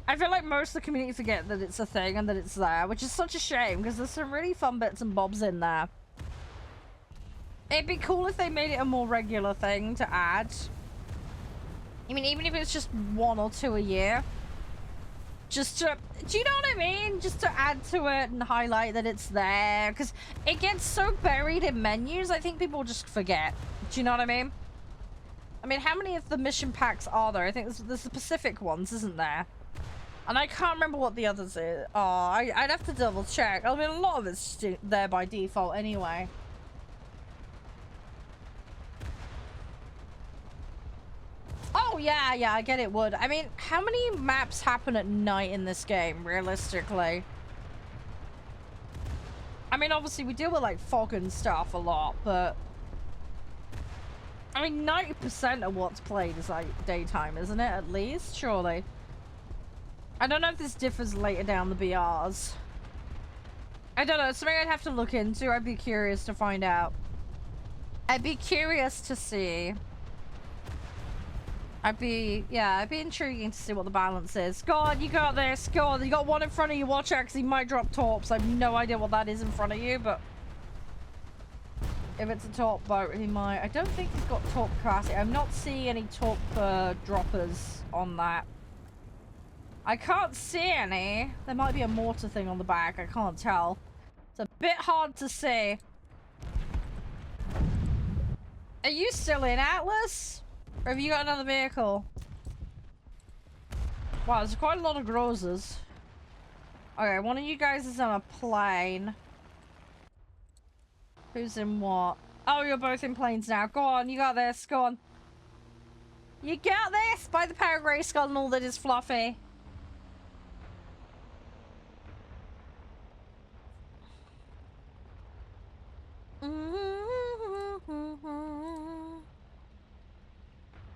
I feel like most of the community forget that it's a thing and that it's there, which is such a shame, because there's some really fun bits and bobs in there. It'd be cool if they made it a more regular thing to add. I mean, even if it's just 1 or 2 a year. Just to, do you know what I mean? Just to add to it and highlight that it's there. Because it gets so buried in menus, I think people just forget. Do you know what I mean? I mean, how many of the mission packs are there? I think there's the Pacific ones, isn't there? And I can't remember what the others are. Oh, I'd have to double check. I mean, a lot of it's there by default anyway. Oh, yeah, I get it would. I mean, how many maps happen at night in this game, realistically? I mean, obviously, we deal with, like, fog and stuff a lot, but... I mean, 90% of what's played is, like, daytime, isn't it? At least, surely. I don't know if this differs later down the BRs. I don't know. It's something I'd have to look into. I'd be curious to find out. I'd be curious to see... I'd be intriguing to see what the balance is. Go on, you got this. Go on, you got one in front of you. Watch out, because he might drop torps. I have no idea what that is in front of you, but... If it's a torp boat, he might. I don't think he's got torp capacity. I'm not seeing any torp droppers on that. I can't see any. There might be a mortar thing on the back. I can't tell. It's a bit hard to see. Are you still in, Atlas? Or have you got another vehicle? Wow, there's quite a lot of grozers. Okay, one of you guys is on a plane. Who's in what? Oh, you're both in planes now. Go on, you got this. Go on. You got this! By the power of Grayskull and all that is fluffy.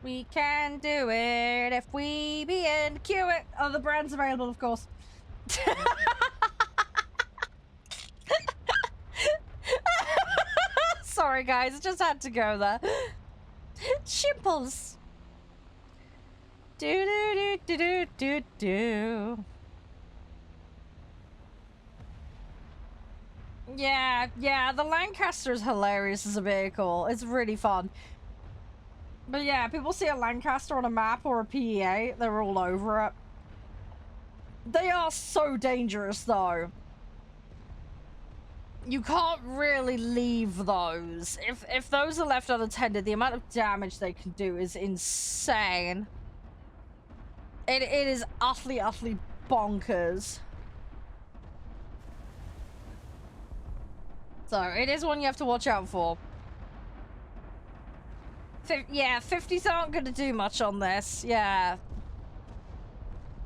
We can do it if we be and cue it. Oh, the brand's available, of course. Sorry, guys. I just had to go there. Chimples. Do. Yeah, the Lancaster is hilarious as a vehicle. It's really fun. But yeah, people see a Lancaster on a map or a PEA, they're all over it. They are so dangerous, though. You can't really leave those. If those are left unattended, the amount of damage they can do is insane. It is utterly bonkers. So, it is one you have to watch out for. Yeah, 50s aren't going to do much on this. Yeah.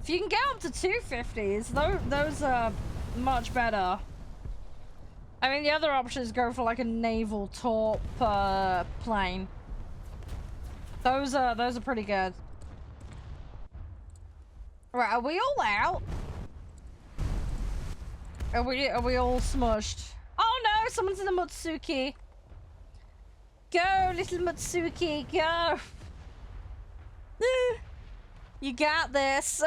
If you can get up to 250s, those are much better. I mean, the other option is go for like a naval torp plane. Those are pretty good. Right, are we all out? Are we all smushed? Oh no, someone's in the Mutsuki. Go, little Mutsuki, go. You got this.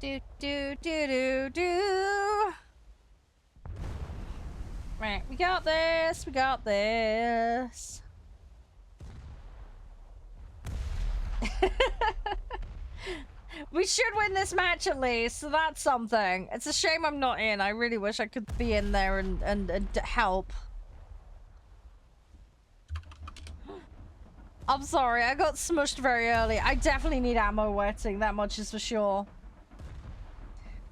Do do do do do. Right, we got this. We got this. We should win this match at least, so that's something. It's a shame I'm not in. I really wish I could be in there and help. I'm sorry, I got smushed very early. I definitely need ammo wetting, that much is for sure.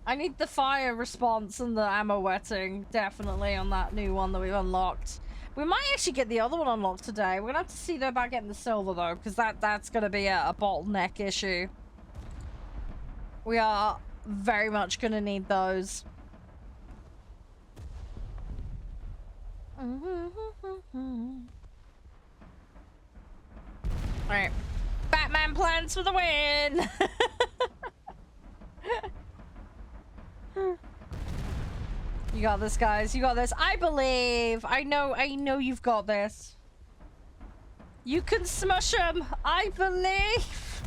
I need the fire response and the ammo wetting, definitely, on that new one that we've unlocked. We might actually get the other one unlocked today. We're gonna have to see about getting the silver, though, because that's gonna be a bottleneck issue. We are very much gonna need those. Alright. Batman plans for the win! You got this, guys. You got this. I believe. I know you've got this. You can smush them. I believe.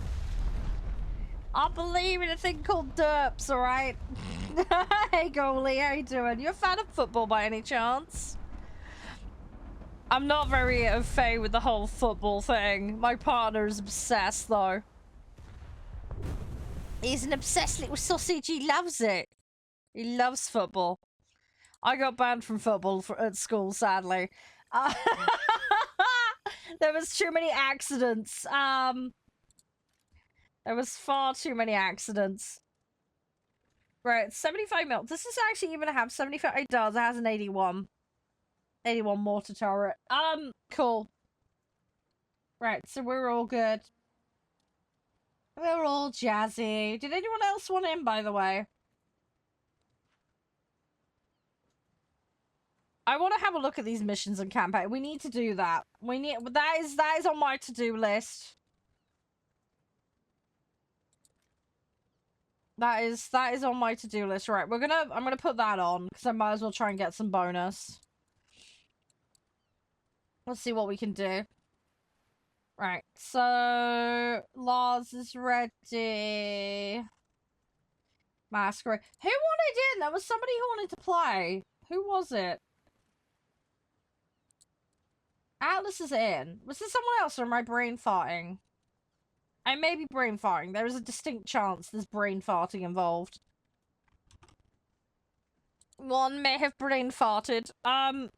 I believe in a thing called derps, alright? Hey, goalie. How you doing? You a fan of football by any chance? I'm not very au fait with the whole football thing. My partner is obsessed, though. He's an obsessed little sausage. He loves it. He loves football. I got banned from football at school, sadly. There was too many accidents. There was far too many accidents. Right, 75 mil. Does this actually even have 75? It does. It has an 81. 81 mortar turret. Cool. Right, so we're all good. We're all jazzy. Did anyone else want in, by the way? I want to have a look at these missions and campaign. We need to do that. That is on my to-do list. That is on my to-do list. Right, I'm gonna put that on because I might as well try and get some bonus. Let's see what we can do. Right, so Lars is ready. Masquerade. Who wanted in? There was somebody who wanted to play. Who was it? Atlas is in. Was this someone else or am I brain farting? I may be brain farting. There is a distinct chance there's brain farting involved. One may have brain farted. I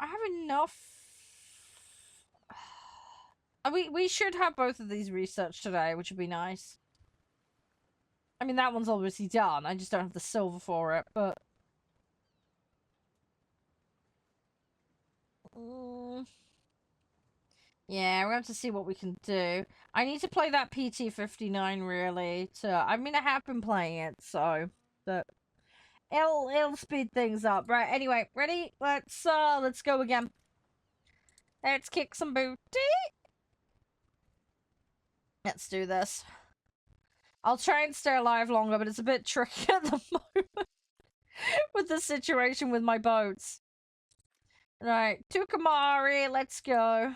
have enough. We should have both of these researched today, which would be nice. I mean, that one's obviously done. I just don't have the silver for it, but... Yeah, we're going to have to see what we can do. I need to play that PT-59, really, I mean, I have been playing it, so... But... It'll speed things up. Right, anyway, ready? Let's go again. Let's kick some booty. Let's do this. I'll try and stay alive longer, but it's a bit tricky at the moment. with the situation with my boats. Right, Tukamari, let's go.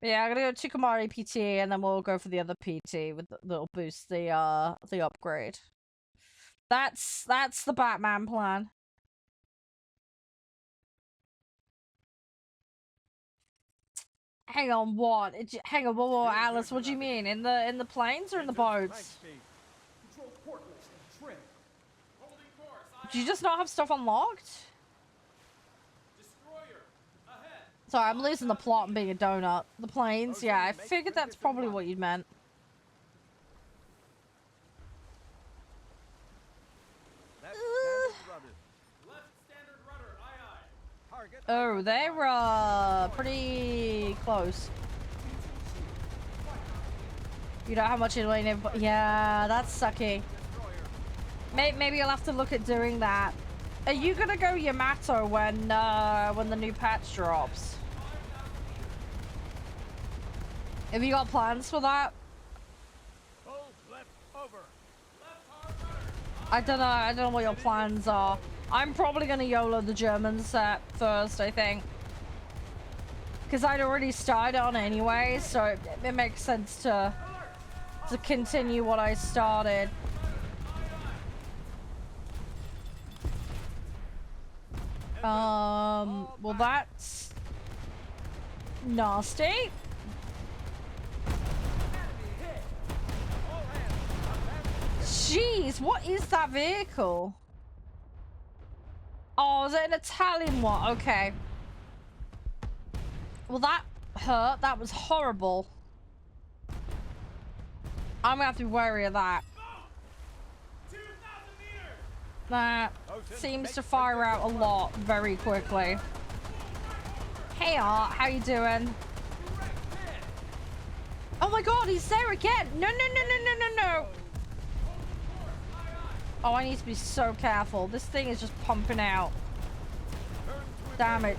But yeah, I'm gonna go Tukamari PT, and then we'll go for the other PT with that'll boost the upgrade. That's the Batman plan. Hang on, what? Hang on, whoa, Alice, what do you mean? In the planes or in the boats? Control port list and trim. Holding course. Do you just not have stuff unlocked? Destroyer. Ahead. Sorry, I'm losing the plot and being a donut. The planes, yeah, I figured that's probably what you meant. Left standard rudder. Left standard rudder. Aye aye. Target. Oh, they're pretty close. You know how much anyway, but yeah, that's sucky. Maybe I'll have to look at doing that. Are you gonna go Yamato when the new patch drops? Have you got plans for that? Pull left over. I don't know what your plans are. I'm probably gonna YOLO the German set first, I think. Because I'd already started on it anyway, so it makes sense to continue what I started. Well that's nasty. Jeez, what is that vehicle? Oh, is it an Italian one? Okay. Well, that hurt. That was horrible. I'm gonna have to be wary of that. That seems to fire out a lot very quickly. Hey Art, how you doing? Oh my god, he's there again! No, no, no, no, no, no, no! Oh, I need to be so careful. This thing is just pumping out. Damn it,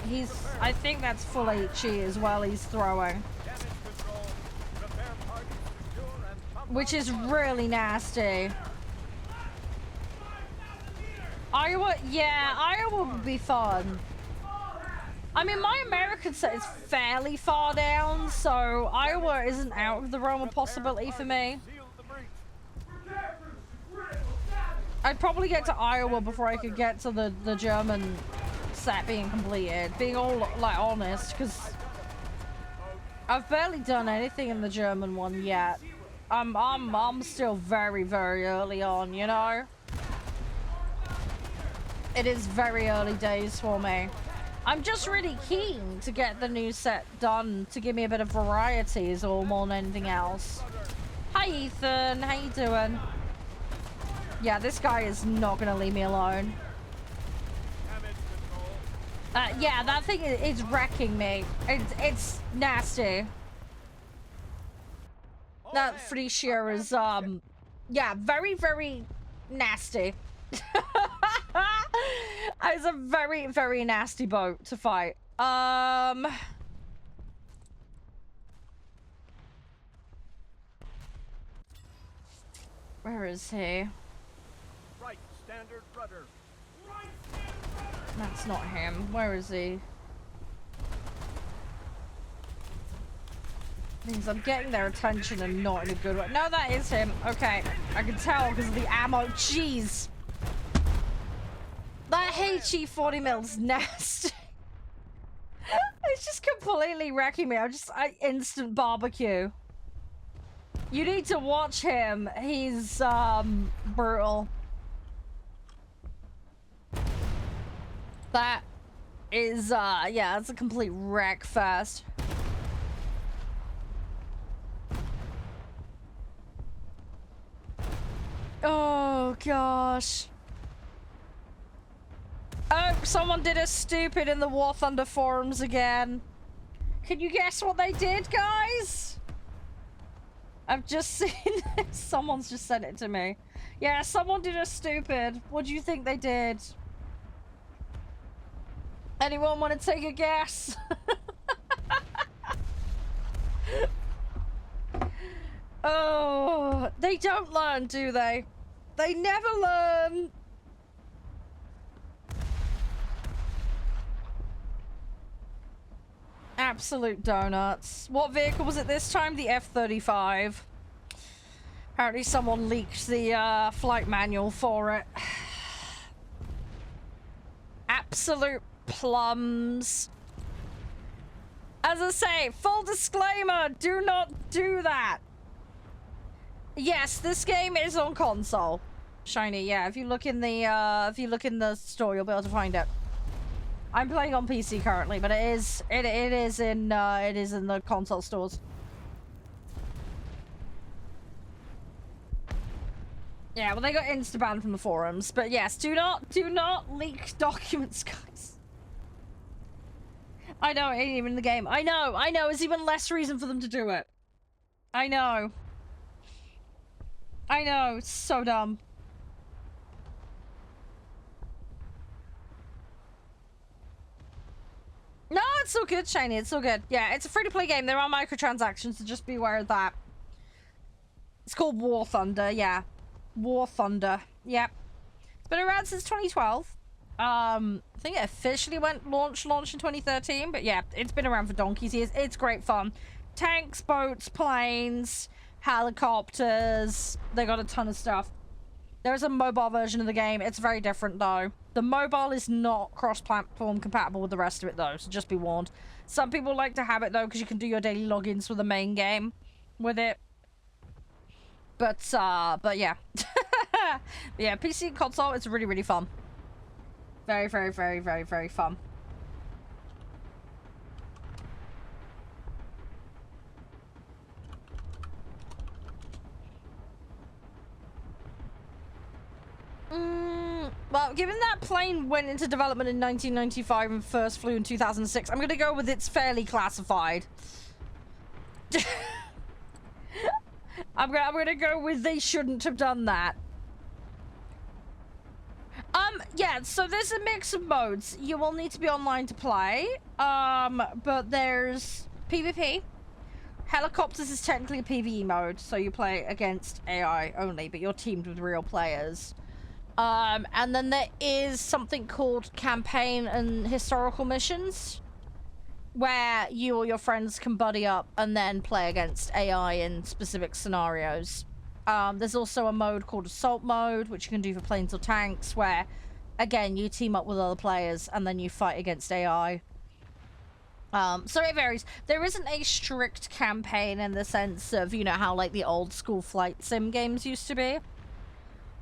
I think that's full HE as well he's throwing. Which is really nasty. Iowa, yeah, Iowa would be fun. I mean, my American set is fairly far down, so Iowa isn't out of the realm of possibility for me. I'd probably get to Iowa before I could get to the German set being completed, being all like honest, because I've barely done anything in the German one yet. I'm still very, very early on, you know? It is very early days for me. I'm just really keen to get the new set done to give me a bit of variety is all more than anything else. Hi Ethan, how you doing? Yeah, this guy is not gonna leave me alone. Yeah, that thing is wrecking me. It's nasty. That Frisia is, yeah, very, very nasty. It's a very, very nasty boat to fight. Where is he? Right standard rudder. That's not him. Where is he? Means I'm getting their attention and not in a good way. No, that is him. Okay, I can tell because of the ammo. Jeez. That HE 40 mil's nasty. It's just completely wrecking me. I instant barbecue. You need to watch him. He's brutal. That is yeah, it's a complete wreck fest. Oh gosh. Oh, someone did a stupid in the Warthunder forums again. Can you guess what they did, guys? I've just seen this. Someone's just sent it to me. Yeah, someone did a stupid. What do you think they did? Anyone want to take a guess? Oh, they don't learn, do they? They never learn. Absolute donuts. What vehicle was it this time? The F-35. Apparently someone leaked the flight manual for it. Absolute plums. As I say, full disclaimer, do not do that. Yes, this game is on console. Shiny, yeah, if you look in the store, you'll be able to find it. I'm playing on PC currently, but it is in the console stores. Yeah, well, they got insta-banned from the forums, but yes, do not leak documents, guys. I know, it ain't even in the game. I know, it's even less reason for them to do it. I know, it's so dumb. No, it's so good, Shiny, it's so good. Yeah, it's a free-to-play game. There are microtransactions, so just be aware of that. It's called War Thunder, yeah. War Thunder. Yep. It's been around since 2012. I think it officially launched in 2013, but yeah, it's been around for donkey's years. It's great fun. Tanks, boats, planes, helicopters. They got a ton of stuff. There's a mobile version of the game. It's very different though. The mobile is not cross-platform compatible with the rest of it though, so just be warned. Some people like to have it though because you can do your daily logins for the main game with it. But yeah. But yeah, PC and console, it's really, really fun. Very, very, very, very, very fun. Well, given that plane went into development in 1995 and first flew in 2006, I'm gonna go with it's fairly classified. I'm gonna go with they shouldn't have done that. Yeah, so there's a mix of modes. You will need to be online to play. But there's PvP. Helicopters is technically a PvE mode, so you play against AI only, but you're teamed with real players. And then there is something called campaign and historical missions, where you or your friends can buddy up and then play against AI in specific scenarios. There's also a mode called Assault Mode, which you can do for planes or tanks, where, again, you team up with other players and then you fight against AI. So it varies. There isn't a strict campaign in the sense of, you know, how, like, the old school flight sim games used to be.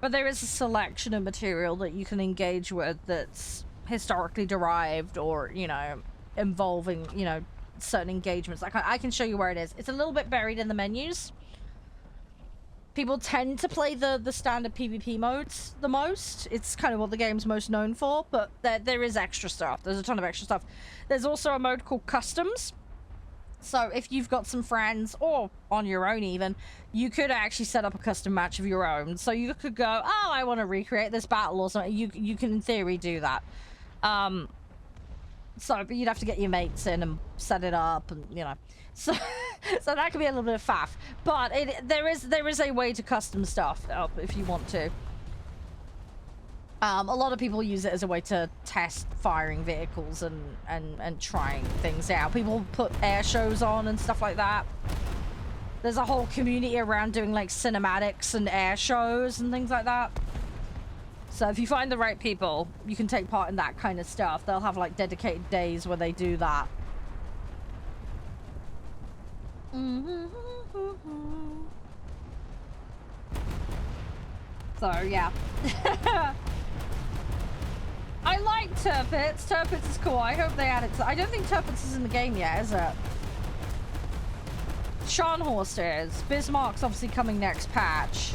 But there is a selection of material that you can engage with that's historically derived or, you know, involving, you know, certain engagements. I can show you where it is. It's a little bit buried in the menus. People tend to play the standard PvP modes the most. It's kind of what the game's most known for, but there is extra stuff. There's a ton of extra stuff. There's also a mode called Customs. So if you've got some friends, or on your own even, you could actually set up a custom match of your own. So you could go, oh, I want to recreate this battle or something. You can in theory do that. But you'd have to get your mates in and set it up, and you know, so that could be a little bit of faff. But there is a way to custom stuff up if you want to. A lot of people use it as a way to test firing vehicles and trying things out. People put air shows on and stuff like that. There's a whole community around doing like cinematics and air shows and things like that. So if you find the right people, you can take part in that kind of stuff. They'll have like dedicated days where they do that. So yeah. I like Turpits. Turpits is cool. I hope they add it to... I don't think Turpits is in the game yet, is it? Scharnhorst is. Bismarck's obviously coming next patch.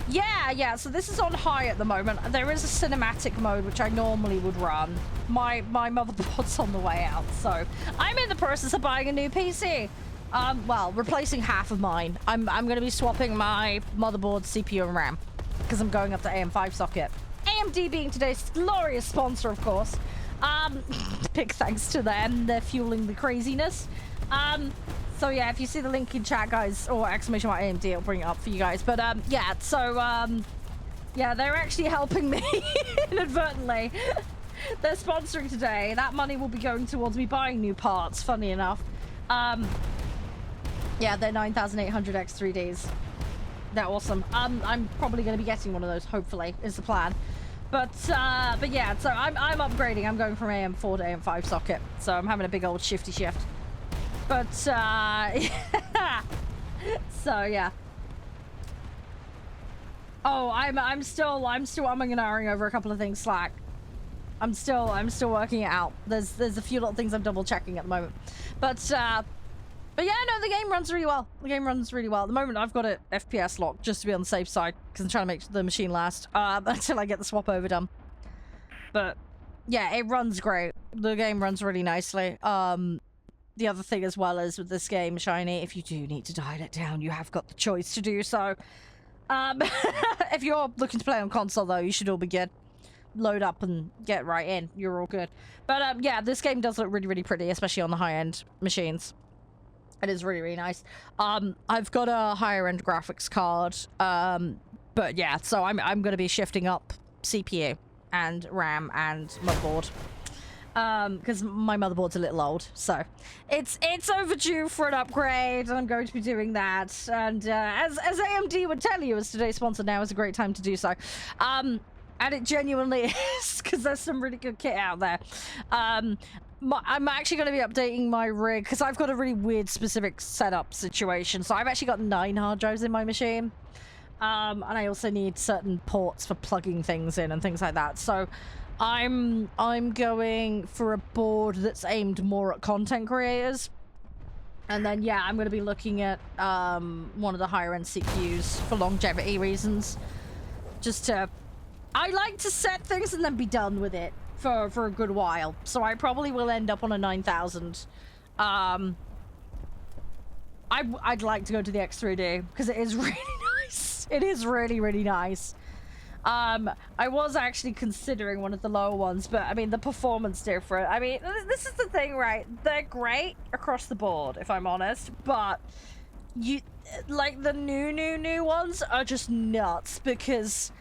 Yeah, so this is on high at the moment. There is a cinematic mode, which I normally would run. My motherboard's on the way out, so... I'm in the process of buying a new PC. Well, replacing half of mine. I'm going to be swapping my motherboard, CPU, and RAM. Because I'm going up to AM5 socket. AMD being today's glorious sponsor, of course. Big thanks to them. They're fueling the craziness. So yeah, if you see the link in chat, guys, or exclamation mark AMD, it'll bring it up for you guys. But yeah, so yeah, they're actually helping me inadvertently. they're sponsoring today. That money will be going towards me buying new parts, funny enough. Yeah, they're 9,800 X3Ds. They're awesome. I'm probably going to be getting one of those, hopefully, is the plan. But yeah, so I'm upgrading. I'm going from AM4 to AM5 socket. So I'm having a big old shifty shift. But, yeah. So, yeah. Oh, I'm still umming and ahhing over a couple of things, Slack. I'm still working it out. There's a few little things I'm double checking at the moment. But yeah, no, the game runs really well. The game runs really well. At the moment, I've got it FPS locked just to be on the safe side because I'm trying to make the machine last until I get the swap over done. But yeah, it runs great. The game runs really nicely. The other thing as well is with this game, Shiny, if you do need to dial it down, you have got the choice to do so. If you're looking to play on console, though, you should all be good. Load up and get right in. You're all good. But yeah, this game does look really, really pretty, especially on the high-end machines. It is really, really nice. I've got a higher-end graphics card. But yeah, so I'm going to be shifting up CPU and RAM and motherboard. Because my motherboard's a little old, so it's overdue for an upgrade, and I'm going to be doing that. And as AMD would tell you, as today's sponsor, now is a great time to do so. And it genuinely is, because there's some really good kit out there. I'm actually going to be updating my rig because I've got a really weird specific setup situation. So I've actually got 9 hard drives in my machine. And I also need certain ports for plugging things in and things like that. So I'm going for a board that's aimed more at content creators. And then, yeah, I'm going to be looking at one of the higher end CPUs for longevity reasons. Just to... I like to set things and then be done with it for a good while. So I probably will end up on a 9000. I'd like to go to the X3D because it is really nice. It is really, really nice. I was actually considering one of the lower ones, but I mean, the performance different. I mean, this is the thing, right? They're great across the board, if I'm honest, but like the new ones are just nuts because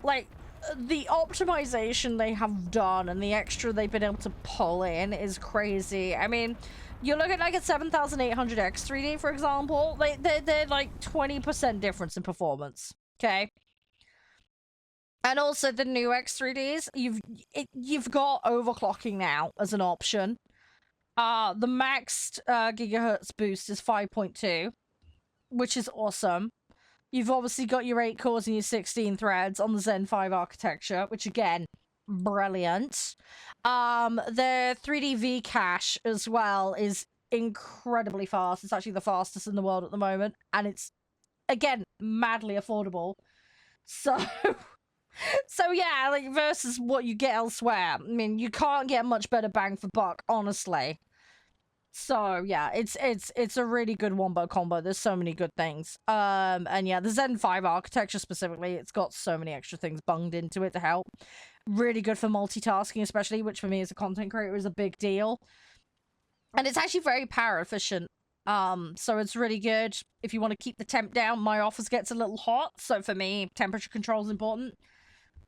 like the optimization they have done and the extra they've been able to pull in is crazy. I mean, you look at like a 7800 X3D, for example, like they're like 20% difference in performance. Okay. And also the new X3Ds, you've got overclocking now as an option. The maxed gigahertz boost is 5.2, which is awesome. You've obviously got your 8 cores and your 16 threads on the Zen 5 architecture, which again, brilliant. The 3D cache as well is incredibly fast. It's actually the fastest in the world at the moment, and it's again madly affordable. So yeah, like versus what you get elsewhere. I mean, you can't get much better bang for buck, honestly. So yeah, it's a really good wombo combo. There's so many good things. And yeah, the Zen 5 architecture specifically, it's got so many extra things bunged into it to help. Really good for multitasking, especially, which for me as a content creator is a big deal. And it's actually very power efficient. So it's really good if you want to keep the temp down. My office gets a little hot, so for me, temperature control is important.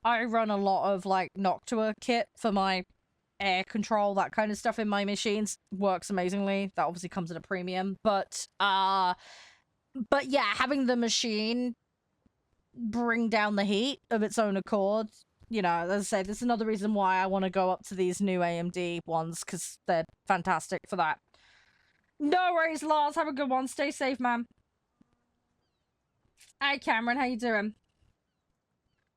I run a lot of like Noctua kit for my air control, that kind of stuff in my machines. Works amazingly. That obviously comes at a premium, but yeah, having the machine bring down the heat of its own accord, you know, as I say, there's another reason why I want to go up to these new AMD ones, because they're fantastic for that. No worries, Lars. Have a good one. Stay safe, man. Hey, Cameron. How you doing?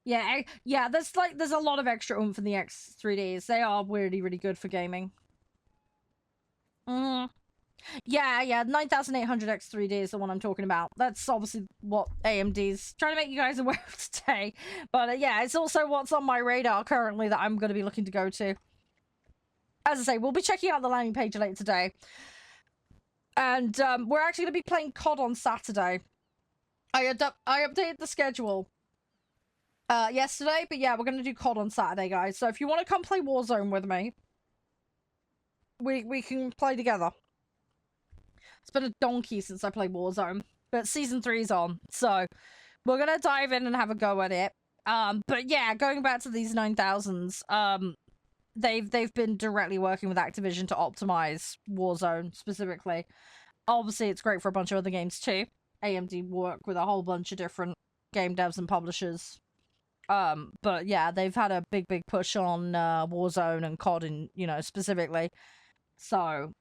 Yeah, there's a lot of extra oomph in the X3Ds. They are really, really good for gaming. Yeah, 9800 X3D is the one I'm talking about. That's obviously what AMD's trying to make you guys aware of today. But yeah, it's also what's on my radar currently that I'm going to be looking to go to. As I say, we'll be checking out the landing page later today. And we're actually going to be playing COD on Saturday. I updated the schedule yesterday, but yeah, we're going to do COD on Saturday, guys. So if you want to come play Warzone with me, we can play together. It's been a donkey since I played Warzone, but Season 3's on, so we're going to dive in and have a go at it. But yeah, going back to these 9000s, they've been directly working with Activision to optimize Warzone specifically. Obviously, it's great for a bunch of other games too. AMD work with a whole bunch of different game devs and publishers. But yeah, they've had a big push on Warzone and COD, and specifically. So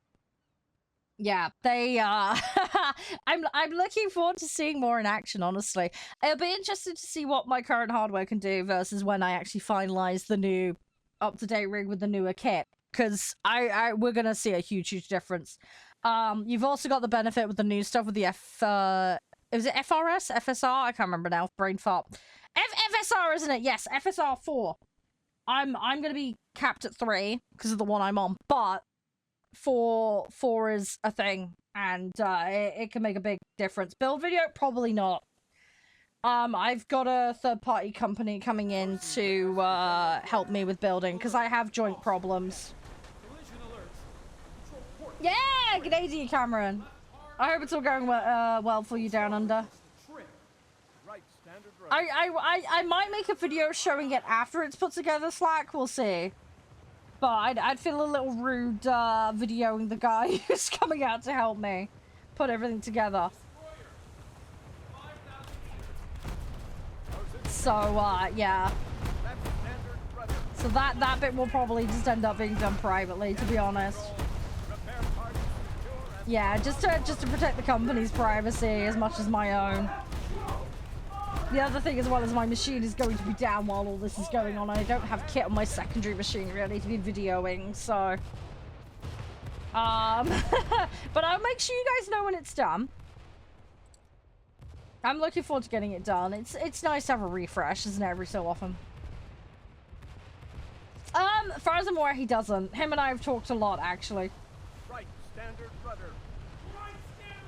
yeah, they I'm looking forward to seeing more in action, honestly. It'll be interesting to see what my current hardware can do versus when I actually finalize the new up-to-date rig with the newer kit, because we're gonna see a huge difference. You've also got the benefit with the new stuff with the is it FRS? FSR? I can't remember now. Brain fart. FSR, isn't it? Yes, FSR 4. I'm gonna be capped at 3 because of the one I'm on, but 4 is a thing, and it can make a big difference. Build video, probably not. I've got a third-party company coming in to help me with building because I have joint problems. Yeah, good day to you, Cameron. I hope it's all going well for you down under. I might make a video showing it after it's put together, Slack. We'll see. But I'd feel a little rude videoing the guy who's coming out to help me put everything together. So, yeah. So that bit will probably just end up being done privately, to be honest. Yeah, just to protect the company's privacy as much as my own. The other thing as well is my machine is going to be down while all this is going on. I don't have kit on my secondary machine really to be videoing, so... but I'll make sure you guys know when it's done. I'm looking forward to getting it done. It's nice to have a refresh, isn't it, every so often? As far as I'm aware, he doesn't. Him and I have talked a lot, actually. Right, standard rudder.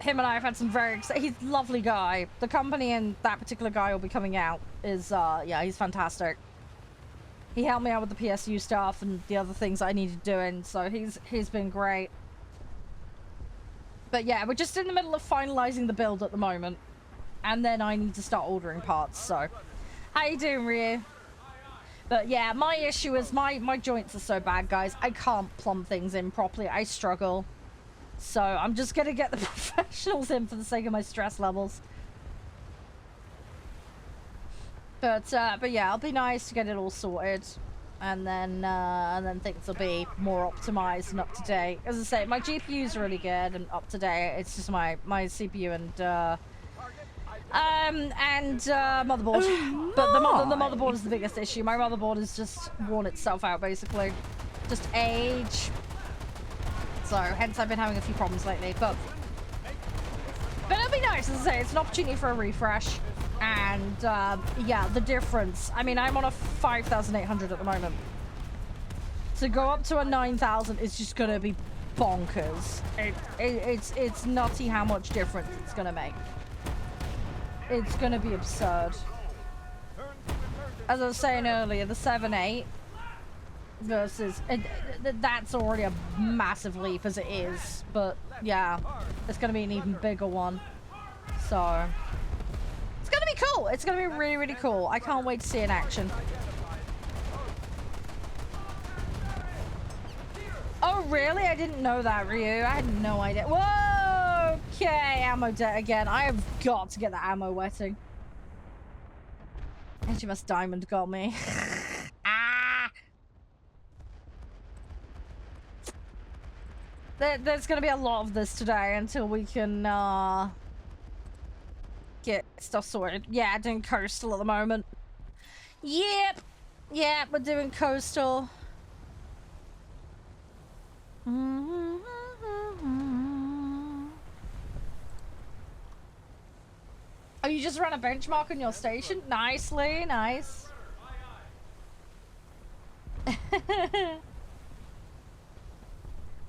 Him and I have had some very he's a lovely guy. The company and that particular guy will be coming out is yeah, he's fantastic. He helped me out with the PSU stuff and the other things I needed doing, so he's been great. But yeah, we're just in the middle of finalizing the build at the moment, and then I need to start ordering parts. So how you doing, Ryu? But yeah, my issue is my joints are so bad, guys. I can't plumb things in properly. I struggle. So I'm just gonna get the professionals in for the sake of my stress levels. But yeah, it'll be nice to get it all sorted, and then things will be more optimized and up to date. As I say, my GPU's really good and up to date. It's just my CPU and motherboard. Oh, but the motherboard is the biggest issue. My motherboard has just worn itself out, basically. Just age. So, hence I've been having a few problems lately, but it'll be nice, as I say, it's an opportunity for a refresh, and, yeah, the difference, I mean, I'm on a 5,800 at the moment. To go up to a 9,000 is just gonna be bonkers. It's nutty how much difference it's gonna make. It's gonna be absurd. As I was saying earlier, the 7.8 versus that's already a massive leap as it is, but yeah, it's gonna be an even bigger one, so it's gonna be cool. It's gonna be really cool. I can't wait to see it in action. Oh really? I didn't know that, Ryu. I had no idea. Whoa, okay, ammo debt again. I have got to get the ammo wetting. HMS Diamond got me. There's gonna be a lot of this today until we can get stuff sorted. Yeah, doing coastal at the moment. Yep, we're doing coastal. Oh, you just ran a benchmark on your station? Nicely, nice.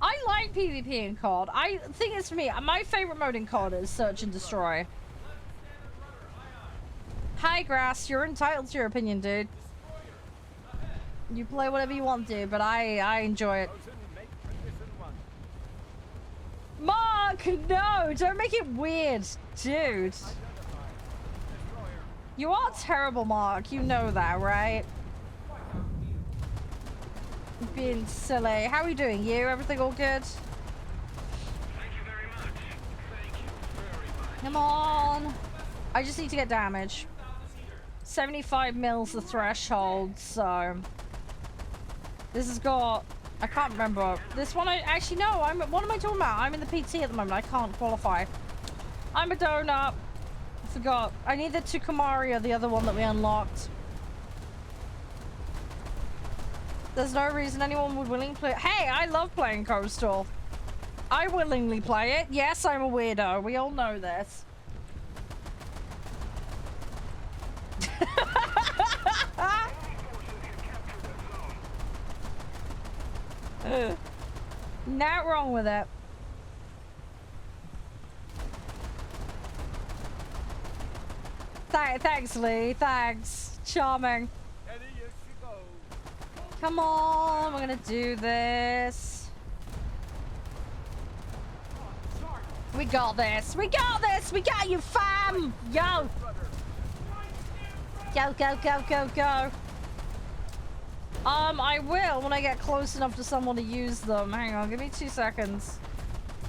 I like PvP in COD. I think it's for me. My favorite mode in COD is Search and Destroy. Hi, Grass. You're entitled to your opinion, dude. You play whatever you want to, but I enjoy it. Mark, no! Don't make it weird, dude. You are terrible, Mark. You know that, right? being silly. How are you doing? You? Everything all good? Thank you very much. Thank you very much. Come on. I just need to get damage. 75 mils the threshold, so this has got, I can't remember. This one, actually no, what am I talking about? I'm in the PT at the moment. I can't qualify. I'm a donut. I forgot. I need the Tucumari or the other one that we unlocked. There's no reason anyone would willingly play. Hey, I love playing Coastal. I willingly play it. Yes, I'm a weirdo. We all know this. Not wrong with it. Thanks, Lee. Thanks. Charming. Eddie, here she goes. Come on, we're gonna do this. We got this. We got this. We got you, fam. Yo. Go, go, go, go, go. I will when I get close enough to someone to use them. Hang on, give me 2 seconds.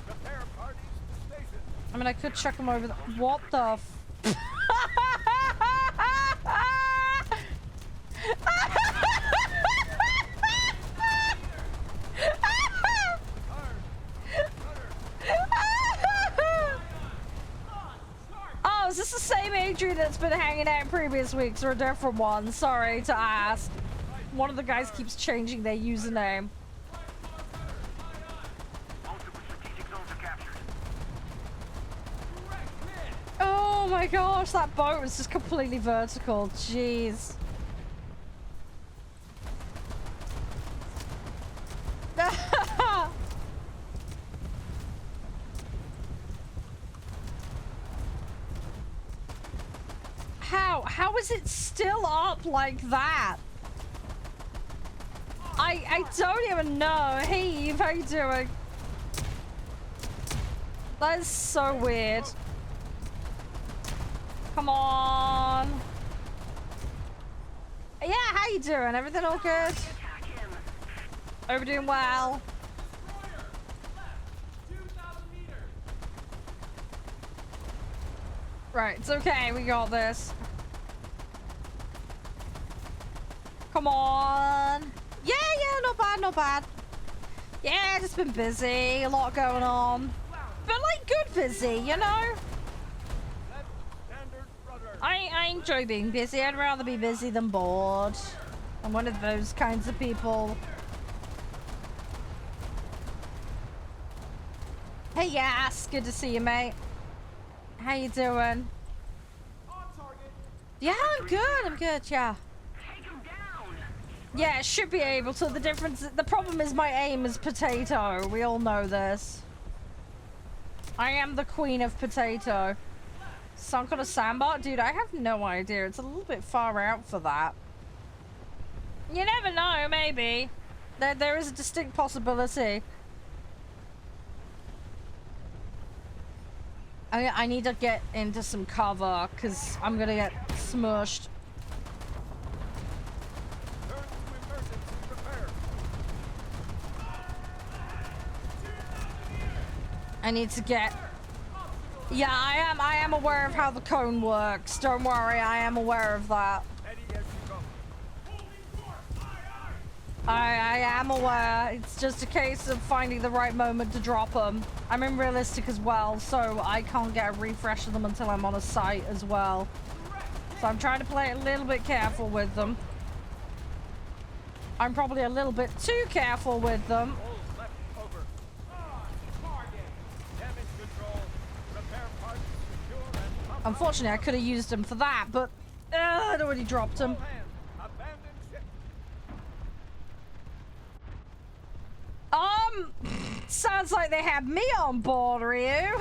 Prepare parties to station. I mean, I could chuck them over the... What the f... Oh, is this the same Adrian that's been hanging out in previous weeks or a different one? Sorry to ask. One of the guys keeps changing their username. Multiple strategic zones are captured. Oh my gosh, that boat was just completely vertical. Jeez. How is it still up like that? I don't even know. Hey Eve, how you doing? That is so weird. Come on. Yeah, how you doing? Everything all good? Are we doing well? Right, it's okay. We got this. Come on. Yeah, not bad, not bad. Yeah, just been busy. A lot going on. But like good busy, you know? I enjoy being busy. I'd rather be busy than bored. I'm one of those kinds of people. Hey, Yas. Good to see you, mate. How you doing? Yeah, I'm good, yeah. Yeah, should be able to. The problem is my aim is potato. We all know this. I am the queen of potato. Sunk on a sandbar? Dude, I have no idea. It's a little bit far out for that. You never know, maybe. There is a distinct possibility. I need to get into some cover, because I'm gonna get smushed. I need to get... Yeah, I am aware of how the cone works. Don't worry, I am aware of that. I am aware. It's just a case of finding the right moment to drop them. I'm in realistic as well, so I can't get a refresh of them until I'm on a site as well. So I'm trying to play it a little bit careful with them. I'm probably a little bit too careful with them. Unfortunately, I could have used them for that, but I'd already dropped them. Sounds like they have me on board, Ryu.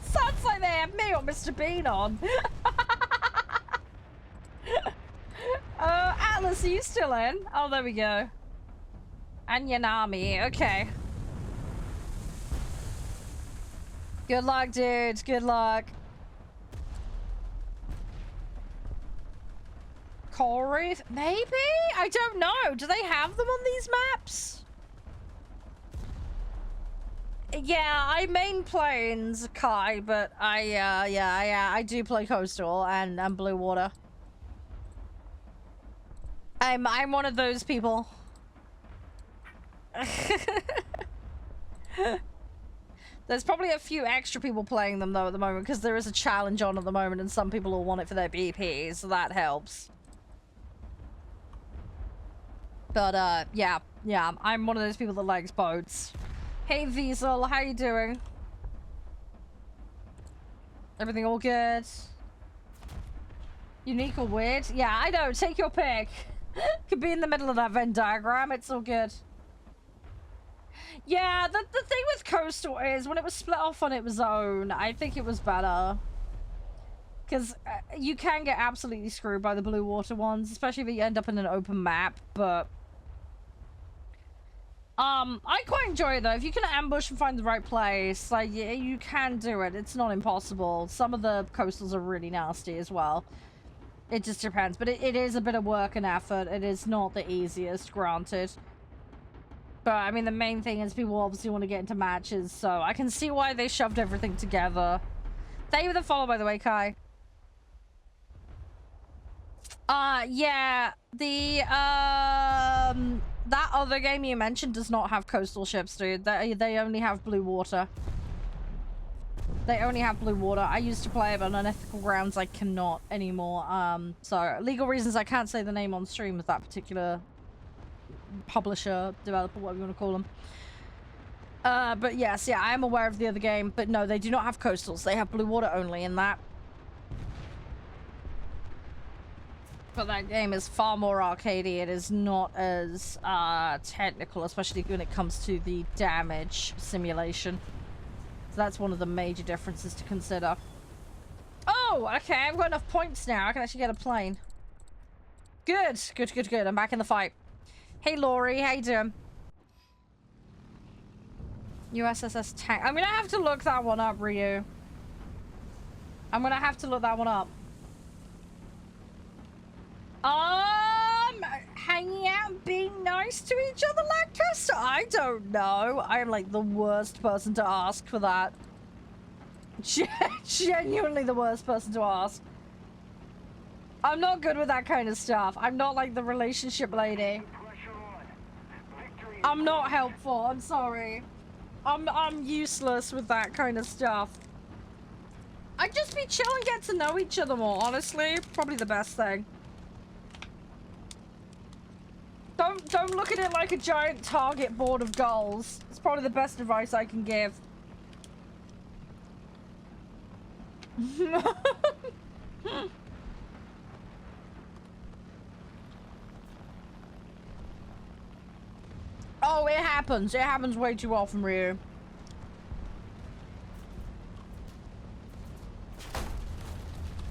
Sounds like they have me or Mr. Bean on. Atlas, are you still in? Oh, there we go. And Yanami, okay. Good luck, dude. Good luck. Coral Reef? Maybe? I don't know. Do they have them on these maps? Yeah, I main plains, Kai, but I do play coastal and blue water. I'm one of those people. There's probably a few extra people playing them though at the moment because there is a challenge on at the moment and some people will want it for their BP, so that helps. But yeah, I'm one of those people that likes boats. Hey Diesel, how you doing? Everything all good? Unique or weird? Yeah, I know, take your pick. Could be in the middle of that Venn diagram, it's all good. Yeah, the thing with coastal is when it was split off on its own, I think it was better. Because you can get absolutely screwed by the blue water ones, especially if you end up in an open map, but... I quite enjoy it though. If you can ambush and find the right place, like, you can do it. It's not impossible. Some of the coastals are really nasty as well. It just depends, but it is a bit of work and effort. It is not the easiest, granted. But, I mean, the main thing is people obviously want to get into matches, so I can see why they shoved everything together. Thank you for the follow, by the way, Kai. Yeah, that other game you mentioned does not have coastal ships, dude. They only have blue water. They only have blue water. I used to play it, but on unethical grounds, I cannot anymore. So, legal reasons, I can't say the name on stream of that particular publisher, developer, whatever you want to call them. But yes, yeah, I am aware of the other game, but no, they do not have coastals. They have blue water only in that. But that game is far more arcadey. It is not as technical, especially when it comes to the damage simulation. So that's one of the major differences to consider. Oh, okay, I've got enough points now. I can actually get a plane. Good, good, good, good. I'm back in the fight. Hey, Laurie, how you doing? USSS tank. I'm gonna have to look that one up, Ryu. I'm gonna have to look that one up. Hanging out and being nice to each other, Lancaster? I don't know. I am like the worst person to ask for that. Genuinely the worst person to ask. I'm not good with that kind of stuff. I'm not like the relationship lady. I'm not helpful. I'm sorry. I'm useless with that kind of stuff. I'd just be chill and get to know each other more, honestly. Probably the best thing. Don't look at it like a giant target board of goals. It's probably the best advice I can give. Oh, it happens. It happens way too often, Ryu.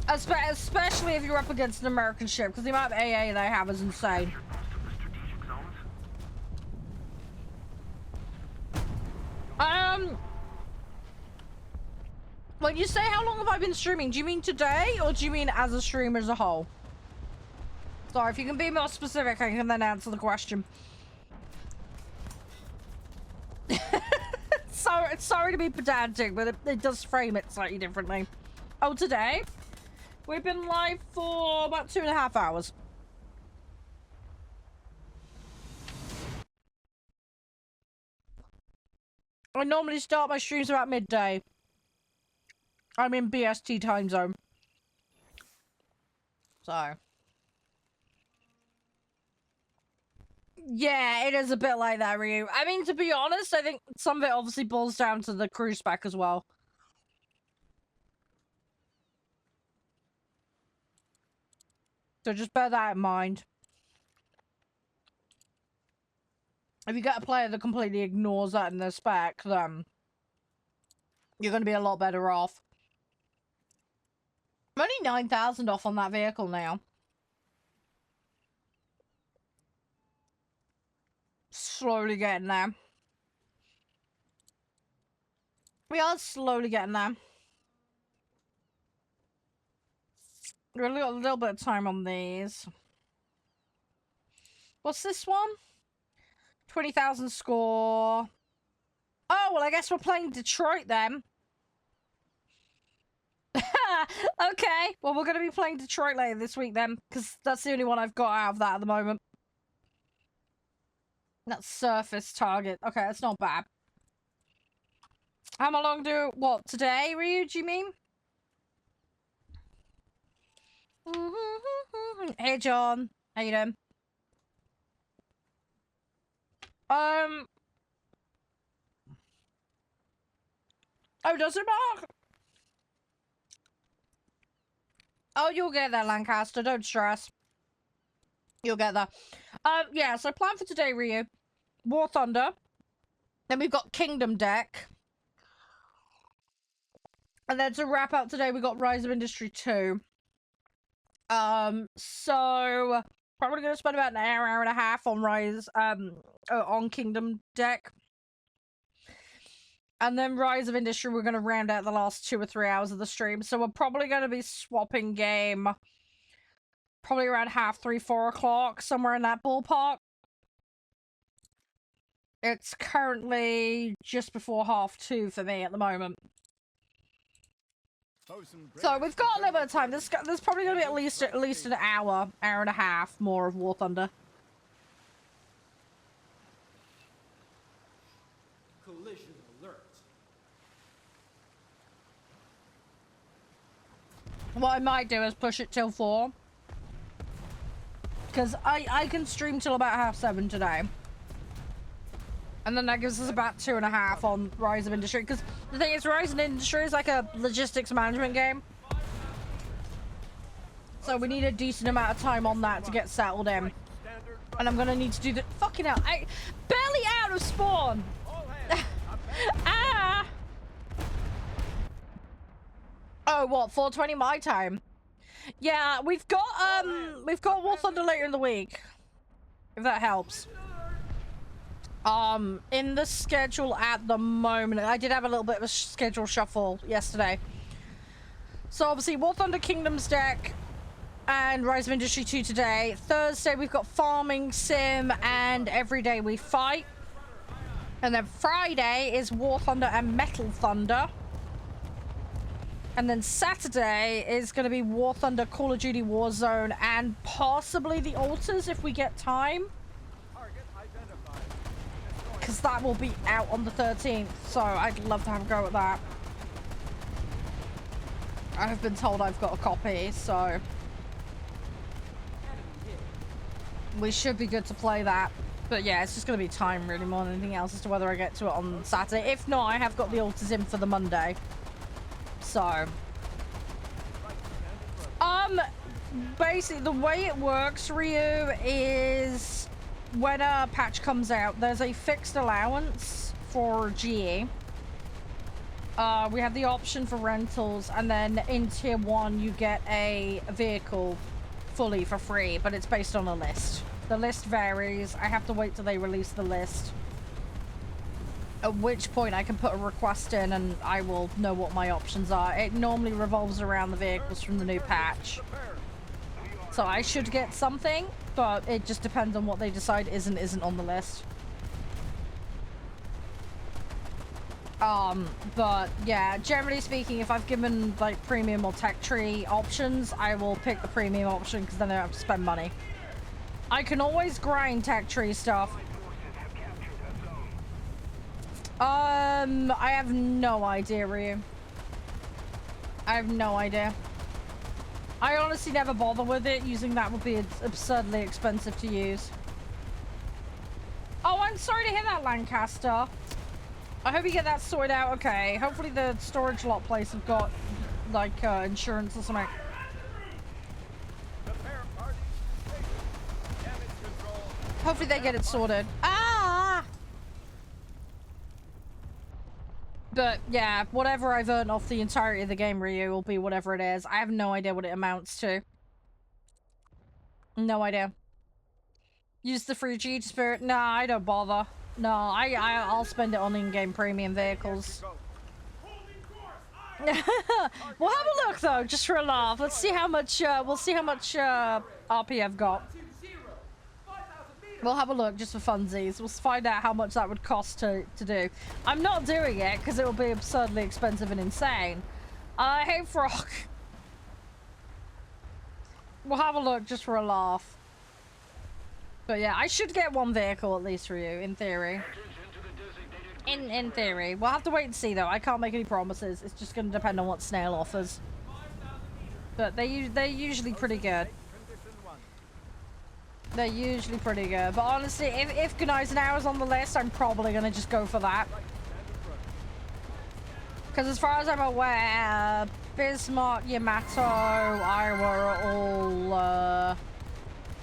Especially if you're up against an American ship, because the amount of AA they have is insane. When you say how long have I been streaming, do you mean today, or do you mean as a streamer as a whole? Sorry, if you can be more specific, I can then answer the question. Sorry to be pedantic, but it does frame it slightly differently. Oh, today? We've been live for about 2.5 hours. I normally start my streams about midday. I'm in BST time zone. So. Yeah, it is a bit like that, Ryu. I mean, to be honest, I think some of it obviously boils down to the crew spec as well. So just bear that in mind. If you get a player that completely ignores that in their spec, then you're going to be a lot better off. I'm only 9,000 off on that vehicle now. Slowly getting there. We are slowly getting there. We've got a little bit of time on these. What's this one? 20,000 score. Oh, well, I guess we're playing Detroit then. Okay, well, we're going to be playing Detroit later this week then, because that's the only one I've got out of that at the moment. That's surface target. Okay, that's not bad. How long what, today, Ryu, do you mean? Hey, John. How you doing? Oh, does it, Mark? Oh, you'll get there, Lancaster. Don't stress. You'll get there. Yeah, so plan for today, Ryu. War Thunder. Then we've got Kingdom deck. And then to wrap up today, we got Rise of Industry 2. So probably gonna spend about an hour and a half on Rise, on Kingdom deck. And then Rise of Industry, we're gonna round out the last 2 or 3 hours of the stream. So we're probably gonna be swapping game probably around 3:30, 4 o'clock, somewhere in that ballpark. It's currently just before 2:30 for me at the moment. So we've got a little bit of time. There's probably going to be at least an hour and a half more of War Thunder. Collision alert. What I might do is push it till 4. Because I can stream till about 7:30 today. And then that gives us about 2.5 on Rise of Industry. Because the thing is, Rise of Industry is like a logistics management game. So we need a decent amount of time on that to get settled in. And I'm going to need to do the... Fucking hell. I barely out of spawn. Ah! Oh, what? 4:20 my time? Yeah, we've got War Thunder later in the week. If that helps. In the schedule at the moment, I did have a little bit of a schedule shuffle yesterday. So obviously, War Thunder Kingdoms deck and Rise of Industry 2 today. Thursday, we've got Farming Sim and Everyday We Fight. And then Friday is War Thunder and Metal Thunder. And then Saturday is going to be War Thunder, Call of Duty Warzone, and possibly the Altars if we get time. Because that will be out on the 13th, so I'd love to have a go at that. I have been told I've got a copy, so we should be good to play that. But yeah, it's just going to be time really more than anything else as to whether I get to it on Saturday. If not, I have got the Altars in for the Monday. So, basically the way it works, Ryu, is when a patch comes out, there's a fixed allowance for GE. We have the option for rentals, and then in tier 1 you get a vehicle fully for free, but it's based on a list. The list varies. I have to wait till they release the list, at which point I can put a request in and I will know what my options are. It normally revolves around the vehicles from the new patch. So I should get something, but it just depends on what they decide isn't on the list. But yeah, generally speaking, if I've given like premium or tech tree options, I will pick the premium option because then I don't have to spend money. I can always grind tech tree stuff. I have no idea, Ryu. I have no idea. I honestly never bother with it. Using that would be absurdly expensive to use. Oh, I'm sorry to hear that, Lancaster. I hope you get that sorted out okay. Hopefully the storage lot place have got, like, insurance or something. Hopefully they get it sorted. Ah! But, yeah, whatever I've earned off the entirety of the game, Ryu, will be whatever it is. I have no idea what it amounts to. No idea. Use the free G Spirit? Nah, I don't bother. No, I'll spend it on in-game premium vehicles. We'll have a look, though, just for a laugh. Let's see how much, we'll see how much, RP I've got. We'll have a look just for funsies. We'll find out how much that would cost to do. I'm not doing it because it will be absurdly expensive and insane. Hey, Frog. We'll have a look just for a laugh. But yeah, I should get one vehicle at least for you, in theory. In theory. We'll have to wait and see, though. I can't make any promises. It's just going to depend on what Snail offers. But they're usually pretty good. They're usually pretty good. But honestly, if Gneisenauer's on the list, I'm probably going to just go for that. Because as far as I'm aware, Bismarck, Yamato, Iowa are all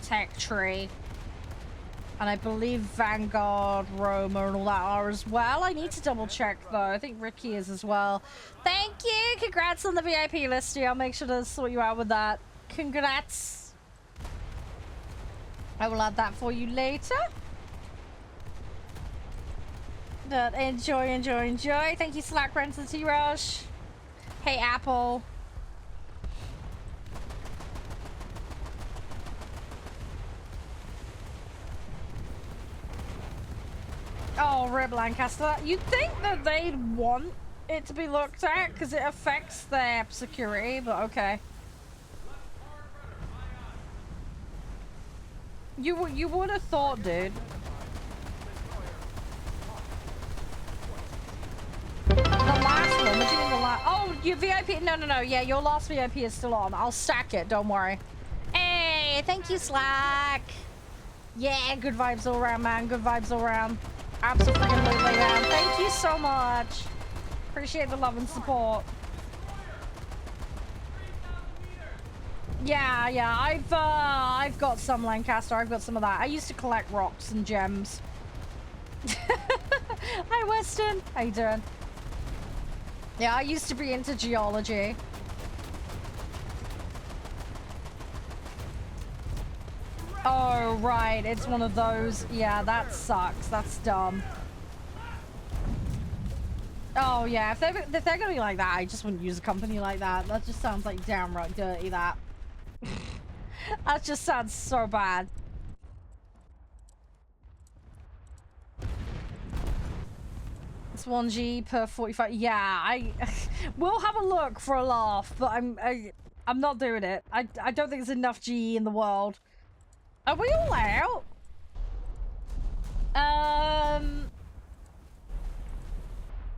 tech tree. And I believe Vanguard, Roma, and all that are as well. I need to double check, though. I think Ricky is as well. Thank you! Congrats on the VIP listing. I'll make sure to sort you out with that. Congrats! I will add that for you later. But enjoy, enjoy, enjoy. Thank you, Slack Renton T-Rush. Hey, Apple. Oh, Rib Lancaster. You'd think that they'd want it to be looked at because it affects their security, but okay. You would have thought, dude. The last one? What do you mean the last? Oh, your VIP? No. Yeah, your last VIP is still on. I'll stack it. Don't worry. Hey, thank you, Slack. Yeah, good vibes all around, man. Good vibes all around. Absolutely, man. Thank you so much. Appreciate the love and support. Yeah. I've got some Lancaster. I've got some of that. I used to collect rocks and gems. Hi, Weston. How you doing? Yeah, I used to be into geology. Oh, right. It's one of those. Yeah, that sucks. That's dumb. Oh, yeah. If they're gonna be like that, I just wouldn't use a company like that. That just sounds like downright dirty, that. That just sounds so bad. It's 1G per 45. Yeah, we'll have a look for a laugh, but I'm not doing it. I don't think there's enough GE in the world. Are we all out?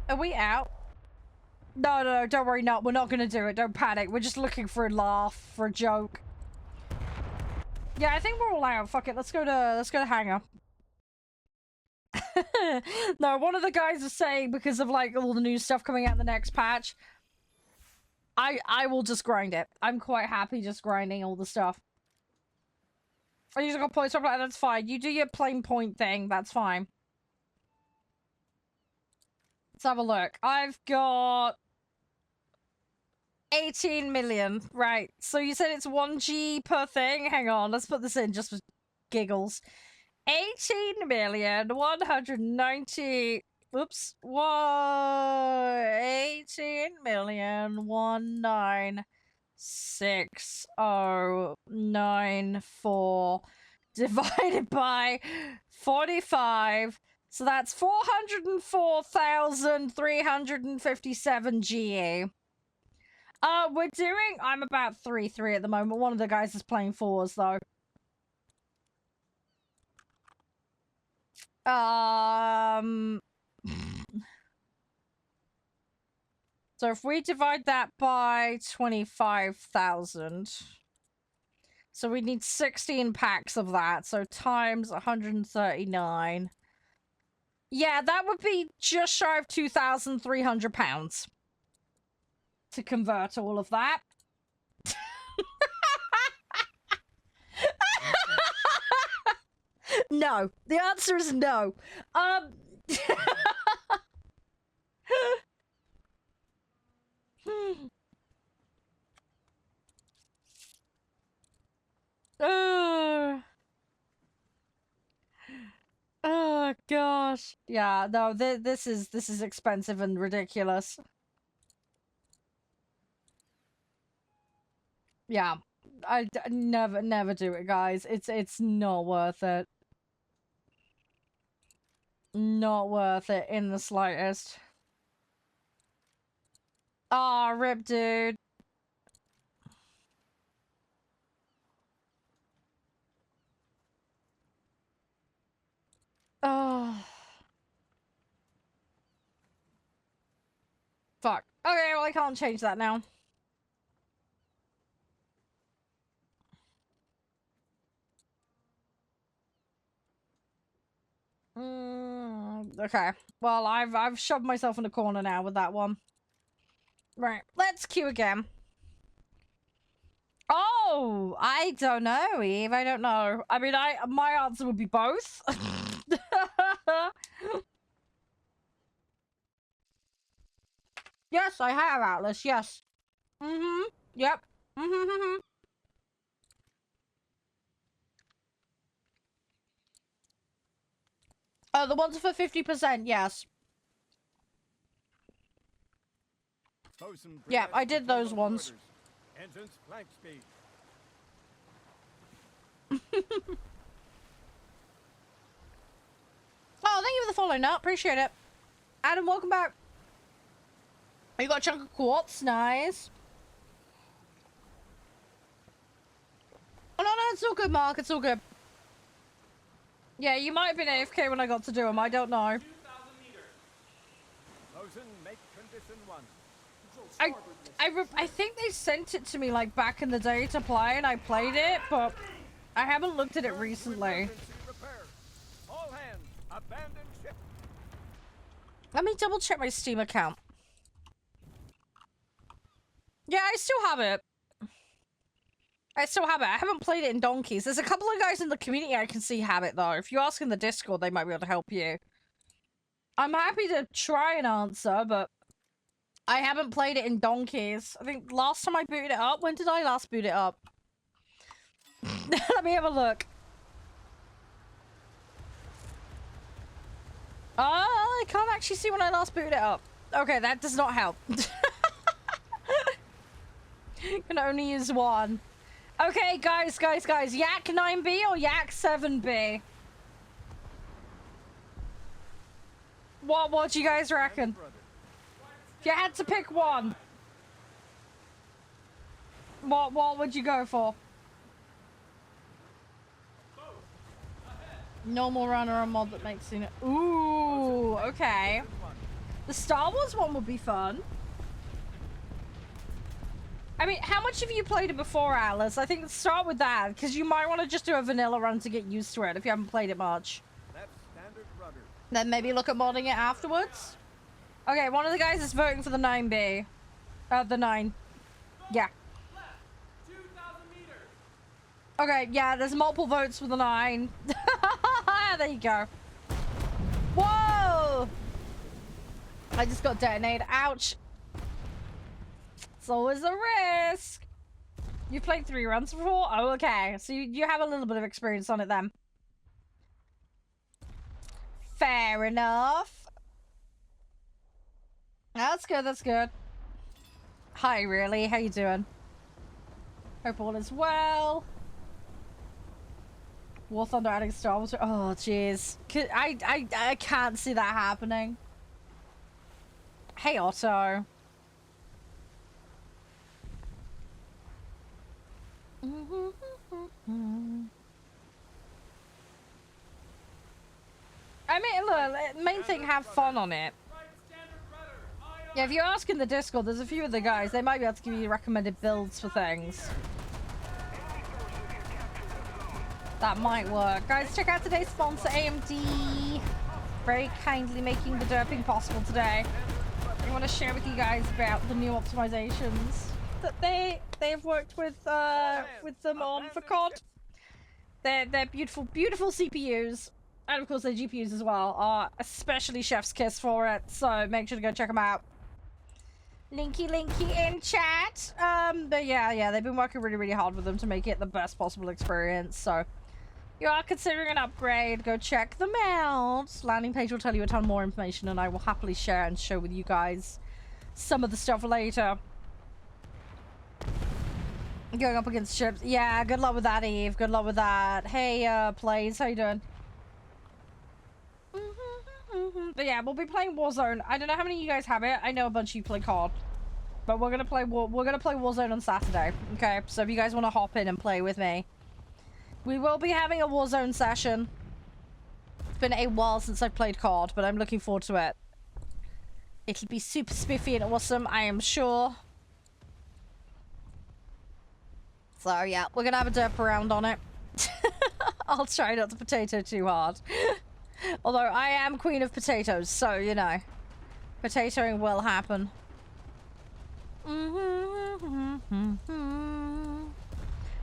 Are we out? No, don't worry, no, we're not gonna do it. Don't panic. We're just looking for a laugh, for a joke. Yeah, I think we're all out. Fuck it, let's go to hangar. No, one of the guys was saying because of like all the new stuff coming out in the next patch, I will just grind it. I'm quite happy just grinding all the stuff. I usually got points, that's fine. You do your plain point thing, that's fine. Let's have a look. I've got 18 million. Right. So you said it's 1G per thing? Hang on, let's put this in just for giggles. 18,190. Oops. 18,196,094 divided by 45. So that's 404,357 GE. I'm about 3-3 at the moment. One of the guys is playing 4s though. So if we divide that by 25,000, so we need 16 packs of that. So times 139. Yeah, that would be just shy of £2,300 to convert all of that. No, the answer is no. Oh gosh. Yeah, no, this is expensive and ridiculous. Yeah. I never do it, guys. It's not worth it. Not worth it in the slightest. Aw, rip, dude. Oh. Fuck. Okay, well, I can't change that now. Okay. Well, I've shoved myself in a corner now with that one. Right. Let's queue again. Oh, I don't know, Eve. I don't know. I mean, my answer would be both. Yes, I have Atlas. Yes. Mm-hmm. Yep. Mm-hmm. Oh, the ones for 50%. Yes. Yeah, I did those ones. Engines flank speed. Oh, thank you for the follow, Nut. Appreciate it. Adam, welcome back. You got a chunk of quartz. Nice. Oh, no, it's all good, Mark. It's all good. Yeah, you might have been AFK when I got to do them. I don't know. 2,000 meters. Motion, make condition 1. I think they sent it to me like back in the day to play, and I played it, but I haven't looked at it recently. All hands, abandon ship. Let me double check my Steam account. Yeah, I still have it. I haven't played it in donkeys. There's a couple of guys in the community I can see have it, though. If you ask in the Discord, they might be able to help you. I'm happy to try and answer, but I haven't played it in donkeys. I think last time I booted it up, when did I last boot it up? Let me have a look. I can't actually see when I last booted it up. Okay, that does not help. Can only use one. Okay, guys. Yak 9B or Yak 7B? What do you guys reckon? If you had to pick one, what would you go for? Normal runner or mod that makes it. Ooh, okay. The Star Wars one would be fun. I mean, how much have you played it before, Atlas? I think let's start with that, because you might want to just do a vanilla run to get used to it if you haven't played it much. That's standard rudder. Then maybe look at modding it afterwards. Okay, one of the guys is voting for the 9B. The 9. Yeah. Left, 2,000 meters. Okay, yeah, there's multiple votes for the 9. There you go. Whoa! I just got detonated. Ouch. It's always a risk. You played 3 runs before? Oh, okay. So you have a little bit of experience on it then. Fair enough. That's good, that's good. Hi, really? How you doing? Hope all is well. Warthunder adding Star Wars. Oh, jeez. I can't see that happening. Hey, Otto. I mean, look, main thing, have fun on it. Yeah, if you're asking the Discord, there's a few of the guys. They might be able to give you recommended builds for things. That might work. Guys, check out today's sponsor, AMD. Very kindly making the derping possible today. I want to share with you guys about the new optimizations that they've worked with them on for COD. They're beautiful CPUs, and of course their GPUs as well are especially chef's kiss for it. So make sure to go check them out. Linky in chat. But yeah, they've been working really hard with them to make it the best possible experience. So if you are considering an upgrade, go check them out. Landing page will tell you a ton more information, and I will happily share and show with you guys some of the stuff later. Going up against ships. Yeah, good luck with that, Eve. Good luck with that. Hey, Plays, how you doing? But yeah, we'll be playing Warzone. I don't know how many of you guys have it. I know a bunch of you play COD. But we're gonna play Warzone on Saturday. Okay, so if you guys want to hop in and play with me, we will be having a Warzone session. It's been a while since I've played COD, but I'm looking forward to it. It'll be super spiffy and awesome, I am sure. So yeah, we're gonna have a derp around on it. I'll try not to potato too hard. Although I am queen of potatoes, so you know, potatoing will happen.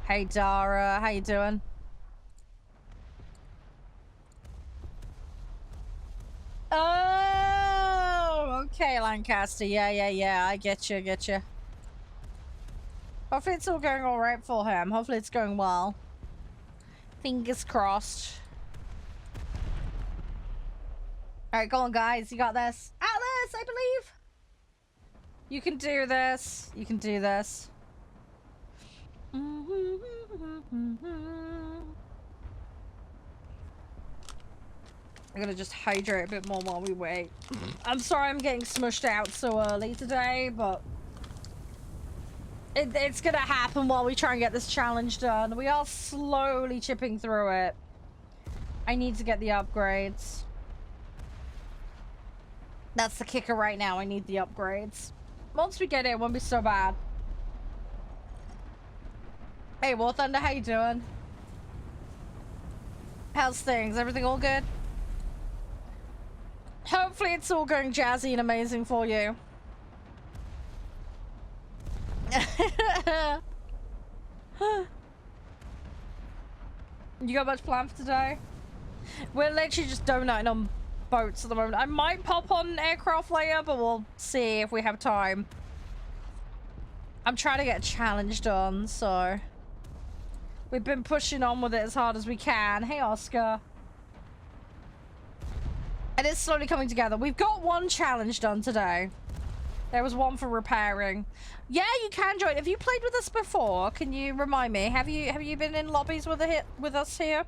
Hey Dara, how you doing? Oh, okay, Lancaster. Yeah. I get you. Hopefully it's all going all right for him. Hopefully it's going well. Fingers crossed. All right, go on, guys. You got this. Atlas, I believe. You can do this. You can do this. I'm gonna just hydrate a bit more while we wait. I'm sorry I'm getting smushed out so early today, but it's gonna happen while we try and get this challenge done. We are slowly chipping through it. I need to get the upgrades. That's the kicker right now. I need the upgrades. Once we get it, it won't be so bad. Hey, warthunder, how you doing? How's things? Everything all good? Hopefully it's all going jazzy and amazing for you. You got much planned for today? We're literally just donutting on boats at the moment. I might pop on aircraft later, but we'll see if we have time. I'm trying to get a challenge done, so we've been pushing on with it as hard as we can. Hey, Oscar. It is slowly coming together. We've got one challenge done today. There was one for repairing. Yeah, you can join. Have you played with us before? Can you remind me? Have you been in lobbies with us here?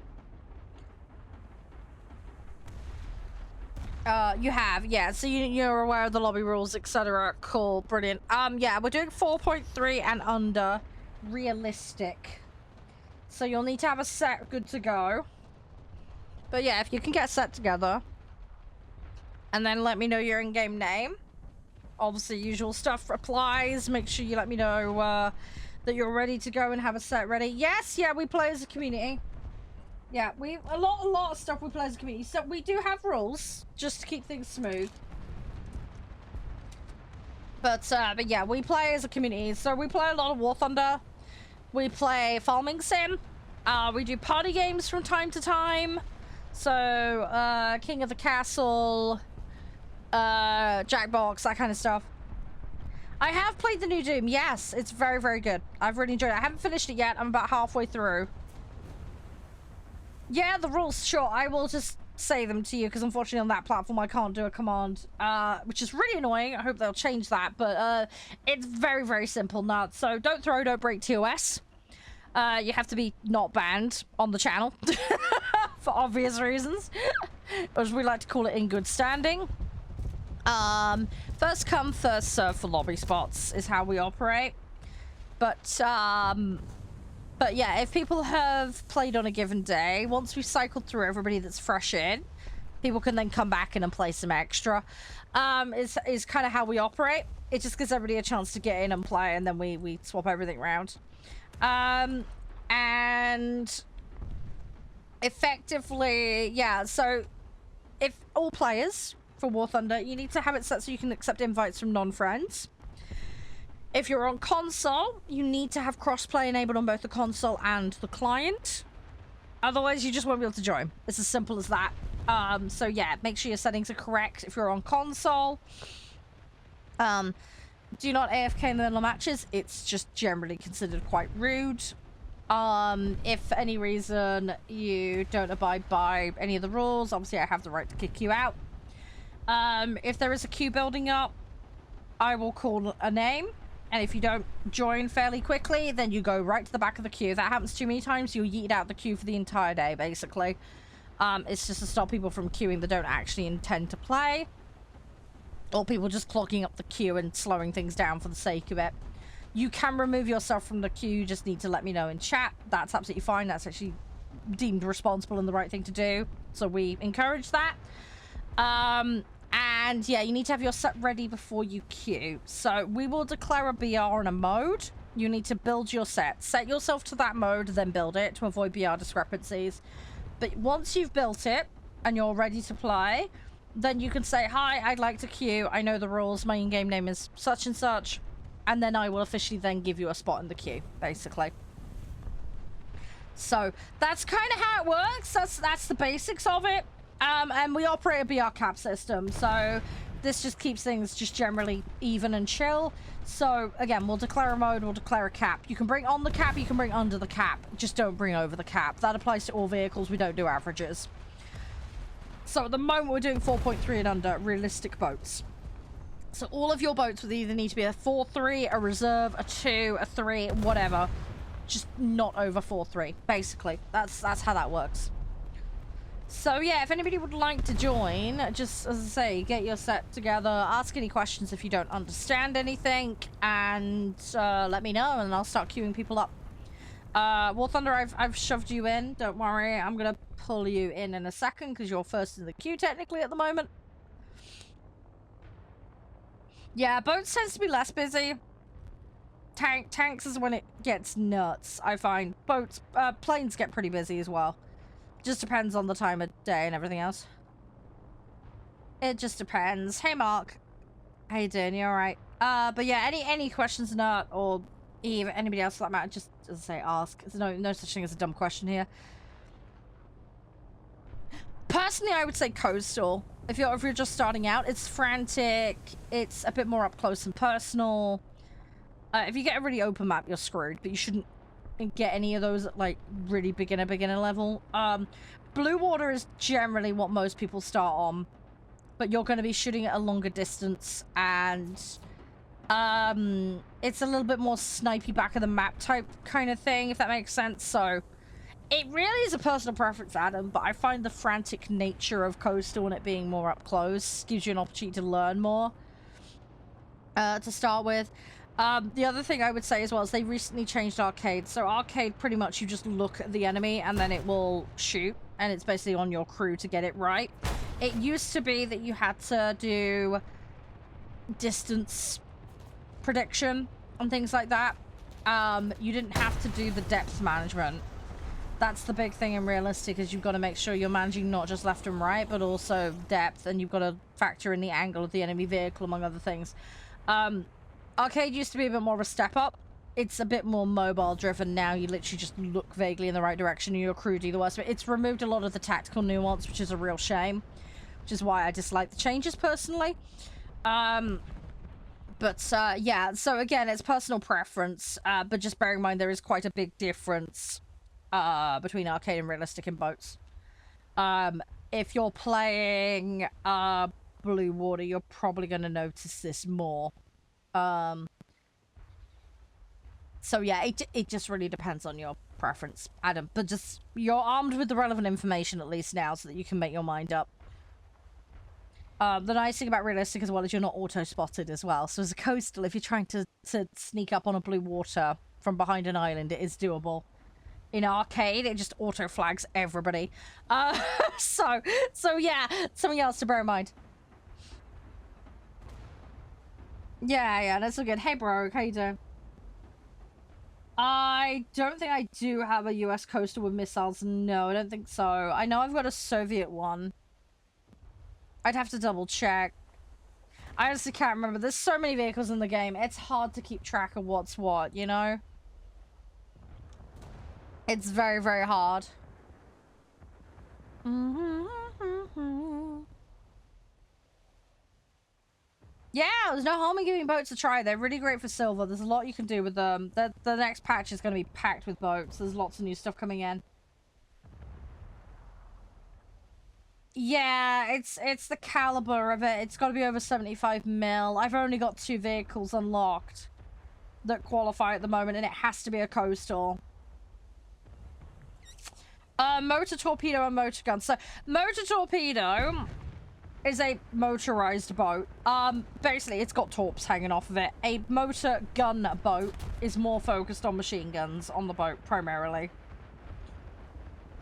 You have, yeah. So you're aware of the lobby rules, etc. Cool, brilliant. Yeah, we're doing 4.3 and under, realistic. So you'll need to have a set good to go. But yeah, if you can get a set together, and then let me know your in-game name. Obviously, usual stuff applies. Make sure you let me know that you're ready to go and have a set ready. Yes, yeah, we play as a community. Yeah, a lot of stuff we play as a community. So we do have rules just to keep things smooth. But yeah, we play as a community. So we play a lot of War Thunder. We play Farming Sim. We do party games from time to time. So King of the Castle, Jackbox, that kind of stuff. I have played the new Doom. Yes, it's very, very good. I've really enjoyed it. I haven't finished it yet. I'm about halfway through. Yeah, the rules, sure. I will just say them to you because unfortunately on that platform I can't do a command, which is really annoying. I hope they'll change that, but it's very, very simple. Not so. Don't throw, don't break TOS. You have to be not banned on the channel for obvious reasons, as we like to call it, in good standing. First come, first serve for lobby spots is how we operate. But yeah, if people have played on a given day, once we've cycled through everybody that's fresh in, people can then come back in and play some extra. Is kind of how we operate. It just gives everybody a chance to get in and play, and then we swap everything around. And effectively, yeah, so if all players for War Thunder, you need to have it set so you can accept invites from non-friends. If you're on console, you need to have crossplay enabled on both the console and the client. Otherwise, you just won't be able to join. It's as simple as that. So yeah, make sure your settings are correct if you're on console. Do not AFK in the middle of matches. It's just generally considered quite rude. If for any reason you don't abide by any of the rules, obviously I have the right to kick you out. If there is a queue building up, I will call a name. And if you don't join fairly quickly, then you go right to the back of the queue. If that happens too many times, you'll yeet out the queue for the entire day, basically. It's just to stop people from queuing that don't actually intend to play. Or people just clogging up the queue and slowing things down for the sake of it. You can remove yourself from the queue, you just need to let me know in chat. That's absolutely fine, that's actually deemed responsible and the right thing to do. So we encourage that. And yeah, you need to have your set ready before you queue. So we will declare a BR and a mode. You need to build your set. Set yourself to that mode, then build it to avoid BR discrepancies. But once you've built it and you're ready to play, then you can say, hi, I'd like to queue. I know the rules. My in-game name is such and such. And then I will officially then give you a spot in the queue, basically. So that's kind of how it works. That's the basics of it. And we operate a BR cap system. So this just keeps things just generally even and chill. So again, we'll declare a mode, we'll declare a cap. You can bring on the cap, you can bring under the cap. Just don't bring over the cap. That applies to all vehicles. We don't do averages. So at the moment we're doing 4.3 and under realistic boats. So all of your boats would either need to be a 4.3, a reserve, a 2, a 3, whatever. Just not over 4.3, basically. That's how that works. So yeah, if anybody would like to join, just as I say, get your set together, ask any questions if you don't understand anything, and let me know, and I'll start queuing people up. Warthunder, I've shoved you in. Don't worry, I'm gonna pull you in a second because you're first in the queue technically at the moment. Yeah, boats tends to be less busy. Tanks is when it gets nuts, I find. Boats, planes get pretty busy as well. Just depends on the time of day and everything else. It just depends. Hey, Mark. How you doing? You alright? But yeah, any questions, Nut, or Eve, anybody else for that matter, just, as I say, ask. There's no such thing as a dumb question here. Personally, I would say coastal. If you're just starting out, it's frantic. It's a bit more up close and personal. If you get a really open map, you're screwed. But you shouldn't get any of those at like really beginner level. Blue water is generally what most people start on, but you're going to be shooting at a longer distance, and it's a little bit more snipey back of the map type kind of thing, if that makes sense. So it really is a personal preference, Adam, but I find the frantic nature of coastal and it being more up close gives you an opportunity to learn more to start with. The other thing I would say as well is they recently changed arcade. So arcade, pretty much you just look at the enemy and then it will shoot, and it's basically on your crew to get it right. It used to be that you had to do distance prediction and things like that. You didn't have to do the depth management. That's the big thing in realistic, is you've got to make sure you're managing not just left and right, but also depth, and you've got to factor in the angle of the enemy vehicle, among other things. Arcade used to be a bit more of a step up. It's a bit more mobile driven now. You literally just look vaguely in the right direction and your crew do the worst. But it's removed a lot of the tactical nuance, which is a real shame, which is why I dislike the changes personally. Yeah, so again, it's personal preference, but just bear in mind there is quite a big difference between arcade and realistic in boats. If you're playing blue water, you're probably going to notice this more. So yeah, it just really depends on your preference, Adam, but just you're armed with the relevant information at least now so that you can make your mind up. The nice thing about realistic as well is you're not auto-spotted as well. So as a coastal, if you're trying to sneak up on a blue water from behind an island, it is doable. In arcade, it just auto-flags everybody. So yeah, something else to bear in mind. Yeah, that's all good. Hey, bro, how you doing? I don't think I do have a US coastal with missiles. No, I don't think so. I know I've got a Soviet one. I'd have to double check. I honestly can't remember. There's so many vehicles in the game. It's hard to keep track of what's what, you know? It's very, very hard. Yeah, there's no harm in giving boats a try. They're really great for silver. There's a lot you can do with them. The next patch is going to be packed with boats. There's lots of new stuff coming in. Yeah, it's the caliber of it. It's got to be over 75 mil. I've only got 2 vehicles unlocked that qualify at the moment, and it has to be a coastal. Motor torpedo and motor gun. So, motor torpedo is a motorized boat. Basically, it's got torps hanging off of it. A motor gun boat is more focused on machine guns on the boat, primarily.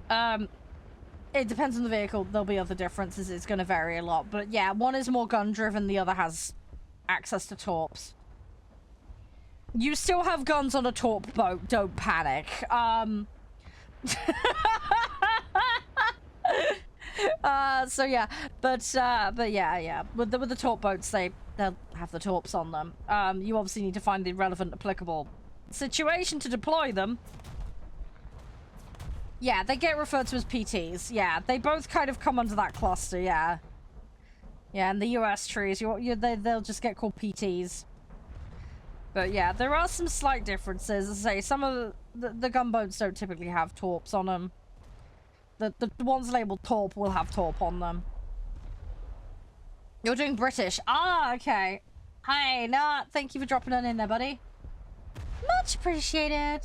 It depends on the vehicle. There'll be other differences. It's going to vary a lot. But yeah, one is more gun-driven. The other has access to torps. You still have guns on a torp boat. Don't panic. So yeah, but yeah. With the torp boats, they'll have the torps on them. You obviously need to find the relevant applicable situation to deploy them. Yeah, they get referred to as PTs. Yeah, they both kind of come under that cluster. Yeah, yeah. And the US trees, they'll just get called PTs. But yeah, there are some slight differences. As I say, some of the gunboats don't typically have torps on them. The ones labeled torp will have torp on them. You're doing British. Ah, okay. Hi, Nat. Thank you for dropping on in there, buddy. Much appreciated.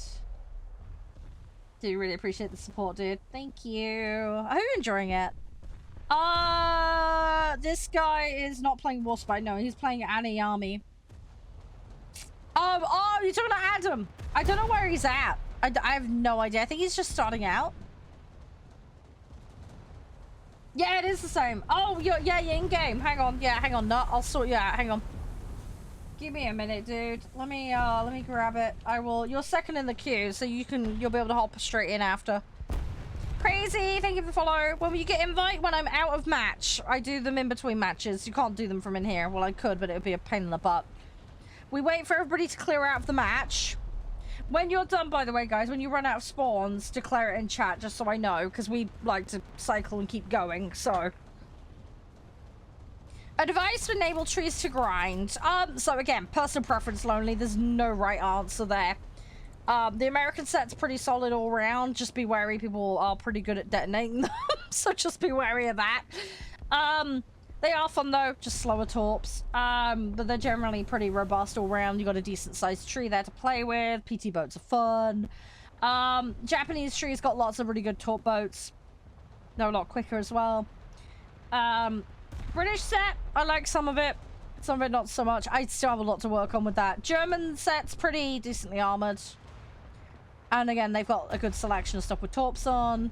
Do really appreciate the support, dude. Thank you. I hope you're enjoying it. This guy is not playing Warspite. No, he's playing Annie Army. Oh, you're talking about Adam. I don't know where he's at. I have no idea. I think he's just starting out. Yeah, it is the same. Oh, yeah, in-game. Hang on. Yeah, hang on. No, I'll sort you out. Hang on. Give me a minute, dude. Let me grab it. I will. You're second in the queue, so you'll be able to hop straight in after. Crazy, thank you for the follow. When will you get invite? When I'm out of match. I do them in between matches. You can't do them from in here. Well, I could, but it would be a pain in the butt. We wait for everybody to clear out of the match. When you're done, by the way, guys, when you run out of spawns, declare it in chat, just so I know, because we like to cycle and keep going, so. Advice to enable trees to grind. So again, personal preference lonely. There's no right answer there. The American set's pretty solid all around. Just be wary, people are pretty good at detonating them, so just be wary of that. They are fun though, just slower torps. But they're generally pretty robust all around. You got a decent sized tree there to play with. PT boats are fun. Japanese trees got lots of really good torp boats. They're a lot quicker as well. British set, I like some of it. Some of it not so much. I still have a lot to work on with that. German set's pretty decently armored. And again, they've got a good selection of stuff with torps on.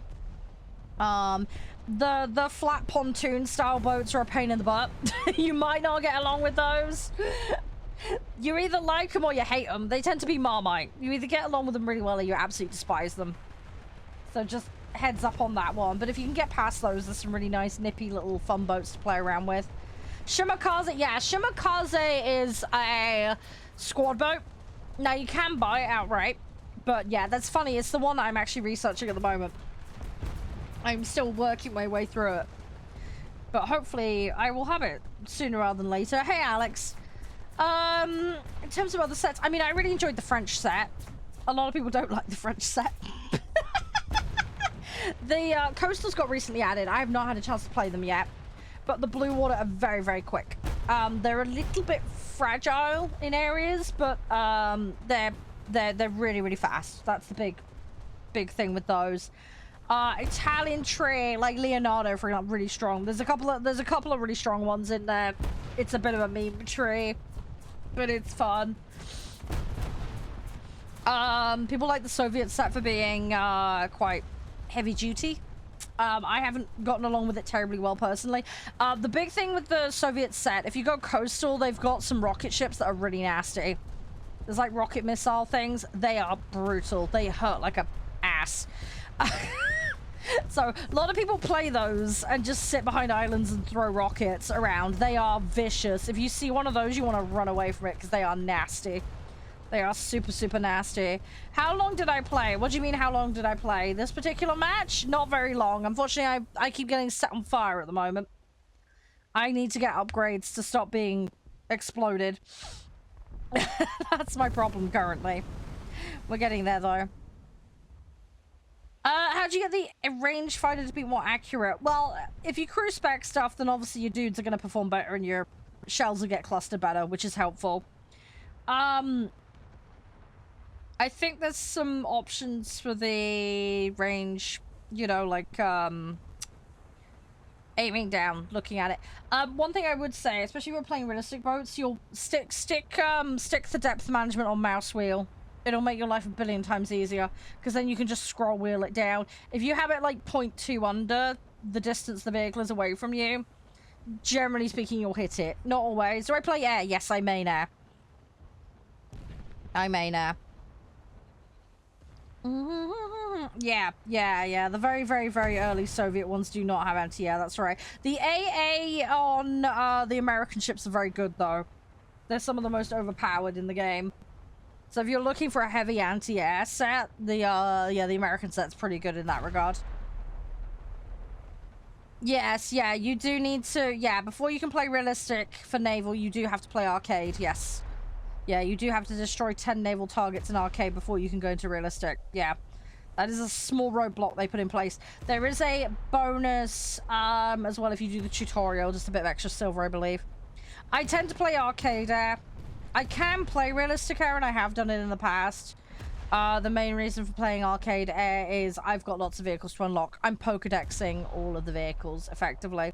The flat pontoon style boats are a pain in the butt. You might not get along with those. You either like them or you hate them. They tend to be Marmite. You either get along with them really well or you absolutely despise them. So just heads up on that one. But if you can get past those, there's some really nice nippy little fun boats to play around with. Shimakaze, yeah, Shimakaze is a squad boat. Now you can buy it outright, but yeah, that's funny. It's the one that I'm actually researching at the moment. I'm still working my way through it, but hopefully I will have it sooner rather than later. Hey, Alex. In terms of other sets, I mean, I really enjoyed the French set. A lot of people don't like the French set. The coastals got recently added. I have not had a chance to play them yet, but the blue water are very, very quick. They're a little bit fragile in areas, but they're really, really fast. That's the big thing with those. Italian tree, like Leonardo, for example, really strong. There's a couple of really strong ones in there. It's a bit of a meme tree, but it's fun. People like the Soviet set for being quite heavy duty. I haven't gotten along with it terribly well personally. The big thing with the Soviet set, if you go coastal, they've got some rocket ships that are really nasty. There's like rocket missile things. They are brutal. They hurt like a ass. So a lot of people play those and just sit behind islands and throw rockets around. They are vicious. If you see one of those, you want to run away from it because they are nasty. They are super, super nasty. How long did I play? What do you mean, how long did I play? This particular match? Not very long. Unfortunately, I keep getting set on fire at the moment. I need to get upgrades to stop being exploded. That's my problem currently. We're getting there, though. How'd you get the range fighter to be more accurate? Well, if you crew spec stuff, then obviously your dudes are going to perform better and your shells will get clustered better, which is helpful. I think there's some options for the range you know, like, aiming down, looking at it. One thing I would say, especially when we're playing realistic boats, you'll stick the depth management on mouse wheel. It'll make your life a billion times easier, because then you can just scroll wheel it down. If you have it like 0.2 under the distance the vehicle is away from you, generally speaking, you'll hit it. Not always. Do I play air? Yes, I may now. I may now. Yeah. The very, very, very early Soviet ones do not have anti-air. That's right. The AA on the American ships are very good, though. They're some of the most overpowered in the game. So if you're looking for a heavy anti-air set, the American set's pretty good in that regard. Yes, yeah, you do need to, before you can play realistic for naval, you do have to play arcade, yes. Yeah, you do have to destroy 10 naval targets in arcade before you can go into realistic, yeah. That is a small roadblock they put in place. There is a bonus, as well if you do the tutorial, just a bit of extra silver, I believe. I tend to play arcade air. I can play realistic air, and I have done it in the past. The main reason for playing arcade air is I've got lots of vehicles to unlock. I'm Pokedexing all of the vehicles, effectively.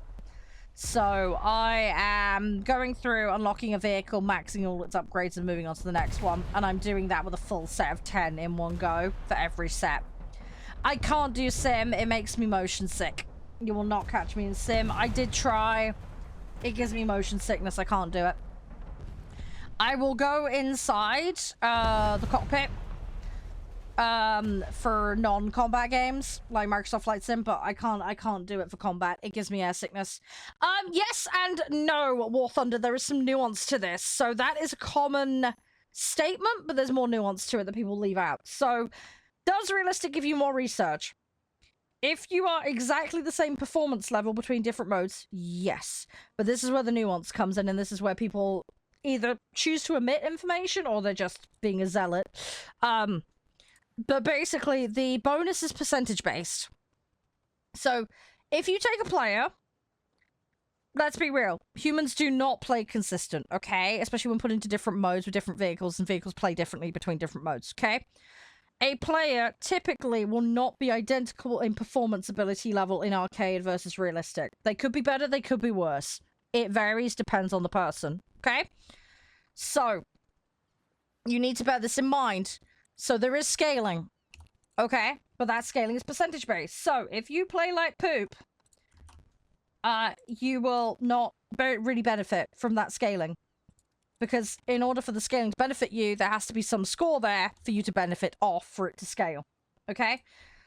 So I am going through, unlocking a vehicle, maxing all its upgrades, and moving on to the next one. And I'm doing that with a full set of 10 in one go for every set. I can't do sim. It makes me motion sick. You will not catch me in sim. I did try. It gives me motion sickness. I can't do it. I will go inside the cockpit for non-combat games like Microsoft Flight Sim, but I can't do it for combat. It gives me air sickness. Yes and no, warthunder. There is some nuance to this. So that is a common statement, but there's more nuance to it that people leave out. So does realistic give you more research? If you are exactly the same performance level between different modes, yes. But this is where the nuance comes in, and this is where people either choose to omit information or they're just being a zealot. But basically, the bonus is percentage-based. So, if you take a player, let's be real, humans do not play consistent, okay? Especially when put into different modes with different vehicles, and vehicles play differently between different modes, okay? A player typically will not be identical in performance ability level in arcade versus realistic. They could be better, they could be worse. It varies, depends on the person, okay? So, you need to bear this in mind. So there is scaling, okay? But that scaling is percentage-based. So if you play like poop, you will not really benefit from that scaling. Because in order for the scaling to benefit you, there has to be some score there for you to benefit off for it to scale, okay?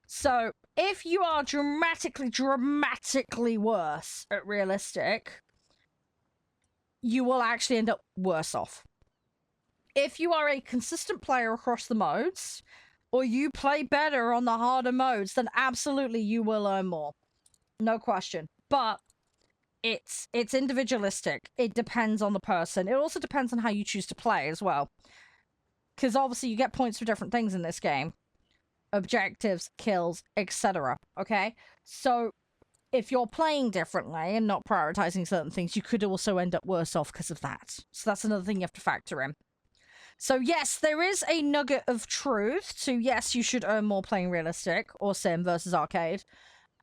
So if you are dramatically worse at realistic, you will actually end up worse off. If you are a consistent player across the modes, or you play better on the harder modes, then absolutely you will earn more. No question. But it's individualistic. It depends on the person. It also depends on how you choose to play as well. Because obviously you get points for different things in this game. Objectives, kills, etc. Okay? So if you're playing differently and not prioritizing certain things, you could also end up worse off because of that. So that's another thing you have to factor in. So yes, there is a nugget of truth to yes, you should earn more playing realistic or sim versus arcade,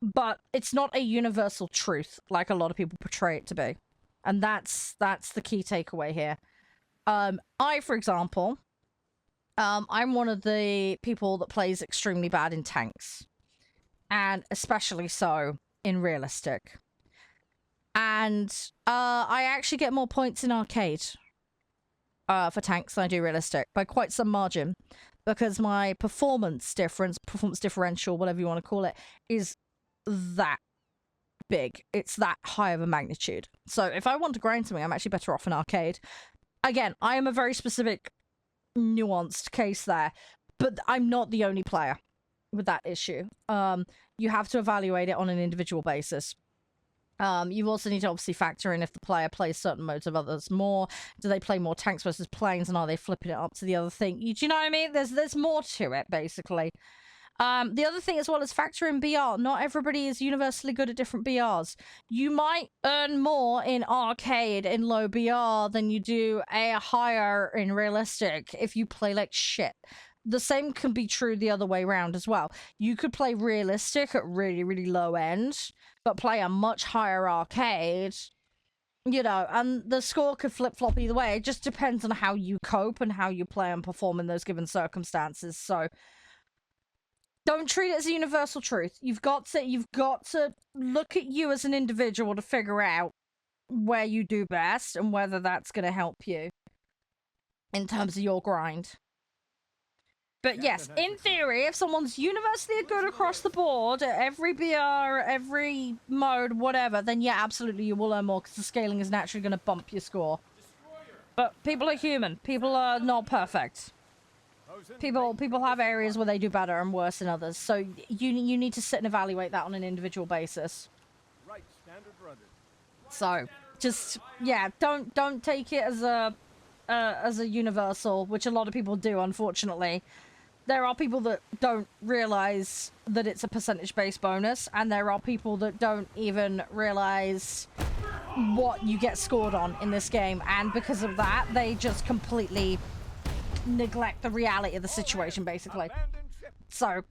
but it's not a universal truth like a lot of people portray it to be. And that's the key takeaway here. I, for example, I'm one of the people that plays extremely bad in tanks, and especially so in realistic. And I actually get more points in arcade for tanks than I do realistic by quite some margin, because my performance differential, whatever you want to call it, is that big. It's that high of a magnitude. So if I want to grind something, I'm actually better off in arcade. Again, I am a very specific, nuanced case there, but I'm not the only player with that issue. You have to evaluate it on an individual basis. You also need to obviously factor in if the player plays certain modes of others more. Do they play more tanks versus planes, and are they flipping it up to the other thing? Do you know what I mean? There's more to it, basically. The other thing as well is factor in BR. Not everybody is universally good at different BRs. You might earn more in arcade in low BR than you do a higher in realistic if you play like shit. the same can be true the other way around as well. You could play realistic at really, really low end, but play a much higher arcade, you know, and the score could flip-flop either way. It just depends on how you cope and how you play and perform in those given circumstances. So don't treat it as a universal truth. You've got to look at you as an individual to figure out where you do best and whether that's going to help you in terms of your grind. But yes, in theory, if someone's universally good across the board at every BR, every mode, whatever, then yeah, absolutely you will earn more because the scaling is naturally going to bump your score. But people are human. People are not perfect. People have areas where they do better and worse than others. So you need to sit and evaluate that on an individual basis. Right, standard rudder. So just yeah, don't take it as a universal, which a lot of people do, unfortunately. There are people that don't realize that it's a percentage-based bonus, and there are people that don't even realize what you get scored on in this game, and because of that, they just completely neglect the reality of the situation, basically. So,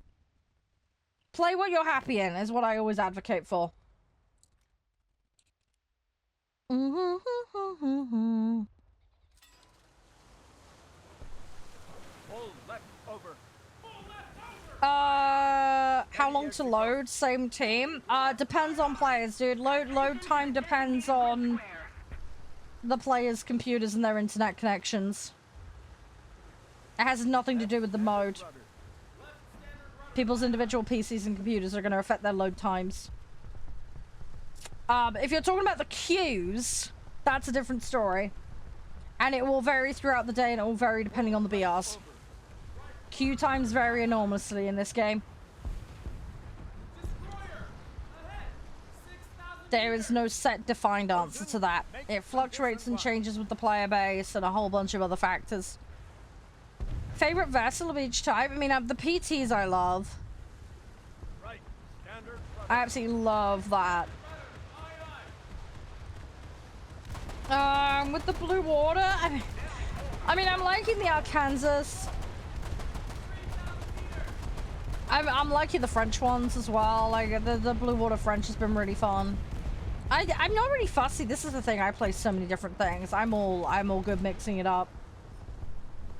play what you're happy in is what I always advocate for. Full left over. How long to load? Same team. Depends on players, dude. Load time depends on the players' computers and their internet connections. It has nothing to do with the mode. People's individual PCs and computers are going to affect their load times. If you're talking about the queues, that's a different story. And it will vary throughout the day, and it will vary depending on the BRs. Queue times vary enormously in this game. There is no set defined answer to that. It fluctuates and changes with the player base and a whole bunch of other factors. Favorite vessel of each type? I mean, the PTs I love. Right, standard I absolutely love that. With the blue water, I mean, I'm liking the Arkansas. I'm liking the French ones as well. Like the blue water French has been really fun. I'm not really fussy. This is the thing. I play so many different things. I'm all good mixing it up.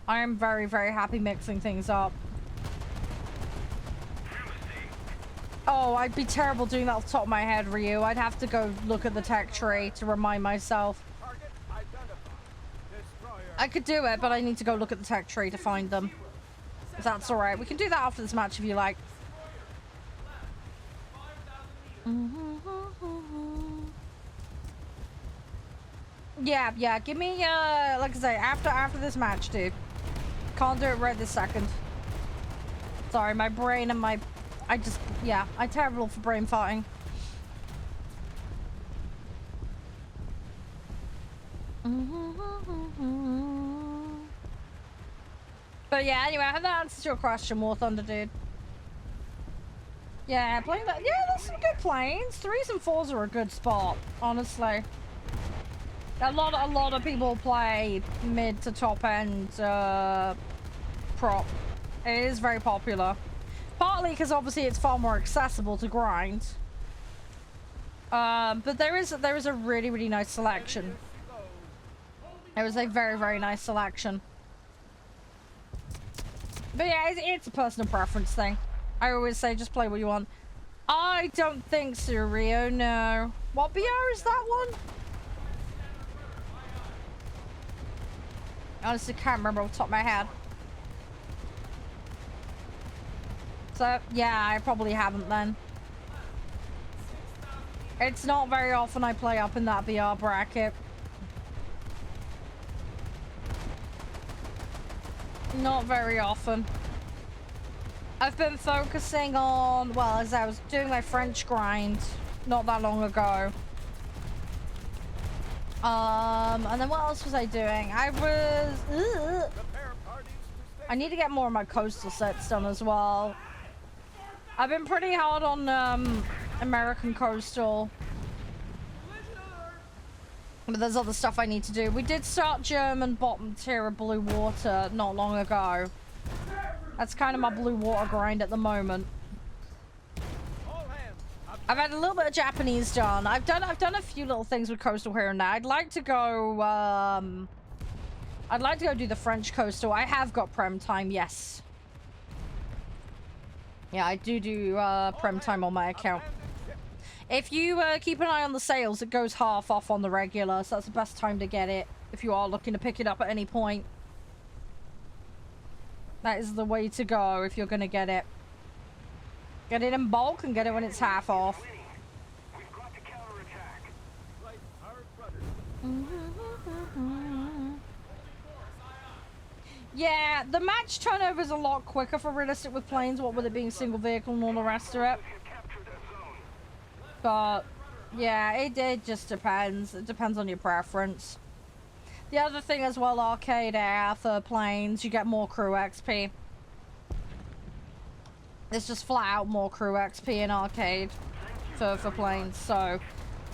I am very, very happy mixing things up. Oh, I'd be terrible doing that off the top of my head, Ryu. I'd have to go look at the tech tree to remind myself. target identified. Destroyer. I could do it, but I need to go look at the tech tree to find them. If that's alright. We can do that after this match if you like. Yeah, give me, like I say, after this match, dude. Can't do it right this second. Sorry, my brain and I'm terrible for brain farting. But yeah, anyway, I hope that answers your question, warthunder, dude. Yeah, playing that. Yeah, there's some good planes. 3s and 4s are a good spot, honestly. A lot of people play mid to top end prop. It is very popular. Partly because obviously it's far more accessible to grind. But there is a really, really nice selection. There is a very, very nice selection. But yeah, it's a personal preference thing. I always say just play what you want. I don't think so, Rio, no. What BR is that one? I honestly can't remember off the top of my head. So, yeah, I probably haven't then. It's not very often I play up in that BR bracket. Not very often. I've been focusing on, well, as I was doing my French grind not that long ago. And then what else was I doing? I need to get more of my coastal sets done as well. I've been pretty hard on American coastal. But there's other stuff I need to do. We did start German bottom tier of blue water not long ago. That's kind of my blue water grind at the moment. All hands. I've had a little bit of Japanese done. I've done a few little things with coastal here and there. I'd like to go do the French coastal. I have got prem time, yes. Yeah, I do prem time on my account. If you keep an eye on the sales, it goes half off on the regular, so that's the best time to get it if you are looking to pick it up at any point. That is the way to go if you're going to get it. Get it in bulk and get it when it's half off. We've got to counterattack. Right, hard rudder. Yeah, the match turnover is a lot quicker for realistic with planes, what with it being single vehicle and all the rest of it. Capture that zone. But, yeah, it just depends. It depends on your preference. The other thing as well, arcade air for planes, you get more crew XP. There's just flat out more crew XP in arcade for planes. So,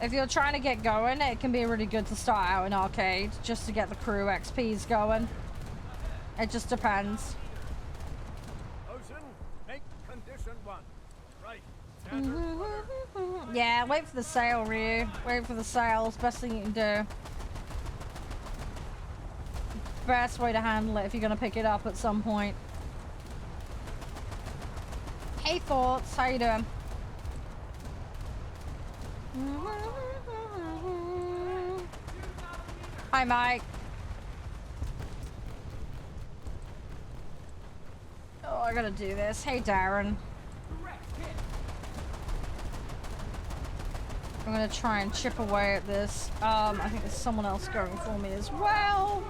if you're trying to get going, it can be really good to start out in arcade just to get the crew XPs going. It just depends. Ocean, make condition 1. Right, standard rudder. Yeah, wait for the sail, Ryu. Wait for the sails. Best thing you can do. Best way to handle it if you're going to pick it up at some point. Hey, Thoughts. How you doing? Hi, Mike. Oh, I gotta do this. Hey, Darren. I'm gonna try and chip away at this. I think there's someone else going for me as well.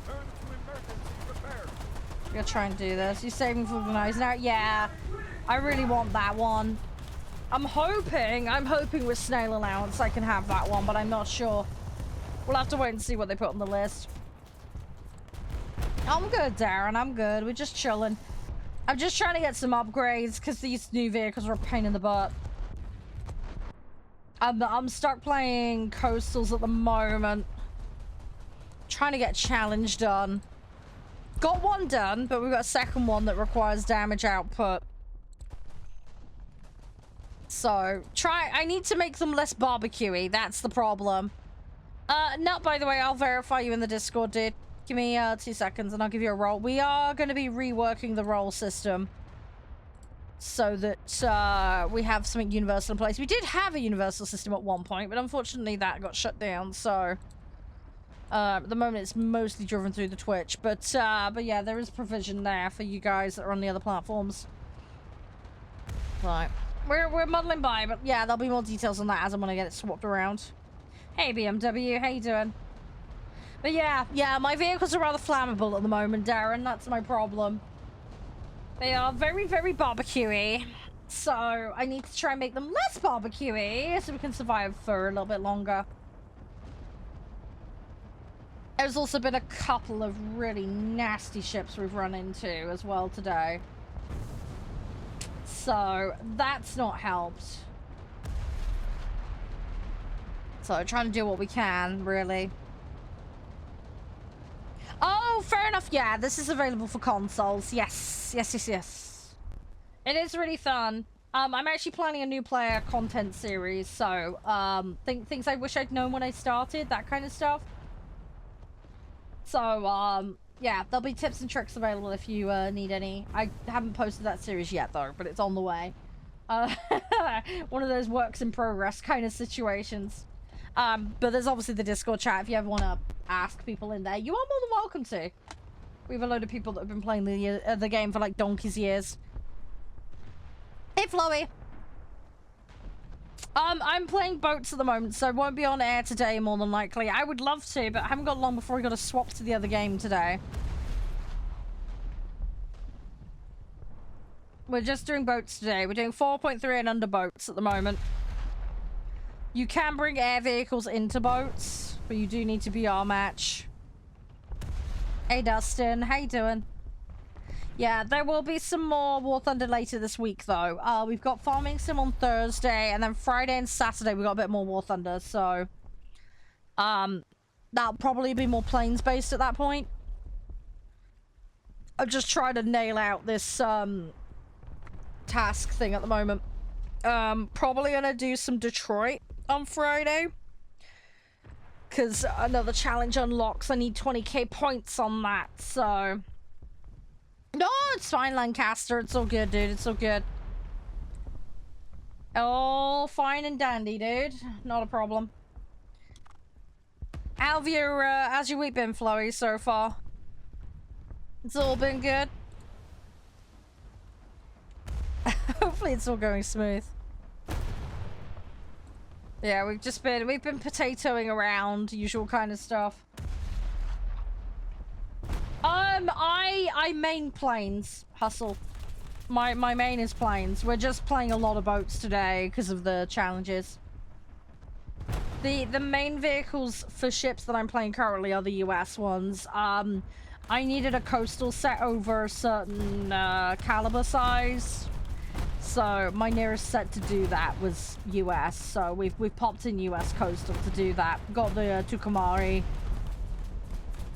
Turn to emergency repair. I'm gonna try and do this. You saving for the nose now? Yeah, I really want that one. I'm hoping with snail allowance I can have that one, but I'm not sure. We'll have to wait and see what they put on the list. I'm good, Darren. I'm good. We're just chilling. I'm just trying to get some upgrades because these new vehicles are a pain in the butt. I'm stuck playing coastals at the moment. Trying to get challenge done. Got one done, but we've got a second one that requires damage output. So, I need to make them less barbecuey. That's the problem. No, by the way, I'll verify you in the Discord, dude. Give me 2 seconds and I'll give you a roll. We are going to be reworking the roll system so that we have something universal in place. We did have a universal system at one point, but unfortunately that got shut down. So at the moment it's mostly driven through the Twitch, but yeah, there is provision there for you guys that are on the other platforms. Right, we're muddling by, but yeah, there'll be more details on that as I'm gonna get it swapped around. Hey BMW, how you doing? But yeah, my vehicles are rather flammable at the moment, Darren. That's my problem. They are very, very barbecuey. So I need to try and make them less barbecuey so we can survive for a little bit longer. There's also been a couple of really nasty ships we've run into as well today. So that's not helped. So trying to do what we can, really. Oh, fair enough. Yeah, this is available for consoles. Yes. It is really fun. I'm actually planning a new player content series, so things I wish I'd known when I started, that kind of stuff. So yeah, there'll be tips and tricks available if you need any. I haven't posted that series yet though, but it's on the way. One of those works in progress kind of situations. But there's obviously the Discord chat if you ever want to ask people in there. You are more than welcome to. We have a load of people that have been playing the game for like donkey's years. Hey, Floey. I'm playing boats at the moment, so I won't be on air today more than likely. I would love to, but I haven't got long before we got to swap to the other game today. We're just doing boats today. We're doing 4.3 and under boats at the moment. You can bring air vehicles into boats, but you do need to be our match. Hey, Dustin. How you doing? Yeah, there will be some more War Thunder later this week, though. We've got Farming Sim on Thursday, and then Friday and Saturday we got a bit more War Thunder, so... that'll probably be more planes-based at that point. I'm just trying to nail out this task thing at the moment. Probably gonna do some Detroit on Friday. Because another challenge unlocks. I need 20k points on that, so... No, it's fine, Lancaster. It's all good, dude. It's all good. All fine and dandy, dude. Not a problem. How's your week been, Chloe, so far? It's all been good? Hopefully it's all going smooth. Yeah, we've been potatoing around, usual kind of stuff. I main planes, Hustle. My main is planes. We're just playing a lot of boats today because of the challenges. The main vehicles for ships that I'm playing currently are the US ones. I needed a coastal set over a certain caliber size. So my nearest set to do that was US. So we've popped in US coastal to do that. Got the Tucumari.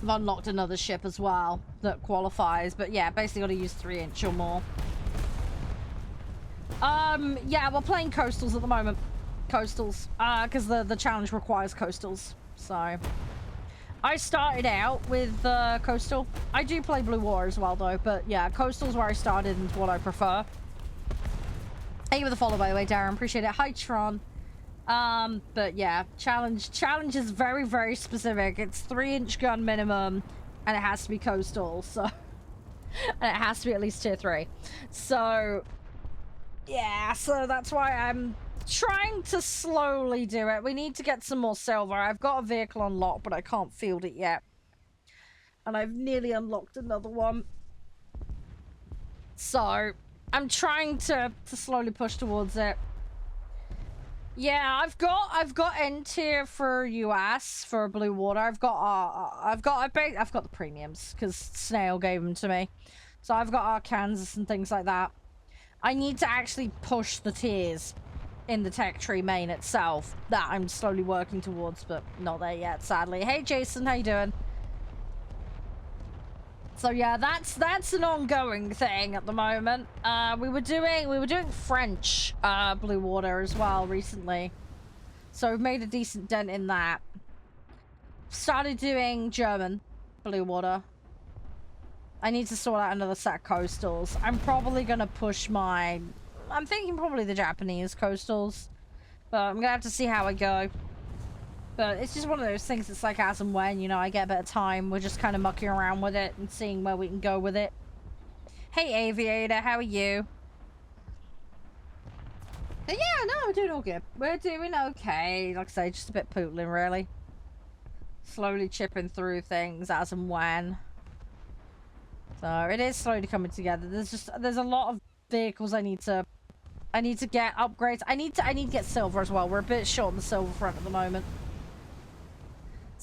I've unlocked another ship as well that qualifies. But yeah, basically got to use 3-inch or more. Yeah, we're playing coastals at the moment. Coastals. Because the challenge requires coastals. So I started out with coastal. I do play Blue Water as well though. But yeah, coastal's where I started and what I prefer. Thank you for the follow, by the way, Darren. Appreciate it. Hi, Tron. But yeah, challenge is very, very specific. It's 3-inch gun minimum, and it has to be coastal, so... and it has to be at least tier 3. So... yeah, so that's why I'm trying to slowly do it. We need to get some more silver. I've got a vehicle unlocked, but I can't field it yet. And I've nearly unlocked another one. So... I'm trying to slowly push towards it. Yeah, I've got N tier for US for Blue Water. I've got the premiums because Snail gave them to me. So I've got Arkansas and things like that. I need to actually push the tiers in the tech tree main itself. That I'm slowly working towards, but not there yet, sadly. Hey Jason, how you doing? So yeah, that's an ongoing thing at the moment. We were doing French Blue Water as well recently, so we've made a decent dent in that. Started doing German Blue Water. I need to sort out another set of coastals. I'm probably gonna push I'm thinking probably the Japanese coastals, but I'm gonna have to see how I go. But it's just one of those things, it's like as and when, you know, I get a bit of time. We're just kind of mucking around with it and seeing where we can go with it. Hey, Aviator, how are you? Yeah, no, we're doing all good. We're doing okay. Like I say, just a bit pootling, really. Slowly chipping through things as and when. So, it is slowly coming together. There's a lot of vehicles I need to get upgrades. I need to get silver as well. We're a bit short on the silver front at the moment.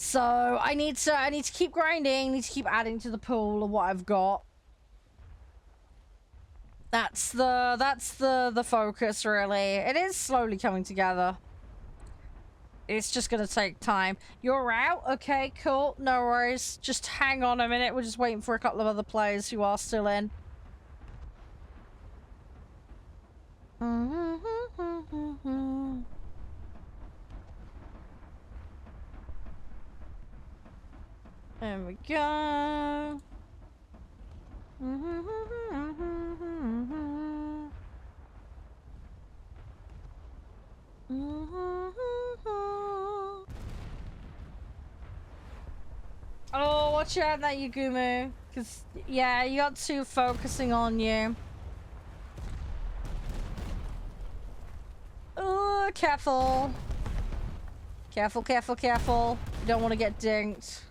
So I need to keep grinding, need to keep adding to the pool of what I've got. That's the focus, really. It is slowly coming together. It's just gonna take time. You're out? Okay, cool. No worries. Just hang on a minute. We're just waiting for a couple of other players who are still in. There we go. Oh, watch out that Yugumu. Because, yeah, you got two focusing on you. Oh, careful. Careful, careful, careful. You don't want to get dinked.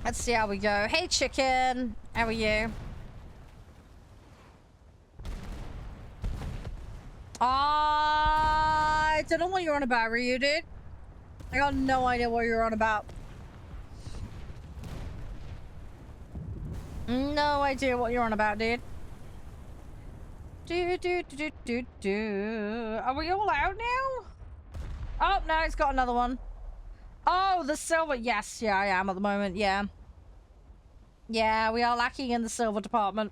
Let's see how we go. Hey, chicken. How are you? I don't know what you're on about, Ryu, dude. I got no idea what you're on about. No idea what you're on about, dude. Are we all out now? Oh, no, it's got another one. Oh, the silver. Yes, yeah, I am at the moment, yeah. Yeah, we are lacking in the silver department.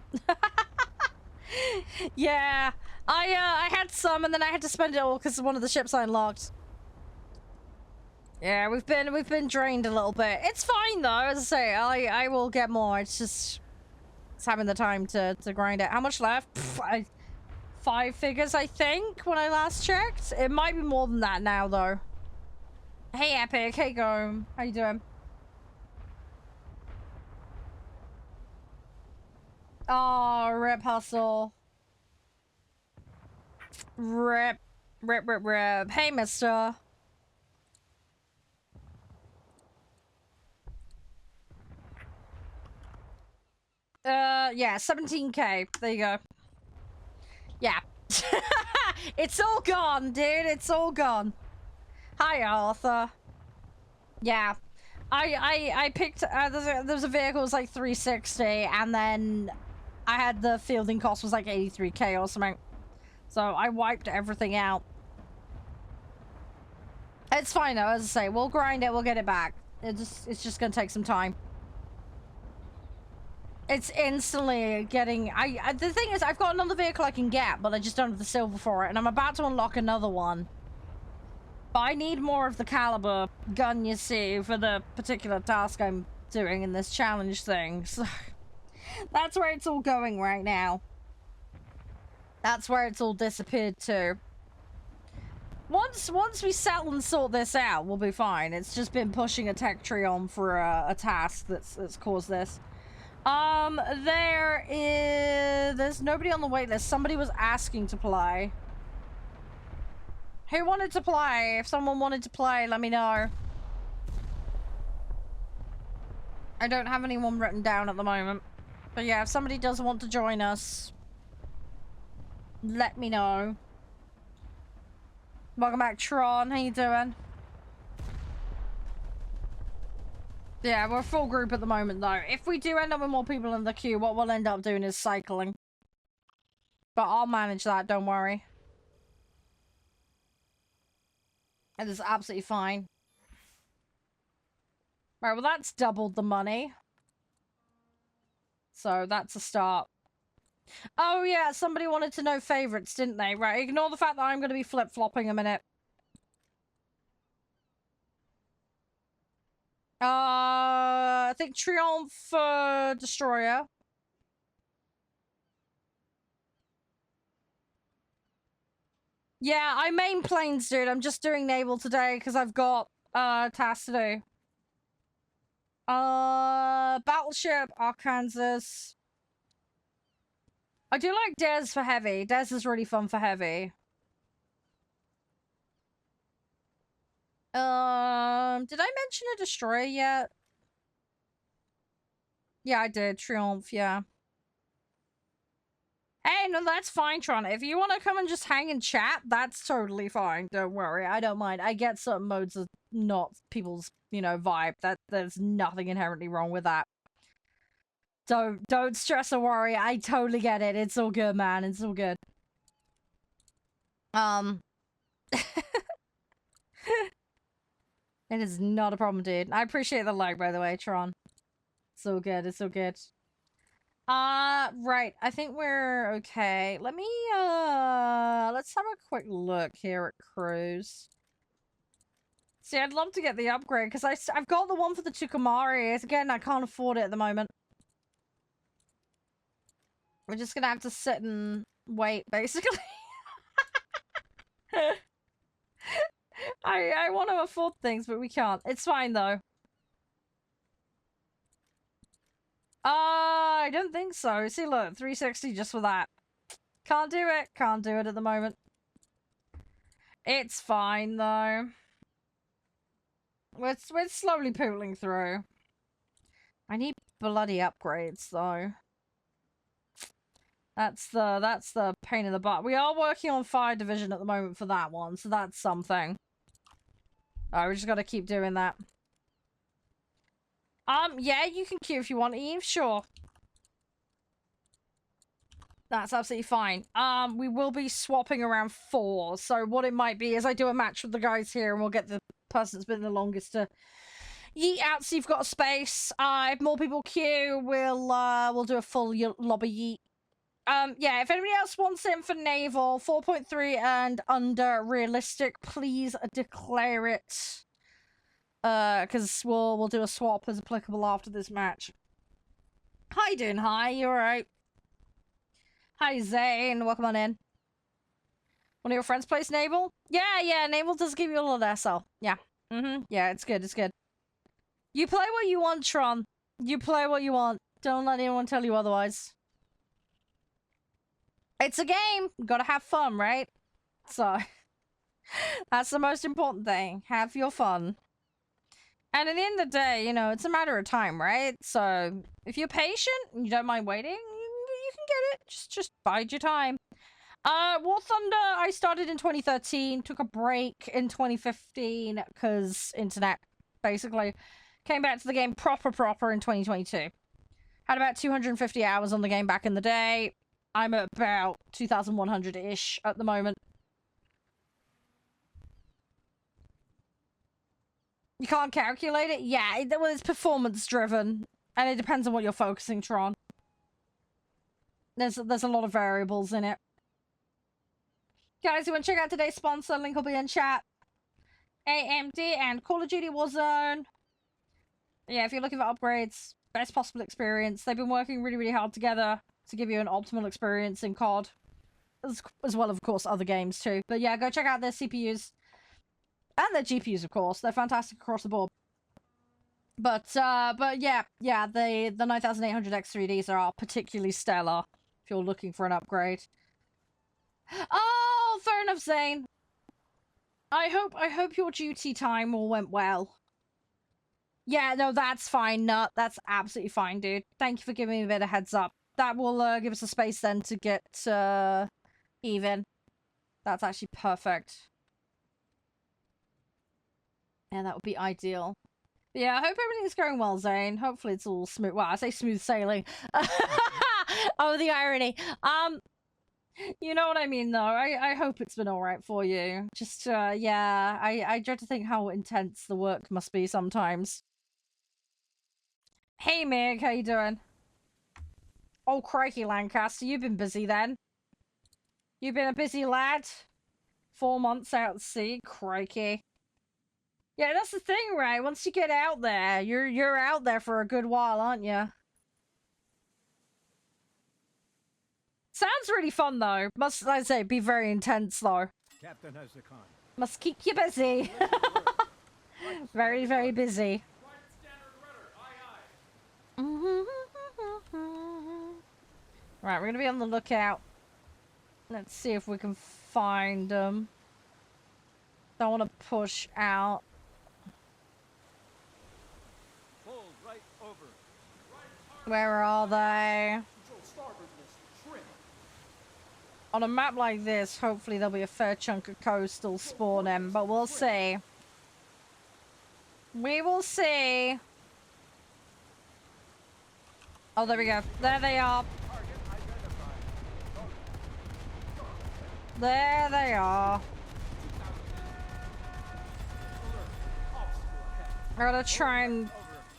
Yeah, I had some and then I had to spend it all because one of the ships I unlocked. Yeah, we've been drained a little bit. It's fine though, as I say, I will get more. It's having the time to grind it. How much left? Pff, 5 figures, I think, when I last checked. It might be more than that now though. Hey Epic, hey Gome, how you doing? Oh, rip hustle. Rip. Hey, mister. Yeah, 17k. There you go. Yeah. It's all gone, dude. It's all gone. Hi, Arthur. Yeah. I picked, there's a vehicle, it was like 360, and then I had the fielding cost was like 83k or something. So I wiped everything out. It's fine though, as I say, we'll grind it, we'll get it back. It's just gonna take some time. It's instantly getting, the thing is, I've got another vehicle I can get, but I just don't have the silver for it, and I'm about to unlock another one. But I need more of the caliber gun, you see, for the particular task I'm doing in this challenge thing, so that's where it's all going right now. That's where it's all disappeared to. Once we settle and sort this out, we'll be fine. It's just been pushing a tech tree on for a task that's caused this. There's nobody on the wait list. Somebody was asking to play. Who wanted to play? If someone wanted to play, let me know. I don't have anyone written down at the moment. But yeah, if somebody does want to join us, let me know. Welcome back, Tron. How you doing? Yeah, we're a full group at the moment, though. If we do end up with more people in the queue, what we'll end up doing is cycling. But I'll manage that, don't worry. It is absolutely fine. Right, well, that's doubled the money. So that's a start. Oh, yeah, somebody wanted to know favorites, didn't they? Right, ignore the fact that I'm going to be flip-flopping a minute. I think Triumph Destroyer. Yeah, I main planes, dude. I'm just doing naval today because I've got tasks to do. Battleship, Arkansas. I do like Des for heavy. Des is really fun for heavy. Did I mention a destroyer yet? Yeah, I did. Triumph, yeah. Hey, no, that's fine, Tron. If you want to come and just hang and chat, that's totally fine. Don't worry. I don't mind. I get certain modes of not people's, you know, vibe. There's nothing inherently wrong with that. Don't stress or worry. I totally get it. It's all good, man. It's all good. It is not a problem, dude. I appreciate the like, by the way, Tron. So good. It's so good. Right. I think we're okay. Let me, let's have a quick look here at Cruise. See, I'd love to get the upgrade, because I've got the one for the Tucumari. Again, I can't afford it at the moment. We're just gonna have to sit and wait, basically. I want to afford things, but we can't. It's fine, though. I don't think so. See, look, 360 just for that. Can't do it. Can't do it at the moment. It's fine, though. We're slowly pooling through. I need bloody upgrades, though. That's the pain in the butt. We are working on Fire Division at the moment for that one, so that's something. Alright, we just gotta keep doing that. Yeah, you can queue if you want, Eve, sure. That's absolutely fine. We will be swapping around 4. So what it might be is I do a match with the guys here and we'll get the person that's been the longest to yeet out so you've got a space. If more people queue, we'll do a full lobby yeet. Yeah, if anybody else wants in for naval, 4.3 and under realistic, please declare it. Because we'll do a swap as applicable after this match. How you doing? Hi, you alright? Hi, Zane. Welcome on in. One of your friends plays naval? Yeah, naval does give you a little SL. Yeah. Yeah, it's good, it's good. You play what you want, Tron. You play what you want. Don't let anyone tell you otherwise. It's a game. You gotta have fun, right? So, that's the most important thing. Have your fun. And at the end of the day, you know, it's a matter of time, right? So, if you're patient and you don't mind waiting, you can get it. Just bide your time. War Thunder, I started in 2013, took a break in 2015 because internet, basically. Came back to the game proper in 2022. Had about 250 hours on the game back in the day. I'm at about 2,100-ish at the moment. You can't calculate it? Yeah, well, it's performance driven. And it depends on what you're focusing, Tron. There's a lot of variables in it. Guys, you want to check out today's sponsor? Link will be in chat. AMD and Call of Duty Warzone. Yeah, if you're looking for upgrades, best possible experience. They've been working really hard together to give you an optimal experience in COD. As well, of course, other games too. But yeah, go check out their CPUs. And their GPUs, of course. They're fantastic across the board. But yeah, the 9800X3Ds are particularly stellar if you're looking for an upgrade. Oh, fair enough, Zane. I hope your duty time all went well. Yeah, no, that's fine, Nut. That's absolutely fine, dude. Thank you for giving me a bit of heads up. That will give us a space then to get even. That's actually perfect. Yeah, that would be ideal. Yeah, I hope everything's going well, Zane. Hopefully it's all smooth. Well, I say smooth sailing. Oh, the irony. You know what I mean, though. I hope it's been alright for you. Just, yeah, I dread to think how intense the work must be sometimes. Hey, Meg, how you doing? Oh, crikey, Lancaster, you've been busy then. You've been a busy lad. 4 months out at sea, crikey. Yeah, that's the thing, right? Once you get out there, you're out there for a good while, aren't you? Sounds really fun, though. Must, I say, be very intense, though. Captain has the con. Must keep you busy. Very busy. Right, we're gonna be on the lookout. Let's see if we can find them. Don't want to push out. Pull right over. Where are they? On a map like this, hopefully there'll be a fair chunk of coastal spawning, but we'll see. We will see. Oh, there we go. There they are. There they are. I gotta try and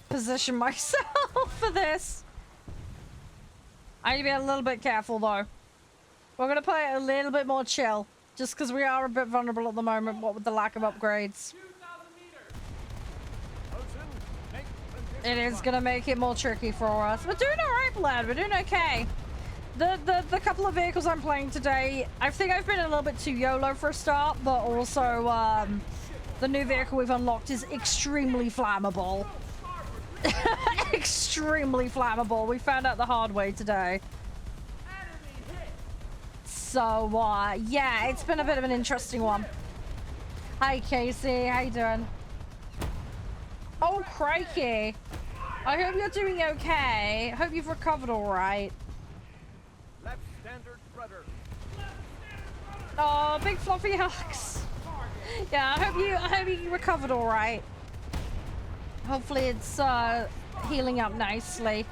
position myself for this. I need to be a little bit careful, though. We're gonna play it a little bit more chill, just because we are a bit vulnerable at the moment, what with the lack of upgrades. It is gonna make it more tricky for us. We're doing alright, Blad. We're doing okay. The couple of vehicles I'm playing today, I think I've been a little bit too YOLO for a start, but also the new vehicle we've unlocked is extremely flammable. Extremely flammable. We found out the hard way today. So, yeah, it's been a bit of an interesting one. Hi, Casey. How you doing? Oh, crikey. I hope you're doing okay. I hope you've recovered all right. Left standard rudder. Oh, big fluffy hugs. Yeah, I hope you recovered all right. Hopefully it's healing up nicely.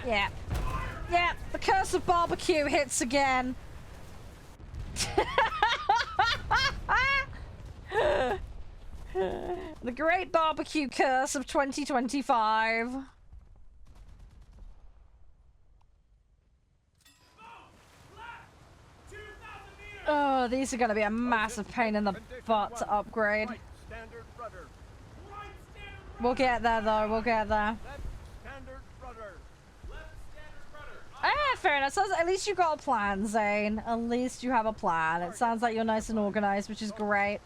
Yeah, Yeah, the curse of barbecue hits again. The great barbecue curse of 2025. Oh, these are going to be a massive pain in the butt to upgrade. Right standard rudder. We'll get there though, we'll get there. Left standard rudder. Left standard rudder. Ah, fair enough. So at least you got a plan, Zane. At least you have a plan. It sounds like you're nice and organized, which is great.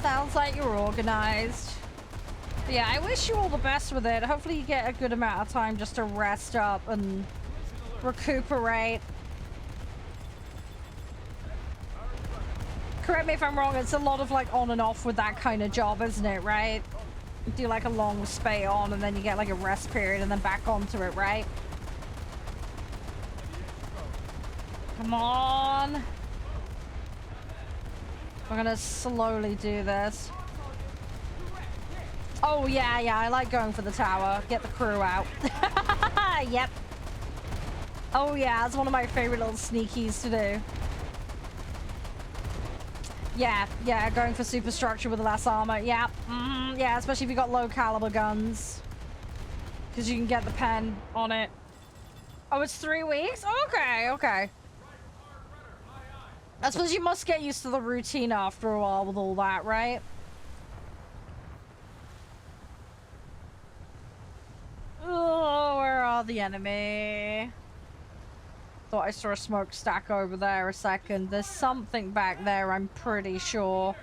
Sounds like you're organized. But yeah, I wish you all the best with it. Hopefully you get a good amount of time just to rest up and recuperate. Correct me if I'm wrong, it's a lot of like on and off with that kind of job, isn't it, right? You do like a long spay on and then you get like a rest period and then back onto it, right? Come on. We're gonna slowly do this. Oh yeah, I like going for the tower. Get the crew out. Yep. Oh yeah, it's one of my favorite little sneakies to do. Yeah, going for superstructure with less armor. Yeah, yeah, especially if you got low caliber guns. Because you can get the pen on it. Oh, it's 3 weeks? Okay. I suppose you must get used to the routine after a while with all that, right? Oh, where are the enemy? Thought I saw a smokestack over there a second. There's something back there, I'm pretty sure.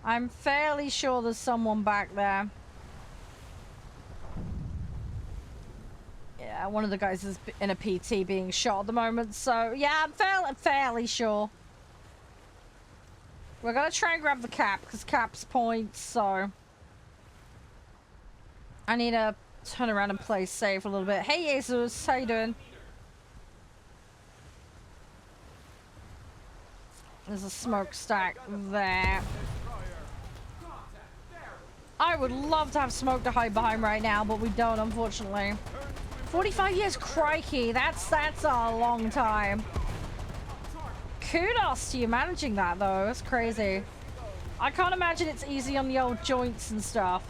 I'm fairly sure there's someone back there. Yeah, one of the guys is in a PT being shot at the moment, so yeah, I'm fairly sure. We're gonna try and grab the cap, because cap's points, so... I need to turn around and play safe a little bit. Hey, Jesus, how you doing? There's a smokestack there. I would love to have smoke to hide behind right now, but we don't, unfortunately. 45 years, crikey, that's a long time. Kudos to you managing that, though. That's crazy. I can't imagine it's easy on the old joints and stuff.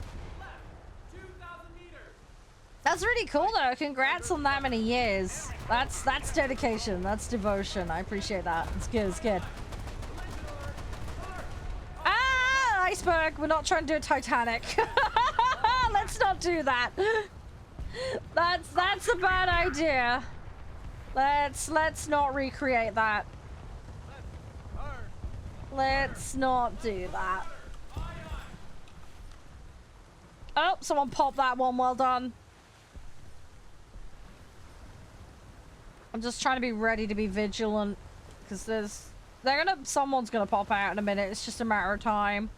That's really cool, though. Congrats on that many years. That's dedication. That's devotion. I appreciate that. It's good. It's good. Ah, iceberg. We're not trying to do a Titanic. Let's not do that. That's a bad idea. Let's not recreate that. Let's not do that. Oh, someone popped that one. Well done. I'm just trying to be ready to be vigilant, because someone's gonna pop out in a minute. It's just a matter of time.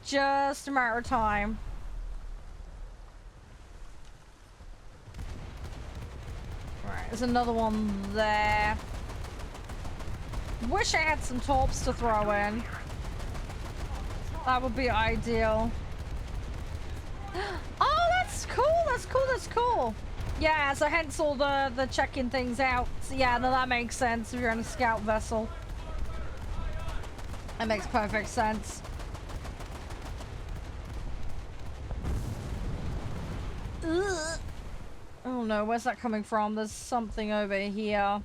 Just a matter of time. Right, there's another one there. Wish I had some torps to throw in. That would be ideal. Oh, that's cool. That's cool. Yeah, so hence all the checking things out. So yeah, no, that makes sense if you're on a scout vessel. That makes perfect sense. Ugh. Oh no, where's that coming from? There's something over here.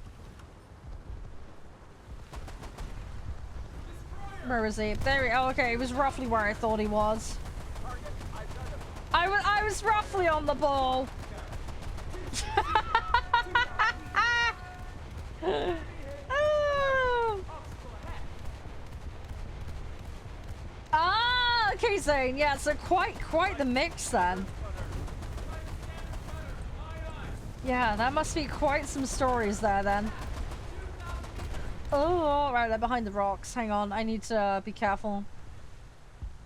Where is he? There he... Oh, okay, he was roughly where I thought he was. I was roughly on the ball. Oh. Ah, okay, Zane. Yeah, so quite the mix then. Yeah, that must be quite some stories there then. Oh, right, they're behind the rocks. Hang on, I need to be careful.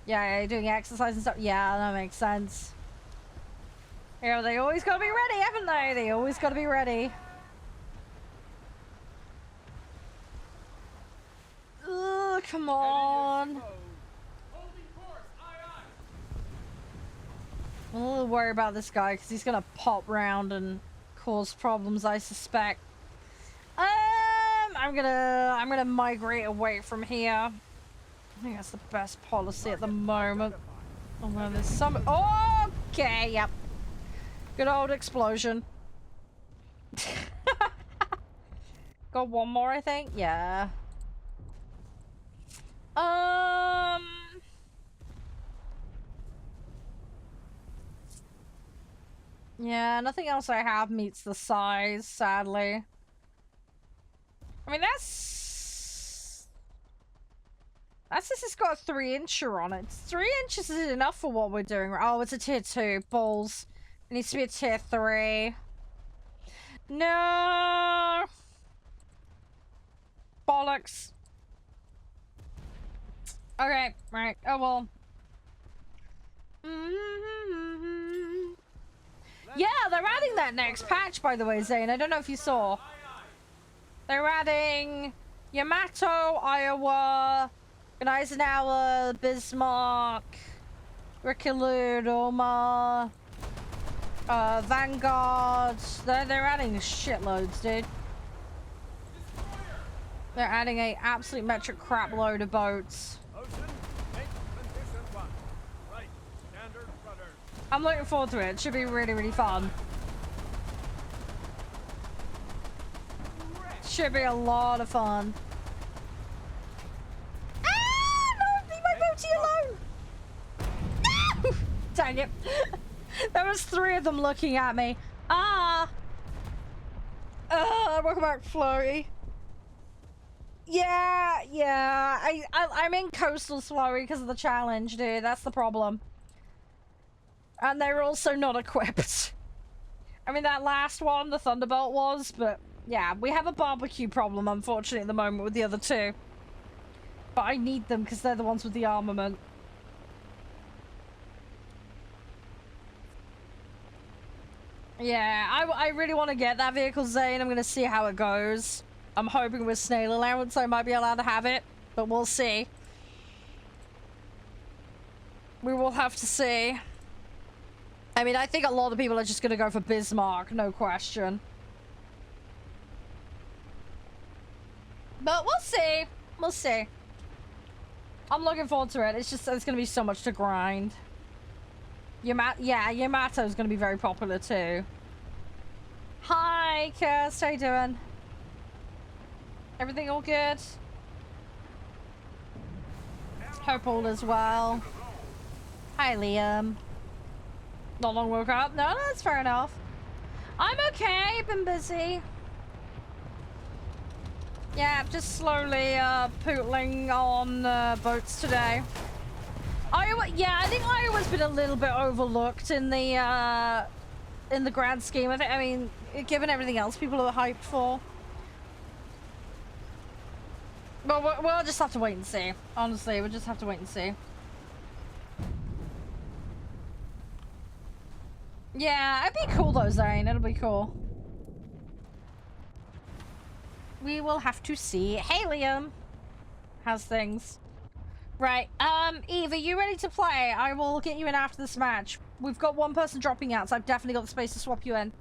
Yeah, you're doing exercise and stuff. Yeah, that makes sense. Yeah, they always gotta be ready, haven't they? They always gotta be ready. Ugh, come on. I'm a little worried about this guy because he's gonna pop round and cause problems, I suspect. I'm gonna migrate away from here. I think that's the best policy at the moment. Although there's some. Okay, yep. Good old explosion. Got one more, I think. Yeah. Yeah, nothing else I have meets the size, sadly. I mean, that's just it's got a 3-incher on it. 3 inches is enough for what we're doing. Oh, it's a tier 2. Balls. It needs to be a tier 3. No! Bollocks. Okay, right. Oh, well. Yeah, they're adding that next patch, by the way, Zane. I don't know if you saw. They're adding Yamato, Iowa, Eisenhower, Bismarck, Rickilud, Oma, Vanguard. They're adding shitloads, dude. They're adding a absolute metric crap load of boats. I'm looking forward to it. It should be really, really fun. Should be a lot of fun. Ah! No, leave my boaty alone! No! Dang it. There was 3 of them looking at me. Ah! Welcome back, Flurry. Yeah. I'm in coastal Flurry because of the challenge, dude. That's the problem. And they're also not equipped. I mean, that last one, the Thunderbolt was, but yeah, we have a barbecue problem, unfortunately, at the moment with the other 2. But I need them because they're the ones with the armament. Yeah, I really want to get that vehicle, Zane. I'm going to see how it goes. I'm hoping with snail allowance I might be allowed to have it, but we'll see. We will have to see. I mean, I think a lot of people are just going to go for Bismarck, no question. But we'll see. We'll see. I'm looking forward to it. It's just, there's going to be so much to grind. Yamato's going to be very popular too. Hi, Kirst. How you doing? Everything all good? Hope all is well. Hi, Liam. Not long woke up. No, that's fair enough. I'm okay. Been busy. Yeah, just slowly pootling on boats today. Iowa, yeah, I think Iowa's been a little bit overlooked in the grand scheme of it. I mean, given everything else people are hyped for. But we'll just have to wait and see. Honestly, we'll just have to wait and see. Yeah, it'd be cool though, Zane. It'll be cool. We will have to see. Hey, Liam. How's things? Right, Eve, are you ready to play? I will get you in after this match. We've got one person dropping out, so I've definitely got the space to swap you in.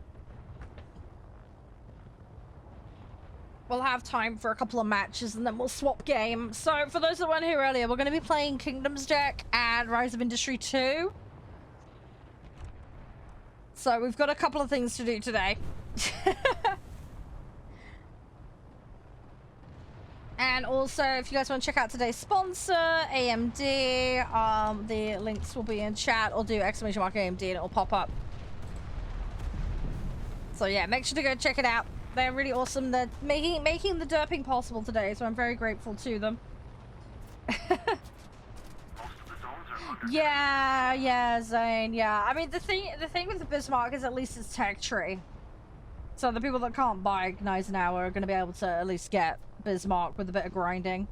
We'll have time for a couple of matches, and then we'll swap game. So, for those that weren't here earlier, we're going to be playing Kingdoms deck and Rise of Industry 2. So, we've got a couple of things to do today. And also, if you guys want to check out today's sponsor, AMD, the links will be in chat, or do exclamation mark AMD and it'll pop up. So yeah, make sure to go check it out. They're really awesome. They're making the derping possible today, so I'm very grateful to them. Yeah, Zane, yeah. I mean, the thing with the Bismarck is at least it's tech tree. So the people that can't buy Eisenhower are going to be able to at least get Bismarck with a bit of grinding.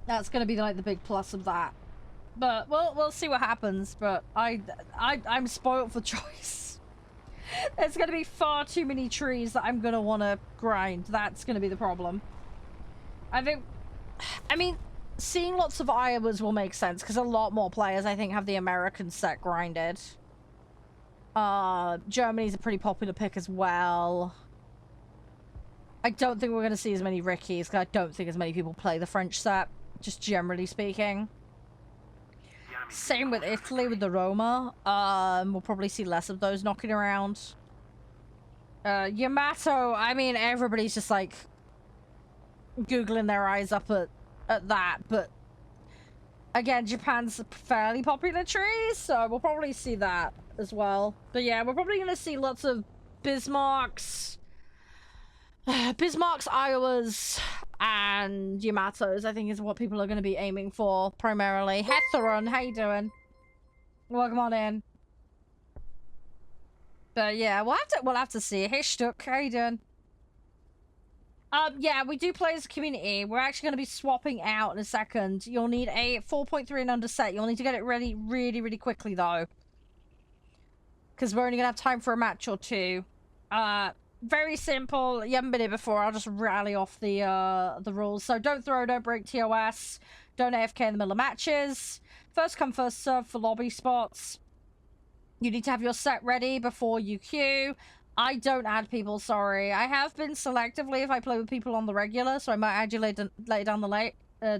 That's going to be like the big plus of that. But we'll see what happens. But I'm spoiled for choice. There's going to be far too many trees that I'm going to want to grind. That's going to be the problem. I mean, seeing lots of Iowas will make sense because a lot more players, I think, have the American set grinded. Germany's a pretty popular pick as well. I don't think we're going to see as many Rickies because I don't think as many people play the French set, just generally speaking. Same with Italy with the Roma. We'll probably see less of those knocking around. Yamato, I mean, everybody's just like googling their eyes up at that, but again, Japan's a fairly popular tree, so we'll probably see that as well. But yeah, we're probably gonna see lots of Bismarcks, Iowas, and Yamatos, I think is what people are gonna be aiming for primarily. Hetheron, how you doing? Welcome on in. But yeah, we'll have to see. Hey Stuck, how you doing? Yeah, we do play as a community. We're actually going to be swapping out in a second. You'll need a 4.3 and under set. You'll need to get it ready really, really quickly, though. Because we're only going to have time for a match or two. Very simple. You haven't been here before. I'll just rally off the rules. So don't throw, don't break TOS. Don't AFK in the middle of matches. First come, first serve for lobby spots. You need to have your set ready before you queue. I don't add people, sorry. I have been selectively if I play with people on the regular, so I might add you later down the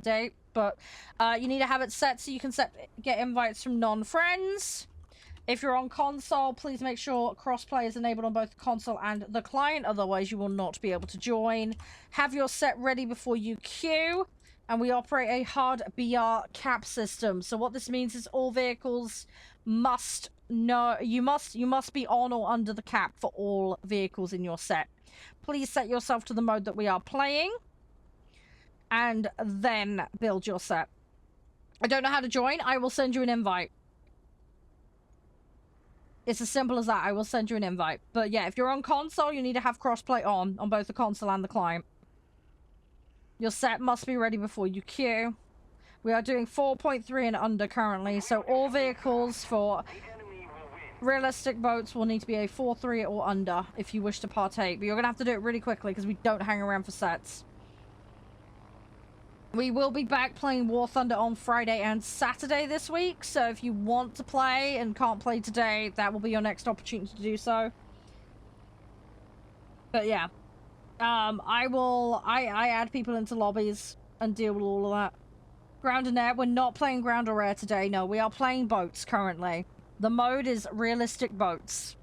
date. But you need to have it set so you can get invites from non-friends. If you're on console, please make sure crossplay is enabled on both the console and the client, otherwise you will not be able to join. Have your set ready before you queue. And we operate a hard BR cap system. So what this means is all vehicles must... No, you must be on or under the cap for all vehicles in your set. Please set yourself to the mode that we are playing. And then build your set. I don't know how to join. I will send you an invite. It's as simple as that. I will send you an invite. But yeah, if you're on console, you need to have crossplay on both the console and the client. Your set must be ready before you queue. We are doing 4.3 and under currently, so all vehicles for realistic boats will need to be a 4.3 or under if you wish to partake. But you're going to have to do it really quickly because we don't hang around for sets. We will be back playing War Thunder on Friday and Saturday this week. So if you want to play and can't play today, that will be your next opportunity to do so. But yeah. I add people into lobbies and deal with all of that. Ground and air. We're not playing ground or air today. No, we are playing boats currently. The mode is realistic boats.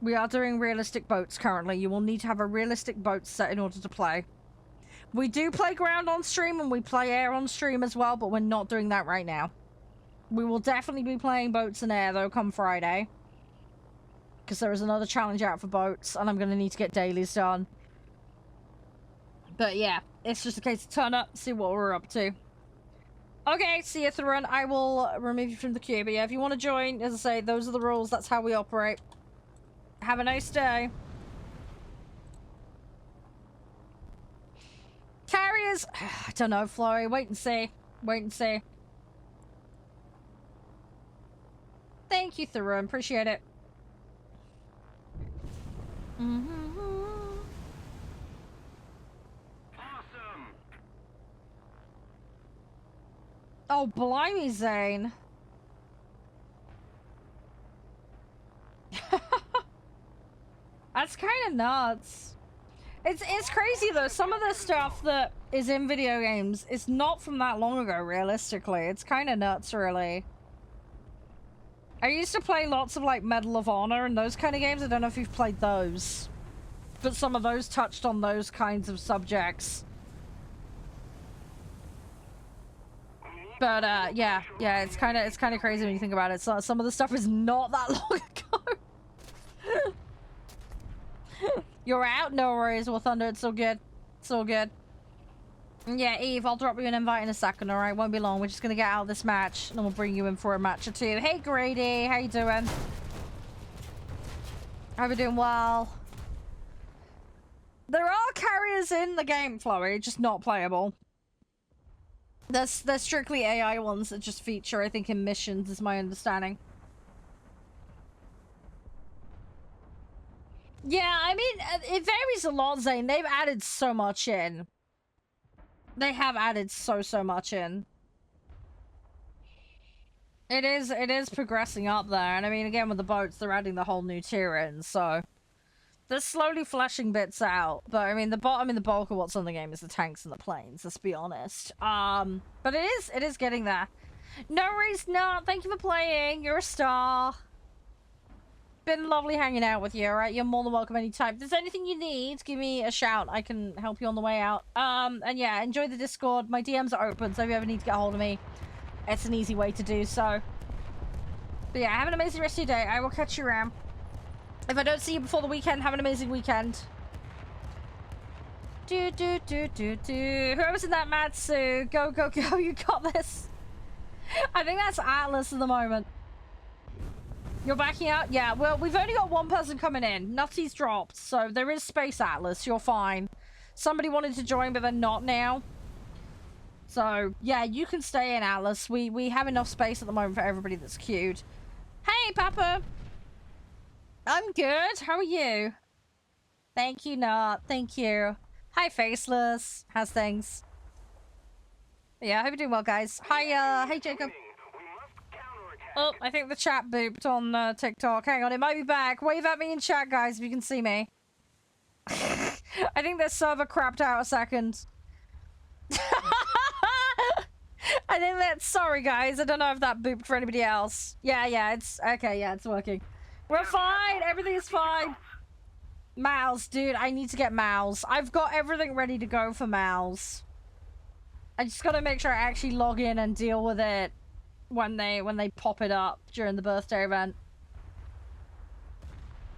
We are doing realistic boats currently. You will need to have a realistic boat set in order to play. We do play ground on stream and we play air on stream as well, but we're not doing that right now. We will definitely be playing boats and air though come Friday. Because there is another challenge out for boats and I'm going to need to get dailies done. But yeah, it's just a case of turn up, see what we're up to. Okay, see you, Thrun. I will remove you from the queue. But yeah, if you want to join, as I say, those are the rules. That's how we operate. Have a nice day. Carriers. I don't know, Florrie. Wait and see. Wait and see. Thank you, Thrun. Appreciate it. Awesome. Oh, blimey, Zane. That's kind of nuts. It's crazy though. Some of the stuff that is in video games is not from that long ago, realistically. It's kind of nuts, really. I used to play lots of like Medal of Honor and those kind of games. I don't know if you've played those. But some of those touched on those kinds of subjects. But yeah, it's kind of crazy when you think about it. So some of the stuff is not that long ago. You're out? No worries, War Thunder. It's all good. It's all good. Yeah, Eve, I'll drop you an invite in a second, alright? Won't be long. We're just gonna get out of this match, and then we'll bring you in for a match or two. Hey, Grady. How you doing? Hope you're doing well. There are carriers in the game, Chloe, just not playable. There's strictly AI ones that just feature, I think, in missions, is my understanding. Yeah, I mean, it varies a lot, Zane. They've added so much in. They have added so much in. It is progressing up there, and I mean, again, with the boats, they're adding the whole new tier in, so they're slowly fleshing bits out. But I mean, the bulk of what's on the game is the tanks and the planes. Let's be honest. But it is getting there. No worries, not. Thank you for playing. You're a star. Been lovely hanging out with you. All right, you're more than welcome anytime. If there's anything you need, give me a shout. I can help you on the way out. And yeah, enjoy the Discord. My DMs are open, so if you ever need to get a hold of me, it's an easy way to do so. But yeah, have an amazing rest of your day. I will catch you around. If I don't see you before the weekend, have an amazing weekend. Whoever's in that Matsu, go, go, go. You got this. I think that's Atlas at the moment. You're backing out? Yeah, well, we've only got one person coming in. Nutty's dropped, so there is space, Atlas. You're fine. Somebody wanted to join, but they're not now. So, yeah, you can stay in, Atlas. We have enough space at the moment for everybody that's queued. Hey, Papa! I'm good. How are you? Thank you, Nut. Thank you. Hi, Faceless. How's things? Yeah, I hope you're doing well, guys. Hi, hey, Jacob. Oh, I think the chat booped on TikTok. Hang on, it might be back. Wave at me in chat, guys, if you can see me. I think their server crapped out a second. I think that's... Sorry, guys. I don't know if that booped for anybody else. Yeah, it's... Okay, yeah, it's working. We're fine. Everything is fine. Mouse, dude. I need to get Mouse. I've got everything ready to go for Mouse. I just gotta make sure I actually log in and deal with it when they pop it up during the birthday event.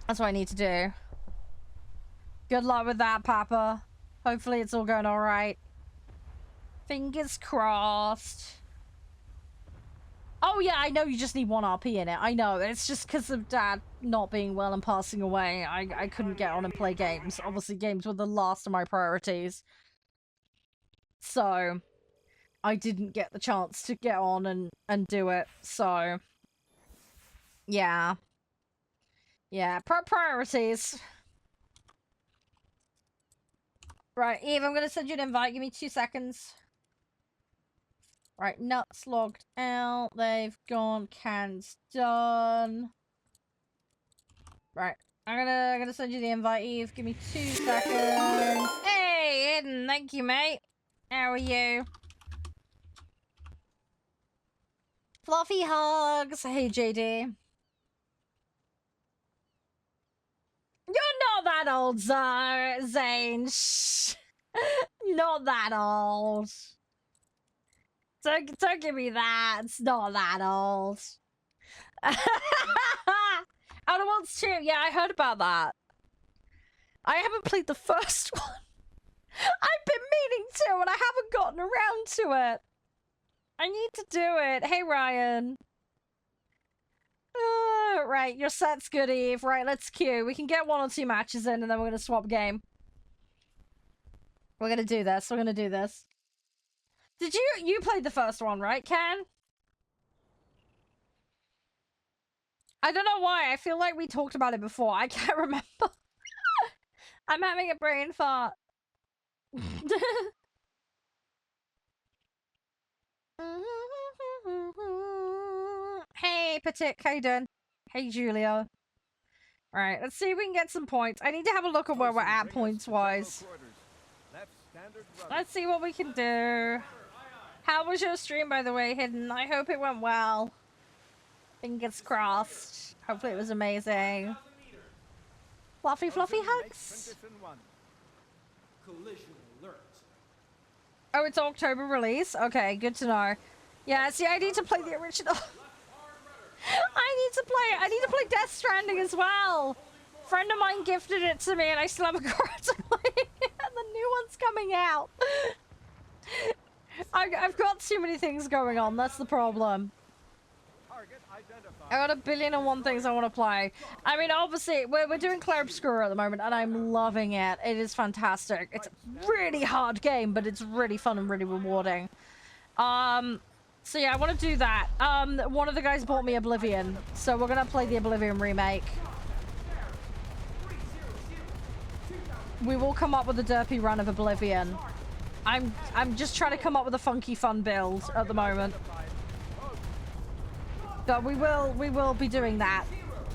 That's what I need to do. Good luck with that, Papa. Hopefully it's all going alright. Fingers crossed. Oh yeah, I know you just need 1 RP in it. I know. It's just because of Dad not being well and passing away. I couldn't get on and play games. Obviously, games were the last of my priorities. So, I didn't get the chance to get on and do it. So, yeah. Yeah, priorities. Right, Eve, I'm going to send you an invite. Give me 2 seconds. Right, Nuts logged out. They've gone. Cans done. Right, I'm gonna send you the invite, Eve. Give me 2 seconds. Hey, Eden, thank you, mate. How are you? Fluffy hugs. Hey, JD. You're not that old, Zane. Shh. Not that old. Don't give me that. It's not that old. Outer Worlds 2. Yeah, I heard about that. I haven't played the first one. I've been meaning to, and I haven't gotten around to it. I need to do it. Hey, Ryan. Right, your set's good, Eve. Right, let's queue. We can get 1 or 2 matches in, and then we're going to swap game. We're going to do this. We're going to do this. Did you played the first one, right, Ken? I don't know why. I feel like we talked about it before. I can't remember. I'm having a brain fart. Hey, Petit, how you doing? Hey, Julio. Alright, let's see if we can get some points. I need to have a look at where we're at points-wise. Let's see what we can do. How was your stream, by the way, Hidden? I hope it went well. Fingers crossed. Hopefully it was amazing. Fluffy hugs. Oh, it's October release? Okay, good to know. Yeah, see, I need to play the original. I need to play it. I need to play Death Stranding as well. A friend of mine gifted it to me and I still haven't got to play it. And the new one's coming out. I've got too many things going on. That's the problem. I got 1,000,000,001 things I want to play. I mean, obviously, we're doing Clair Obscura at the moment, and I'm loving it. It is fantastic. It's a really hard game, but it's really fun and really rewarding. So yeah, I want to do that. One of the guys bought me Oblivion, so we're gonna play the Oblivion remake. We will come up with a derpy run of Oblivion. I'm just trying to come up with a funky fun build at the moment. But we will be doing that.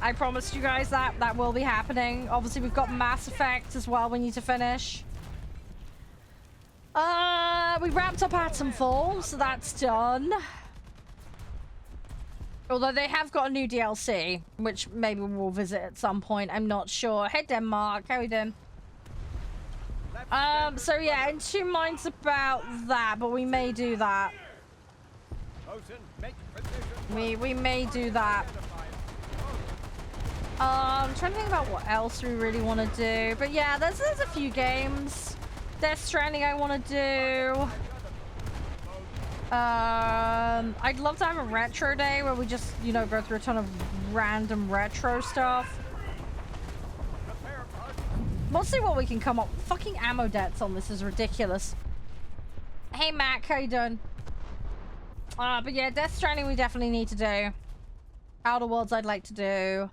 I promised you guys that will be happening. Obviously, we've got Mass Effect as well we need to finish. We wrapped up Atomfall, so that's done. Although they have got a new DLC, which maybe we'll visit at some point. I'm not sure. Hey, Denmark. How are we doing? So yeah, in two minds about that, but we may do that. We may do that. I'm trying to think about what else we really want to do. But yeah, there's a few games. Death Stranding I want to do. I'd love to have a retro day where we just, you know, go through a ton of random retro stuff. We'll see what we can come up. Fucking ammo debts on this is ridiculous. Hey Mac, how you doing? But yeah, Death Stranding we definitely need to do. Outer Worlds I'd like to do.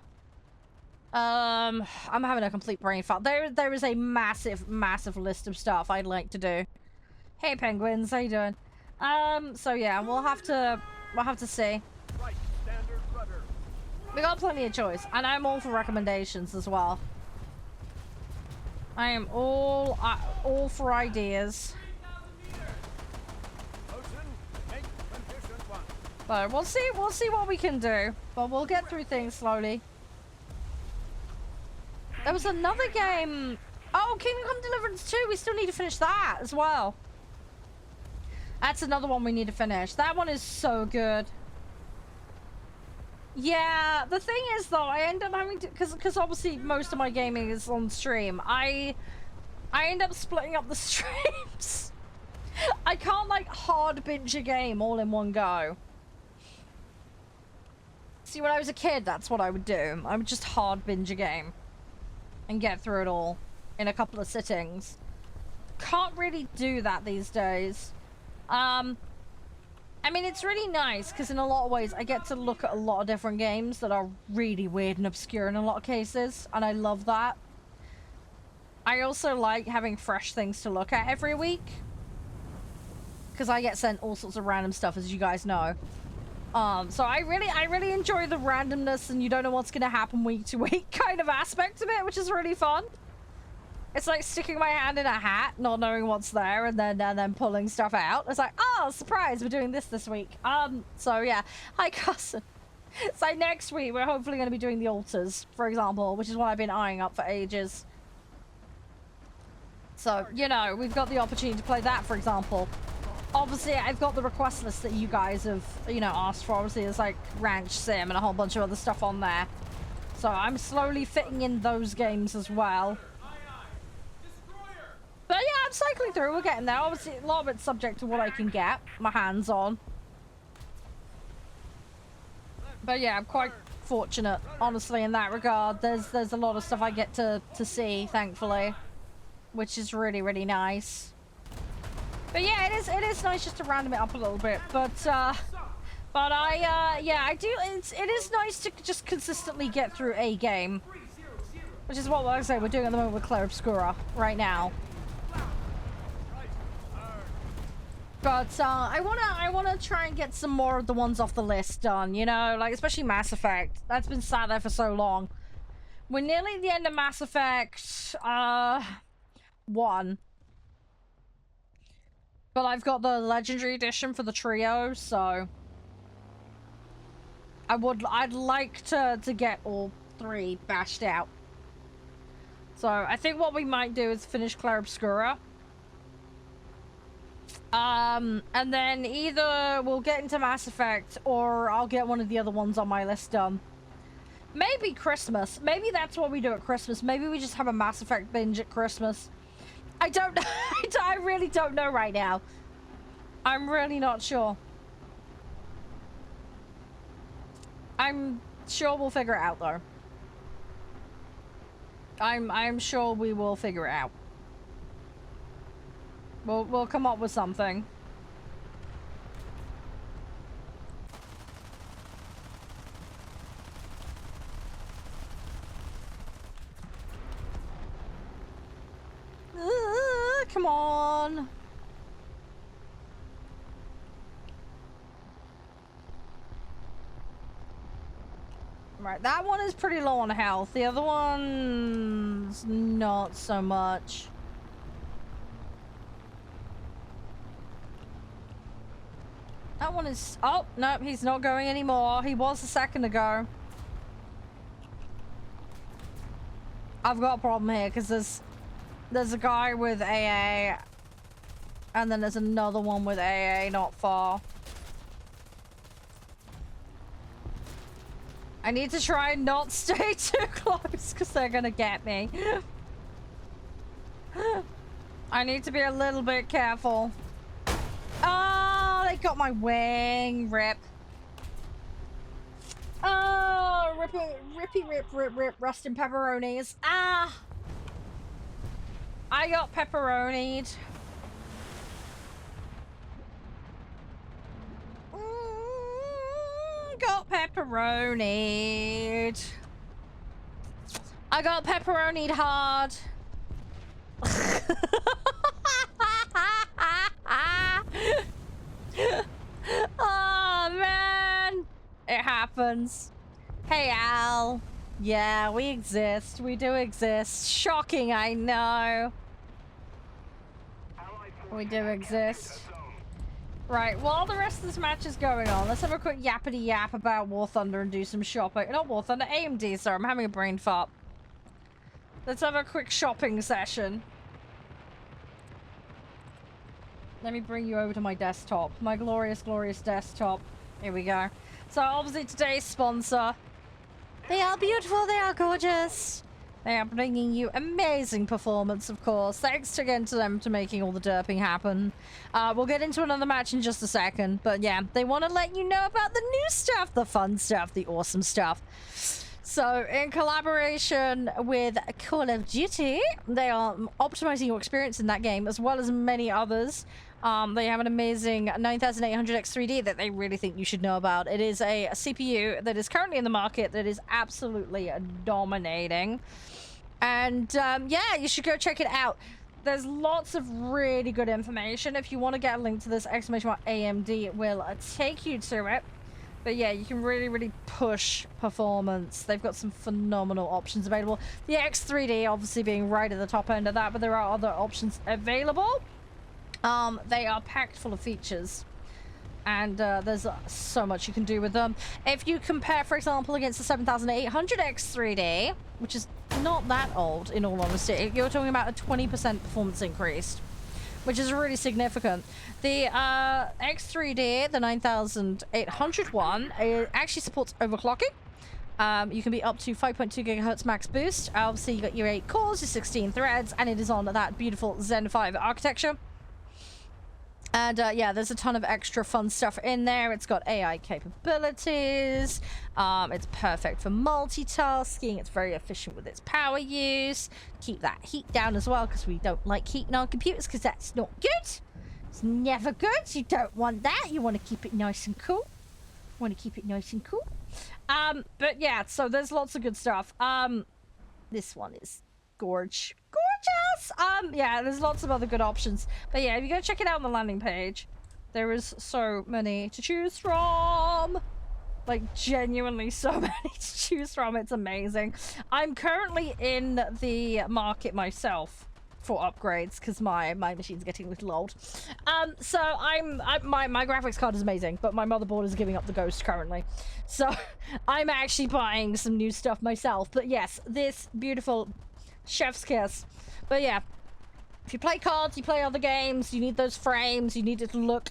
I'm having a complete brain fart. There is a massive list of stuff I'd like to do. Hey Penguins, how you doing? So yeah, we'll have to see. Right, standard rudder. We got plenty of choice, and I'm all for recommendations as well. I am all for ideas. But we'll see what we can do. But we'll get through things slowly. There was another game. Oh, Kingdom Come Deliverance 2. We still need to finish that as well. That's another one we need to finish. That one is so good. Yeah, the thing is though, I end up having to, because obviously most of my gaming is on stream. I end up splitting up the streams. I can't like hard binge a game all in one go. See, when I was a kid, that's what I would do. I would just hard binge a game and get through it all in a couple of sittings. Can't really do that these days. I mean, it's really nice because in a lot of ways I get to look at a lot of different games that are really weird and obscure in a lot of cases, and I love that. I also like having fresh things to look at every week because I get sent all sorts of random stuff, as you guys know. So I really enjoy the randomness and you don't know what's gonna happen week to week kind of aspect of it, which is really fun. It's like sticking my hand in a hat, not knowing what's there, and then pulling stuff out. It's like, oh, surprise, we're doing this week. So yeah. Hi, cousin. So next week, we're hopefully going to be doing the altars, for example, which is what I've been eyeing up for ages. So, you know, we've got the opportunity to play that, for example. Obviously, I've got the request list that you guys have, you know, asked for. Obviously, there's like Ranch Sim and a whole bunch of other stuff on there. So I'm slowly fitting in those games as well. But yeah, I'm cycling through. We're getting there. Obviously, a lot of it's subject to what I can get my hands on. But yeah, I'm quite fortunate, honestly, in that regard. There's a lot of stuff I get to see, thankfully, which is really, really nice. But yeah, it is nice just to random it up a little bit. But yeah, I do. It is nice to just consistently get through a game, which is what, like I say, we're doing at the moment with Claire Obscura right now. But I wanna try and get some more of the ones off the list done, you know, like especially Mass Effect. That's been sat there for so long. We're nearly at the end of Mass Effect 1. But I've got the Legendary Edition for the trio, so I'd like to get all 3 bashed out. So I think what we might do is finish Claire Obscura. And then either we'll get into Mass Effect or I'll get one of the other ones on my list done. Maybe Christmas. Maybe that's what we do at Christmas. Maybe we just have a Mass Effect binge at Christmas. I don't know. I really don't know right now. I'm really not sure. I'm sure we'll figure it out though. I'm sure we will figure it out. We'll come up with something. Come on. Right, that one is pretty low on health. The other one's not so much. That one is... Oh, nope, he's not going anymore. He was a second ago. I've got a problem here because there's a guy with AA and then there's another one with AA not far. I need to try and not stay too close because they're gonna get me. I need to be a little bit careful. Oh, they got my wing. Rip. Oh, rip, rusting pepperonis. Ah! I got pepperonied. Got pepperonied. I got pepperonied hard. Oh, man. It happens. Hey, Al. Yeah, we exist. We do exist. Shocking, I know. We do exist. Right, while the rest of this match is going on, let's have a quick yappity yap about War Thunder and do some shopping. Not War Thunder, AMD, sorry, I'm having a brain fart. Let's have a quick shopping session. Let me bring you over to my desktop. My glorious, glorious desktop. Here we go. So, obviously, today's sponsor. They are beautiful, they are gorgeous. They are bringing you amazing performance, of course. Thanks again to them for making all the derping happen. We'll get into another match in just a second. But yeah, they want to let you know about the new stuff, the fun stuff, the awesome stuff. So, in collaboration with Call of Duty, they are optimizing your experience in that game, as well as many others. They have an amazing 9800X3D that they really think you should know about. It is a CPU that is currently in the market that is absolutely dominating. And yeah, you should go check it out. There's lots of really good information. If you want to get a link to this, !AMD will take you to it. But yeah, you can really, really push performance. They've got some phenomenal options available. The X3D obviously being right at the top end of that, but there are other options available. They are packed full of features. And there's so much you can do with them. If you compare, for example, against the 7800X3D, which is not that old, in all honesty, you're talking about a 20% performance increase, which is really significant. The X3D, the 9800 one, it actually supports overclocking. You can be up to 5.2 gigahertz max boost. Obviously, you got your 8 cores, your 16 threads, and it is on that beautiful Zen 5 architecture. And yeah, there's a ton of extra fun stuff in there. It's got AI capabilities. It's perfect for multitasking. It's very efficient with its power use. Keep that heat down as well, because we don't like heat in our computers, because that's not good. It's never good. You don't want that. You want to keep it nice and cool. Want to keep it nice and cool. But yeah, so there's lots of good stuff. This one is gorgeous. Yeah, there's lots of other good options. But yeah, if you go check it out on the landing page, there is so many to choose from. Like, genuinely so many to choose from. It's amazing. I'm currently in the market myself for upgrades because my machine's getting a little old. So my graphics card is amazing, but my motherboard is giving up the ghost currently. So I'm actually buying some new stuff myself. But yes, this beautiful chef's kiss. But yeah, if you play cards, you play other games, you need those frames, you need it to look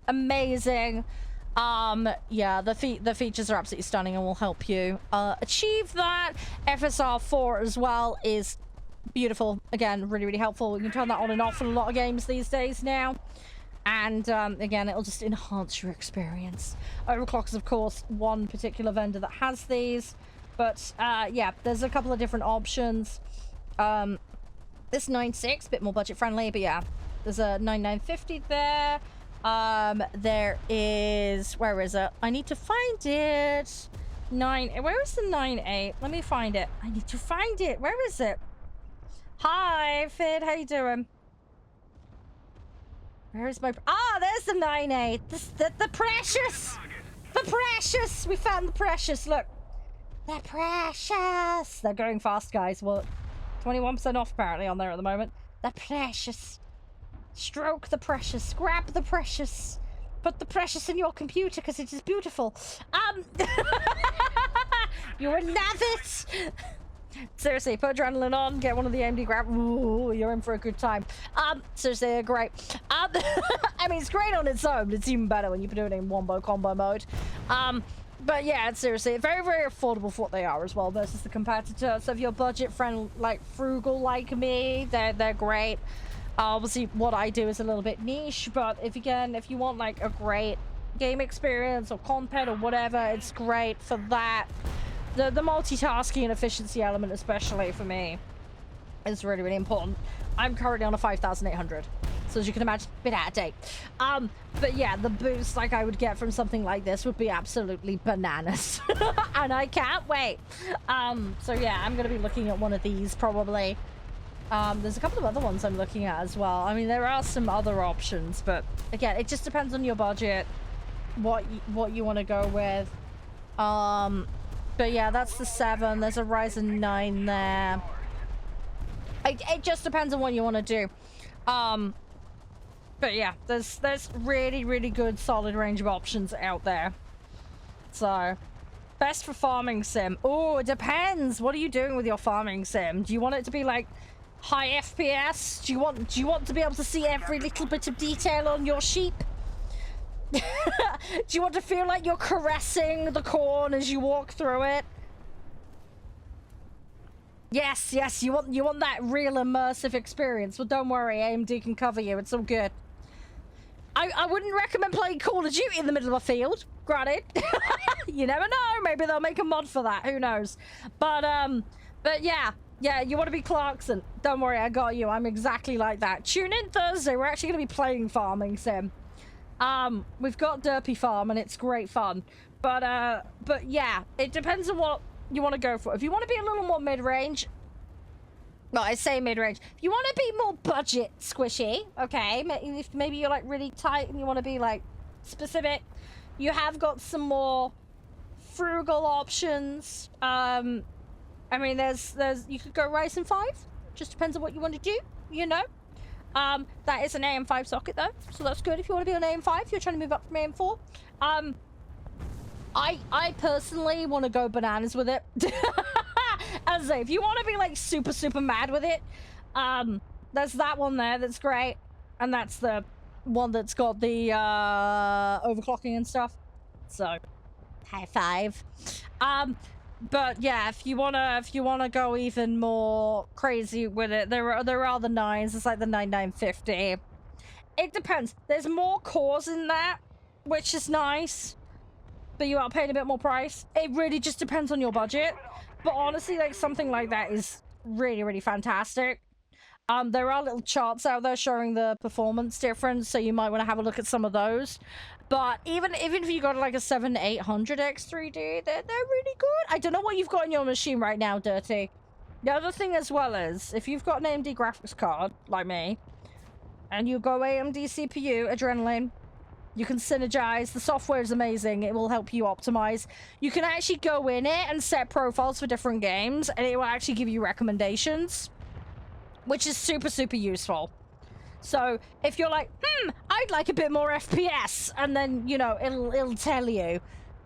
amazing. Yeah, the features are absolutely stunning and will help you achieve that. FSR 4 as well is beautiful. Again, really, really helpful. You can turn that on and off in a lot of games these days now. And again, it'll just enhance your experience. Overclock is, of course, one particular vendor that has these. But yeah, there's a couple of different options. This 9.6, a bit more budget friendly, but yeah, there's a 9.950 there. There is, where is it? I need to find it. Where is the 9.8? Let me find it. I need to find it. Where is it? Hi, Fid, how you doing? Where is my, there's the 9.8. The precious! The precious! We found the precious, look. They're precious. They're going fast, guys. Well, 21% off apparently on there at the moment. They're precious. Stroke the precious. Grab the precious. Put the precious in your computer because it is beautiful. You will love it. Seriously, put adrenaline on, get one of the AMD grab. Ooh, you're in for a good time. Seriously, they're great. I mean, it's great on its own. It's even better when you put it in wombo combo mode. But yeah, seriously, very, very affordable for what they are as well versus the competitor. So if you're budget friend, like frugal like me, they're great. Obviously, what I do is a little bit niche, but if you want like a great game experience or content or whatever, it's great for that. The multitasking and efficiency element, especially for me, is really, really important. I'm currently on a 5,800, so as you can imagine, a bit out of date. But yeah, the boost like I would get from something like this would be absolutely bananas, and I can't wait. So yeah, I'm gonna be looking at one of these probably. There's a couple of other ones I'm looking at as well. I mean, there are some other options, but again, it just depends on your budget, what you want to go with. But yeah, that's the 7. There's a Ryzen 9 there. It just depends on what you want to do. But yeah, there's really, really good solid range of options out there. So, best for farming sim. Oh, it depends. What are you doing with your farming sim? Do you want it to be like high FPS? Do you want to be able to see every little bit of detail on your sheep? Do you want to feel like you're caressing the corn as you walk through it? Yes, you want that real immersive experience. Well, don't worry, AMD can cover you. It's all good. I wouldn't recommend playing Call of Duty in the middle of a field, granted. You never know, maybe they'll make a mod for that, who knows. But yeah, you want to be Clarkson. Don't worry, I got you. I'm exactly like that. Tune in Thursday, we're actually going to be playing Farming Sim. We've got Derpy Farm and it's great fun. But yeah, it depends on what you want to go for. If you want to be a little more mid-range, well, I say mid-range. If you want to be more budget squishy, okay, if maybe you're like really tight and you want to be like specific, you have got some more frugal options. I mean, there's you could go Ryzen 5. Just depends on what you want to do, you know. That is an AM5 socket though, so that's good if you want to be on AM5, if you're trying to move up from AM4. I personally want to go bananas with it. As I say, if you want to be like super, super mad with it, there's that one there that's great. And that's the one that's got the overclocking and stuff. So, high five. But yeah, if you wanna go even more crazy with it, there are the 9s. It's like the 9950. It depends. There's more cores in that, which is nice, but you are paying a bit more price. It really just depends on your budget. But honestly, like something like that is really, really fantastic. There are little charts out there showing the performance difference, so you might want to have a look at some of those. But even if you got like a 7800 X3D, they're really good. I don't know what you've got in your machine right now, Dirty. The other thing as well is, if you've got an AMD graphics card, like me, and you go AMD CPU, Adrenaline, you can synergize. The software is amazing. It will help you optimize. You can actually go in it and set profiles for different games, and it will actually give you recommendations, which is super, super useful. So if you're like, I'd like a bit more FPS, and then, you know, it'll tell you.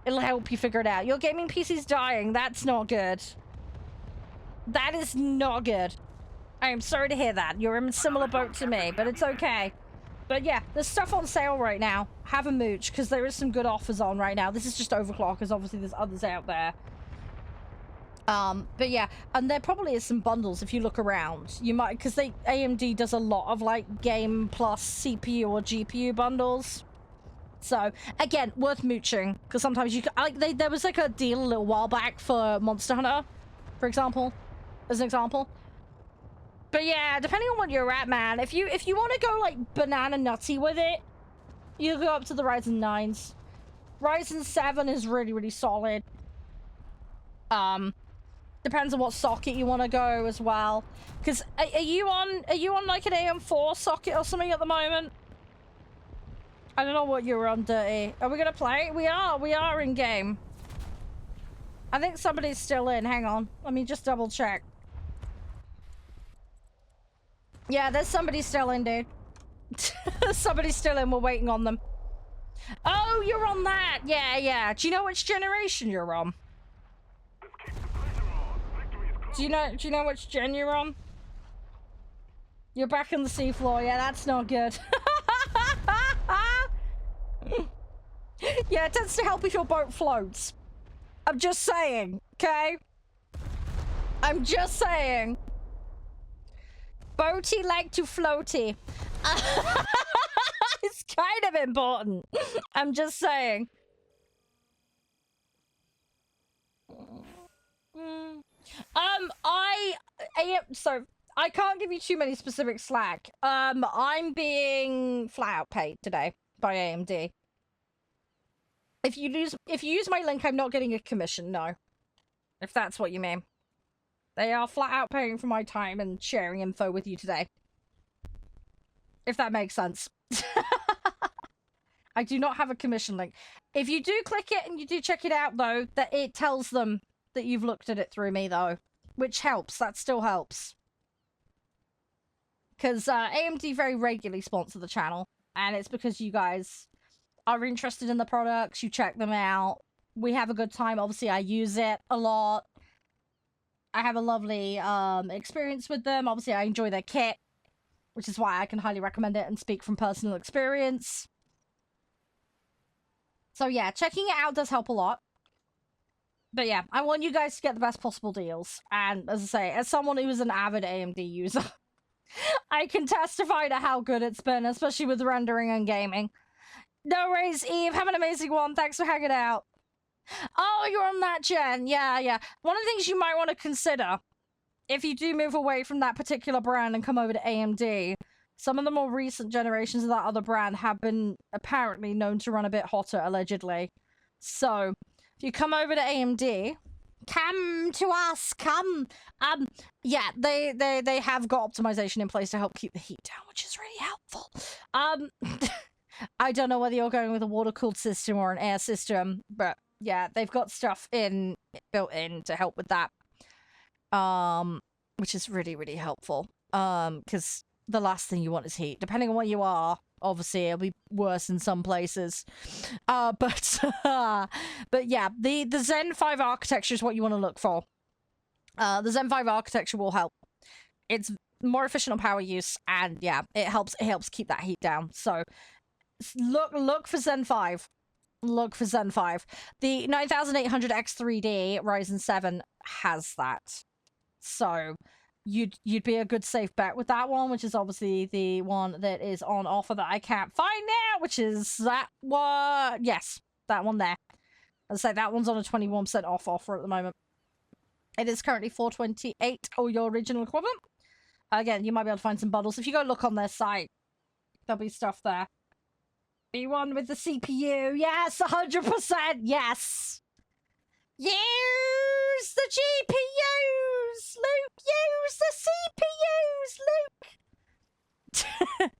It'll help you figure it out. Your gaming PC's dying. That's not good. That is not good. I am sorry to hear that. You're in a similar boat to me, but it's okay. But yeah, there's stuff on sale right now. Have a mooch, because there is some good offers on right now. This is just overclockers. Obviously, there's others out there. But yeah, and there probably is some bundles if you look around. You might, because AMD does a lot of like game plus CPU or GPU bundles. So again, worth mooching, because sometimes you can, like there was like a deal a little while back for Monster Hunter, for example, as an example. But yeah, depending on what you're at, man, if you want to go like banana nutty with it, you go up to the Ryzen 9s. Ryzen 7 is really, really solid. Depends on what socket you want to go as well. Because are you on like an AM4 socket or something at the moment? I don't know what you're on, Dirty. Are we gonna play? We are in game. I think somebody's still in. Hang on. Let me just double check. Yeah, there's somebody still in, dude. Somebody's still in. We're waiting on them. Oh, you're on that. Yeah, yeah. Do you know which generation you're on? Do you know which gen you're on? You're back on the seafloor. Yeah, that's not good. Yeah, it tends to help if your boat floats. I'm just saying, okay? I'm just saying. Boaty like to floaty. It's kind of important. I'm just saying. So I can't give you too many specific slack. I'm being flat out paid today by AMD. If you use my link, I'm not getting a commission, no. If that's what you mean. They are flat out paying for my time and sharing info with you today. If that makes sense. I do not have a commission link. If you do click it and you do check it out, though, that it tells them that you've looked at it through me, though. Which helps. That still helps. Because AMD very regularly sponsor the channel. And it's because you guys are interested in the products. You check them out. We have a good time. Obviously, I use it a lot. I have a lovely experience with them. Obviously, I enjoy their kit. Which is why I can highly recommend it and speak from personal experience. So yeah, checking it out does help a lot. But yeah, I want you guys to get the best possible deals. And as I say, as someone who is an avid AMD user, I can testify to how good it's been, especially with rendering and gaming. No worries, Eve. Have an amazing one. Thanks for hanging out. Oh, you're on that gen. Yeah, yeah. One of the things you might want to consider, if you do move away from that particular brand and come over to AMD, some of the more recent generations of that other brand have been apparently known to run a bit hotter, allegedly. So, if you come over to AMD, come to us, come. Yeah, they have got optimization in place to help keep the heat down, which is really helpful. I don't know whether you're going with a water-cooled system or an air system, but yeah, they've got stuff built in to help with that. Which is really, really helpful. Because the last thing you want is heat. Depending on where you are, obviously it'll be worse in some places. But yeah, the Zen 5 architecture is what you want to look for. The Zen 5 architecture will help. It's more efficient on power use, and yeah, it helps keep that heat down. So look for Zen 5. Look for Zen 5. The 9800X3D Ryzen 7 has that. So you'd be a good safe bet with that one, which is obviously the one that is on offer that I can't find now, which is that one. Yes, that one there. As I say, that one's on a 21% off offer at the moment. It is currently $428 or your original equivalent. Again, you might be able to find some bundles. If you go look on their site, there'll be stuff there. The one with the CPU. Yes, 100%. Yes. Use the GPUs, Luke. Use the CPUs, Luke.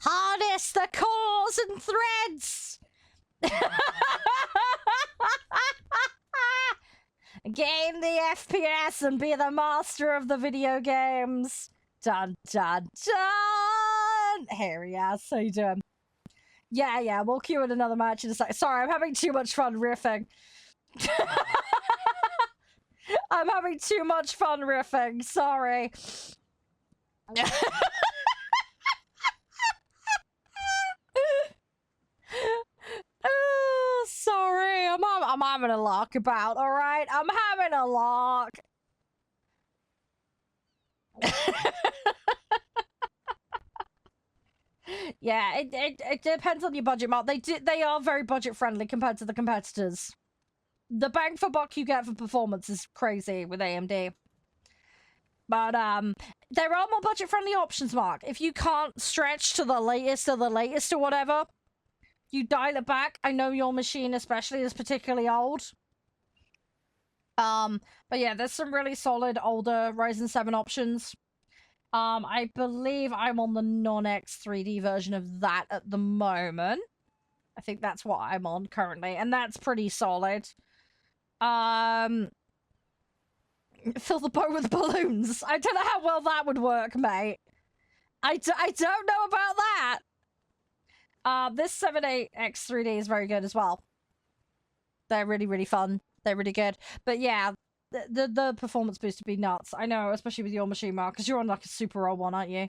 Harness the cores and threads. Gain the FPS and be the master of the video games. Dun, dun, dun. Hairy ass, how you doing? Yeah, we'll queue in another match in a sec. Sorry, I'm having too much fun riffing. I'm having too much fun riffing. Sorry. Oh, sorry. I'm having a lark about, all right? I'm having a lark. Yeah, it depends on your budget, Mark. They are very budget friendly compared to the competitors. The bang for buck you get for performance is crazy with AMD. But there are more budget friendly options, Mark. If you can't stretch to the latest of the latest or whatever, you dial it back. I know your machine especially is particularly old. But yeah, there's some really solid older Ryzen 7 options. I believe I'm on the non-X 3D version of that at the moment. I think that's what I'm on currently, and that's pretty solid. Fill the boat with balloons. I don't know how well that would work, mate. I don't know about that. This 78X3D is very good as well. They're really, really fun. They're really good. But yeah, the performance boost would be nuts. I know, especially with your machine, Mark, because you're on like a super old one, aren't you?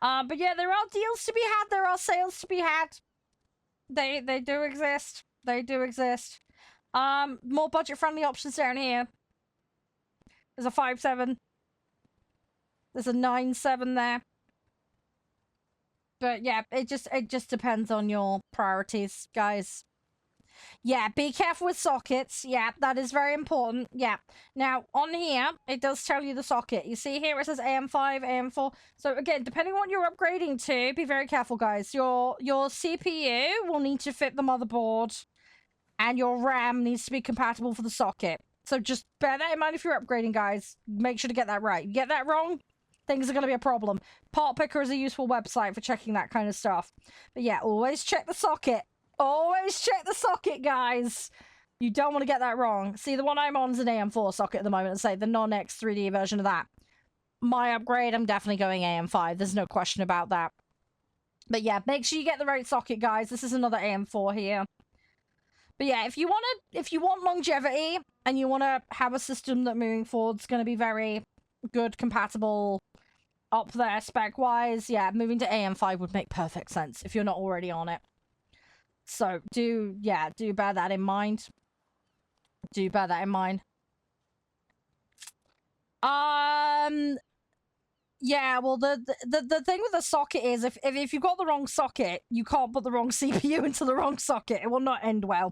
But yeah, there are deals to be had. There are sales to be had. They do exist. They do exist. More budget-friendly options down here. There's a 5.7. There's a 9.7 there. But yeah, it just depends on your priorities, guys. Yeah, be careful with sockets. Yeah, that is very important. Yeah. Now, on here, it does tell you the socket. You see here, it says AM5, AM4. So, again, depending on what you're upgrading to, be very careful, guys. Your CPU will need to fit the motherboard, and your RAM needs to be compatible for the socket. So, just bear that in mind if you're upgrading, guys. Make sure to get that right. You get that wrong, things are going to be a problem. Part Picker is a useful website for checking that kind of stuff. But yeah, always check the socket. Always check the socket, guys. You don't want to get that wrong. See, the one I'm on is an AM4 socket at the moment, and say the non-X3D version of that. My upgrade, I'm definitely going AM5. There's no question about that. But yeah, make sure you get the right socket, guys. This is another AM4 here. But yeah, if you want longevity and you want to have a system that moving forward is going to be very good, compatible, up there spec-wise, yeah, moving to AM5 would make perfect sense if you're not already on it. So, do bear that in mind. Do bear that in mind. Yeah, well, the thing with the socket is, if you've got the wrong socket, you can't put the wrong CPU into the wrong socket. It will not end well.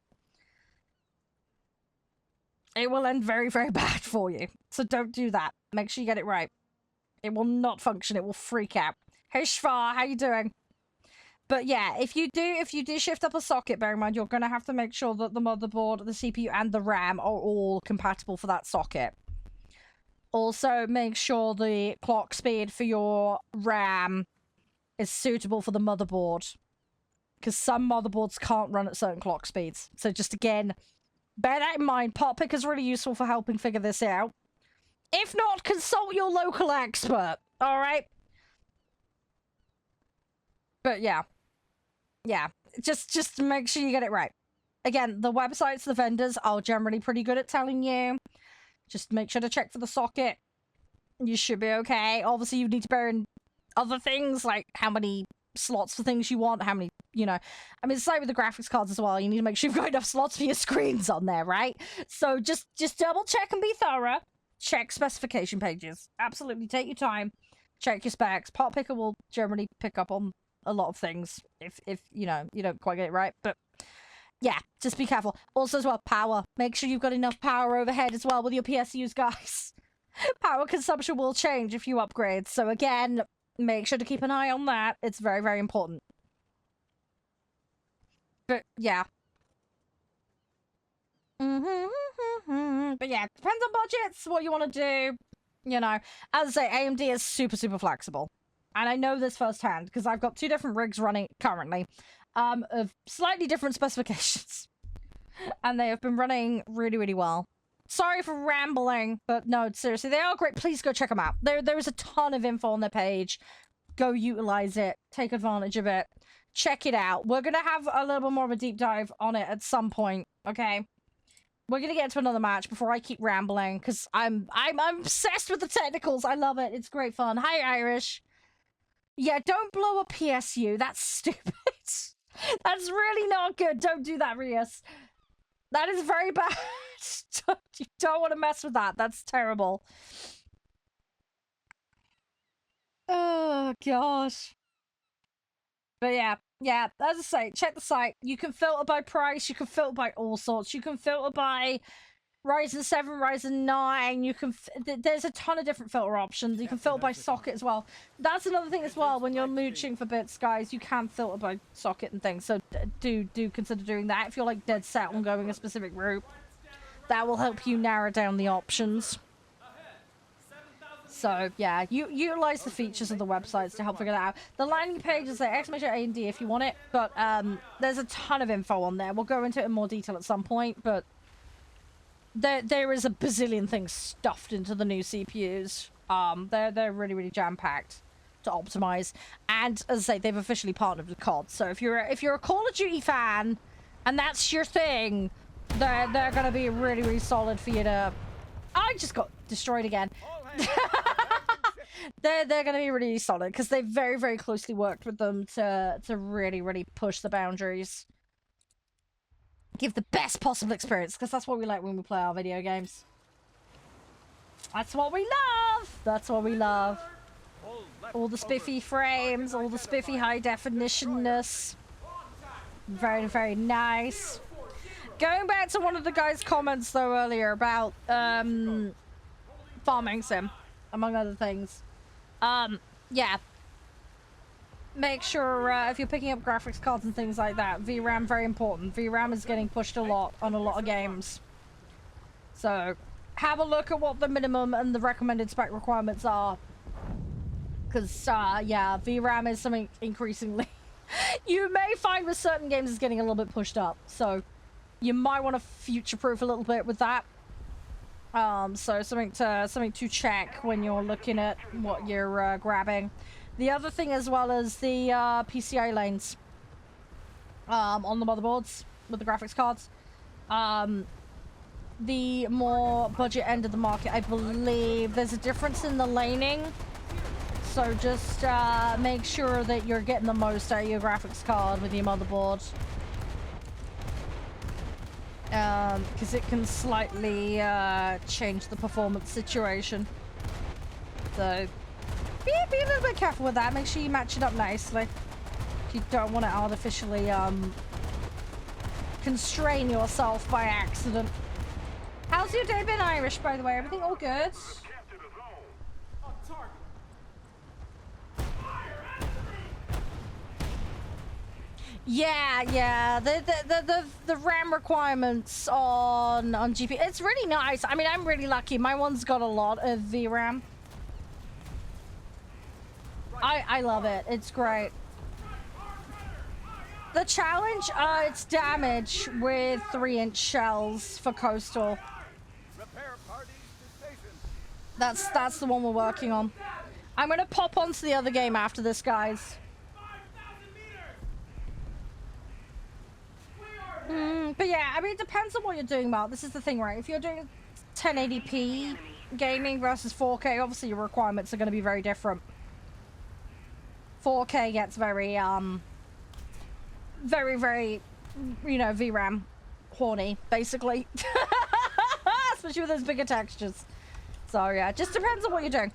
It will end very, very bad for you. So don't do that. Make sure you get it right. It will not function. It will freak out. Hey, Shvar, how you doing? But yeah, if you do shift up a socket, bear in mind, you're going to have to make sure that the motherboard, the CPU, and the RAM are all compatible for that socket. Also, make sure the clock speed for your RAM is suitable for the motherboard. Because some motherboards can't run at certain clock speeds. So just again, bear that in mind. Part Picker is really useful for helping figure this out. If not, consult your local expert. Alright? But yeah. Yeah, just make sure you get it right. Again, the websites, the vendors are generally pretty good at telling you. Just make sure to check for the socket. You should be okay. Obviously, you need to bear in other things, like how many slots for things you want, how many, you know. I mean, it's like with the graphics cards as well. You need to make sure you've got enough slots for your screens on there, right? So just double check and be thorough. Check specification pages. Absolutely, take your time. Check your specs. Part Picker will generally pick up on a lot of things if you know you don't quite get it right, but yeah, just be careful. Also as well, power. Make sure you've got enough power overhead as well with your PSUs, guys. Power consumption will change if you upgrade, so again, make sure to keep an eye on that. It's very, very important. But yeah. But yeah, depends on budgets, what you want to do. You know, as I say, AMD is super, super flexible. And I know this firsthand, because I've got 2 different rigs running currently, of slightly different specifications. And they have been running really, really well. Sorry for rambling, but no, seriously, they are great. Please go check them out. There is a ton of info on their page. Go utilize it. Take advantage of it. Check it out. We're going to have a little bit more of a deep dive on it at some point, okay? We're going to get to another match before I keep rambling, because I'm obsessed with the technicals. I love it. It's great fun. Hi, Irish. Yeah, don't blow a PSU. That's stupid. That's really not good. Don't do that, Rias. That is very bad. You don't want to mess with that. That's terrible. Oh, gosh. But yeah, as I say, check the site. You can filter by price. You can filter by all sorts. You can filter by Ryzen 7, Ryzen 9, you can there's a ton of different filter options. You can filter by socket as well. That's another thing as well, when you're mooching for bits, guys, you can filter by socket and things, so do consider doing that if you're like dead set on going a specific route. That will help you narrow down the options. So yeah, you utilize the features of the websites to help figure that out. The landing page is there, !A&D if you want it, but there's a ton of info on there. We'll go into it in more detail at some point, but there is a bazillion things stuffed into the new CPUs. They're really, really jam-packed to optimize. And as I say, they've officially partnered with COD. So if you're a Call of Duty fan and that's your thing, they're gonna be really, really solid for you to... I just got destroyed again. They're gonna be really solid because they've very, very closely worked with them to really, really push the boundaries. Give the best possible experience, because that's what we like when we play our video games. That's what we love! That's what we love. All the spiffy frames, all the spiffy high definitionness. Very, very nice. Going back to one of the guys' comments, though, earlier about farming sim, among other things. Yeah. Make sure if you're picking up graphics cards and things like that, VRAM very important. VRAM is getting pushed a lot on a lot of games. So have a look at what the minimum and the recommended spec requirements are. Because, yeah, VRAM is something increasingly you may find with certain games is getting a little bit pushed up. So you might want to future-proof a little bit with that. So something to check when you're looking at what you're grabbing. The other thing as well is the PCI lanes on the motherboards with the graphics cards. The more budget end of the market, I believe there's a difference in the laning. So just make sure that you're getting the most out of your graphics card with your motherboard. Because it can slightly change the performance situation. So be a little bit careful with that. Make sure you match it up nicely. You don't want to artificially constrain yourself by accident. How's your day been, Irish, by the way? Everything all good? Yeah. The RAM requirements on GPU, it's really nice. I mean, I'm really lucky. My one's got a lot of VRAM. I love it. It's great. The challenge, it's damage with 3-inch shells for coastal. That's the one we're working on. I'm gonna pop onto the other game after this, guys. But yeah, I mean, it depends on what you're doing, Mark. This is the thing, right? If you're doing 1080p gaming versus 4K, obviously your requirements are going to be very different. 4K gets very, very, you know, VRAM horny, basically. Especially with those bigger textures. So yeah, it just depends on what you're doing.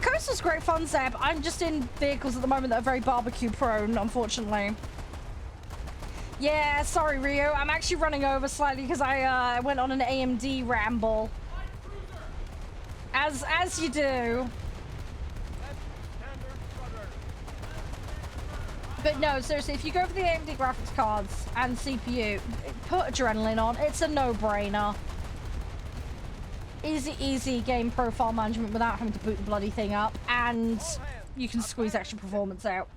Coastal's great fun, Zeb. I'm just in vehicles at the moment that are very barbecue prone, unfortunately. Yeah, sorry, Rio. I'm actually running over slightly because I went on an AMD ramble. As you do. But no, seriously, if you go for the AMD graphics cards and CPU, put Adrenaline on. It's a no-brainer. Easy game profile management without having to boot the bloody thing up, and you can squeeze extra performance out.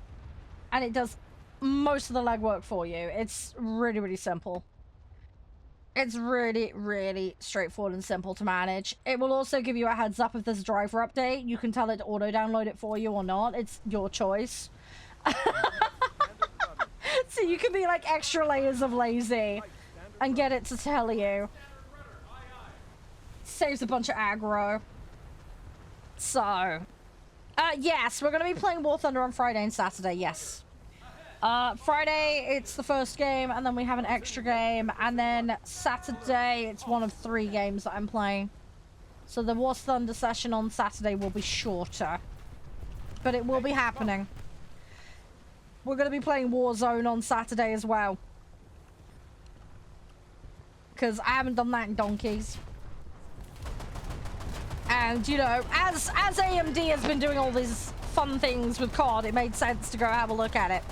And it does most of the legwork for you. It's really, really simple. It's really, really straightforward and simple to manage. It will also give you a heads up if there's a driver update. You can tell it to auto-download it for you or not. It's your choice. So you can be like extra layers of lazy and get it to tell you. Saves a bunch of aggro. So, yes, we're going to be playing War Thunder on Friday and Saturday, yes. Friday, it's the first game, and then we have an extra game, and then Saturday, it's one of 3 games that I'm playing. So the War Thunder session on Saturday will be shorter, but it will be happening. We're going to be playing Warzone on Saturday as well, because I haven't done that in donkeys. And, you know, as AMD has been doing all these fun things with COD, it made sense to go have a look at it.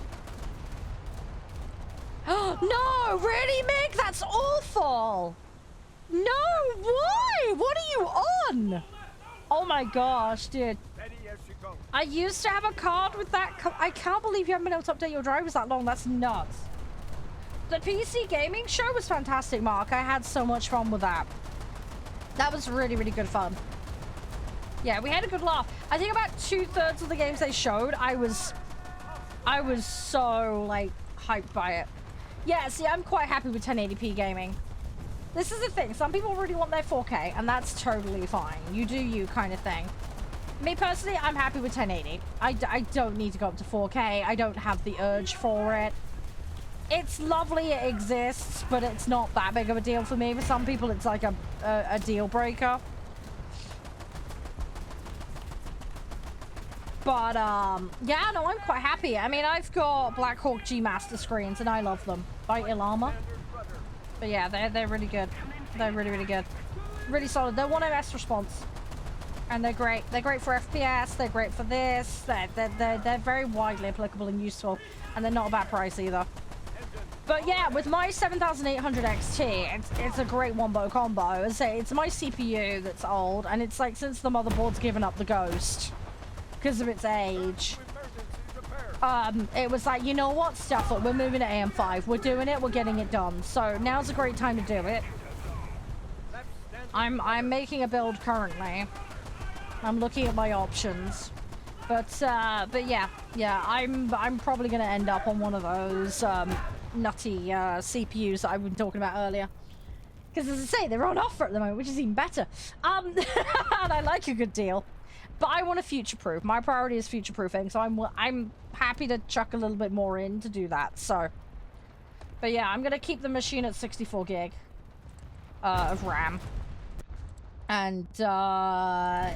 No, really, Mick? That's awful. No, why? What are you on? Oh my gosh, dude. I used to have a card with that. I can't believe you haven't been able to update your drivers that long. That's nuts. The PC gaming show was fantastic, Mark. I had so much fun with that. That was really, really good fun. Yeah, we had a good laugh. I think about 2/3 of the games they showed, I was so, like, hyped by it. Yeah, see, I'm quite happy with 1080p gaming. This is the thing. Some people really want their 4K, and that's totally fine. You do you kind of thing. Me, personally, I'm happy with 1080. I don't need to go up to 4K. I don't have the urge for it. It's lovely it exists, but it's not that big of a deal for me. For some people, it's like a deal breaker. But, yeah, no, I'm quite happy. I mean, I've got Blackhawk G Master screens, and I love them. By Ilama. But yeah, they're really good. They're really, really good. Really solid. They're 1MS response. And they're great. They're great for FPS. They're great for this. They're very widely applicable and useful. And they're not a bad price either. But yeah, with my 7800 XT, it's a great wombo combo. As I say, it's my CPU that's old, and it's like since the motherboard's given up the ghost because of its age. It was like, you know what, stuff it. We're moving to AM5. We're doing it. We're getting it done. So now's a great time to do it. I'm making a build currently. I'm looking at my options. But yeah, I'm probably gonna end up on one of those nutty CPUs that I've been talking about earlier. Because as I say, they're on offer at the moment, which is even better. And I like a good deal. But I want to future-proof. My priority is future-proofing, so I'm happy to chuck a little bit more in to do that. So, but yeah, I'm gonna keep the machine at 64 gig of RAM. And yeah,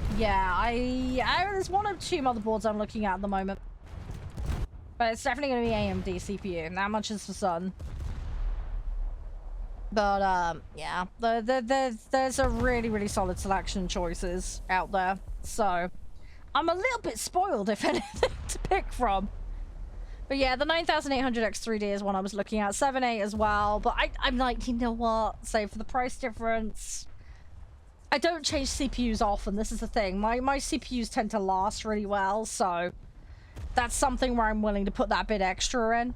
there's one or two motherboards I'm looking at the moment. But it's definitely going to be AMD CPU. That much is for certain. But, yeah. There's a really, really solid selection of choices out there. So, I'm a little bit spoiled, if anything, to pick from. But yeah, the 9800X3D is one I was looking at. 7.8 as well. But I'm like, you know what? Save for the price difference. I don't change CPUs often. This is the thing. My CPUs tend to last really well, so that's something where I'm willing to put that bit extra in.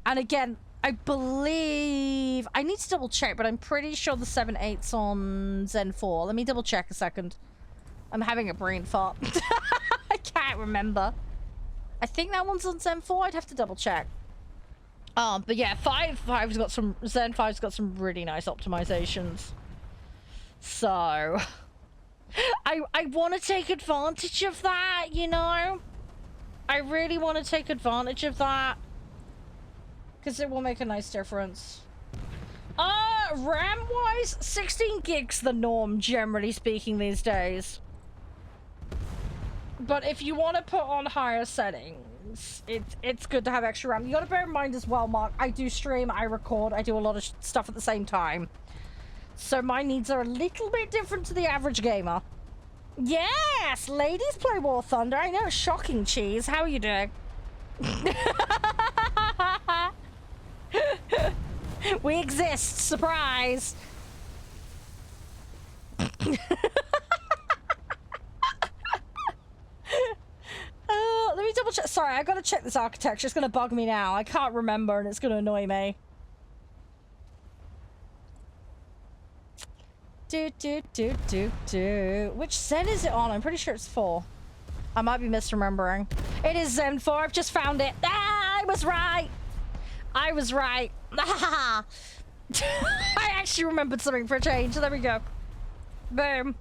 And again, I believe... I need to double check, but I'm pretty sure the 7.8's on Zen 4. Let me double check a second. I'm having a brain fart. I can't remember. I think that one's on Zen 4. I'd have to double check. But yeah, Zen 5's got some really nice optimizations. So, I want to take advantage of that, you know? I really want to take advantage of that. Because it will make a nice difference. RAM-wise, 16 gigs the norm, generally speaking, these days. But if you want to put on higher settings, it's good to have extra RAM. You got to bear in mind as well, Mark, I do stream, I record, I do a lot of stuff at the same time. So my needs are a little bit different to the average gamer. Yes! Ladies play War Thunder. I know, shocking, Cheese. How are you doing? We exist. Surprise! Let me double check. Sorry, I gotta check this architecture. It's gonna bug me now. I can't remember and it's gonna annoy me. Which Zen is it on? I'm pretty sure it's 4. I might be misremembering. It is Zen 4. I've just found it. Ah, I was right. I was right. I actually remembered something for a change. So there we go. Boom.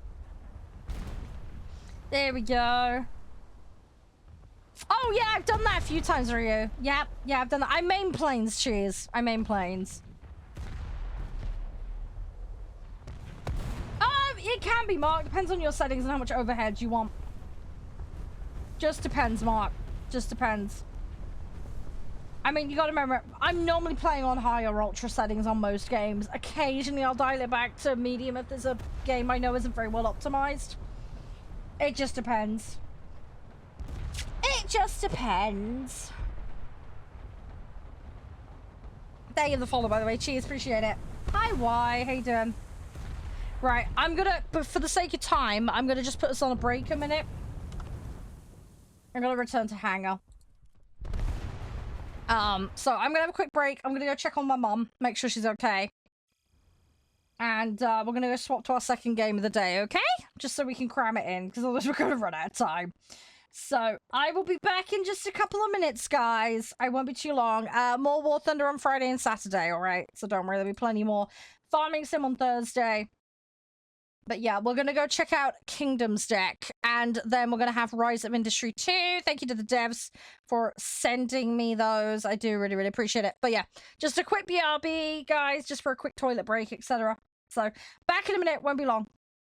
There we go. Oh, yeah, I've done that a few times, Ryu. Yep, yeah, I've done that. I main planes, cheers. I main planes. It can be, Mark. Depends on your settings and how much overhead you want. Just depends, Mark. Just depends. I mean, you gotta remember, I'm normally playing on high or ultra settings on most games. Occasionally, I'll dial it back to medium if there's a game I know isn't very well optimized. It just depends. It just depends. Thank you for the follow, by the way. Cheers, appreciate it. Hi, Y. How you doing? Right, but for the sake of time, I'm gonna just put us on a break a minute. I'm gonna return to hangar. So I'm gonna have a quick break. I'm gonna go check on my mom, make sure she's okay. And we're gonna go swap to our second game of the day, okay? Just so we can cram it in, because otherwise we're gonna run out of time. So I will be back in just a couple of minutes, guys. I won't be too long. More War Thunder on Friday and Saturday, alright? So don't worry, there'll be plenty more farming sim on Thursday. But yeah, we're going to go check out Kingdoms deck, and then we're going to have Rise of Industry 2. Thank you to the devs for sending me those. I do really, really appreciate it. But yeah, just a quick BRB, guys, just for a quick toilet break, etc. So back in a minute, won't be long.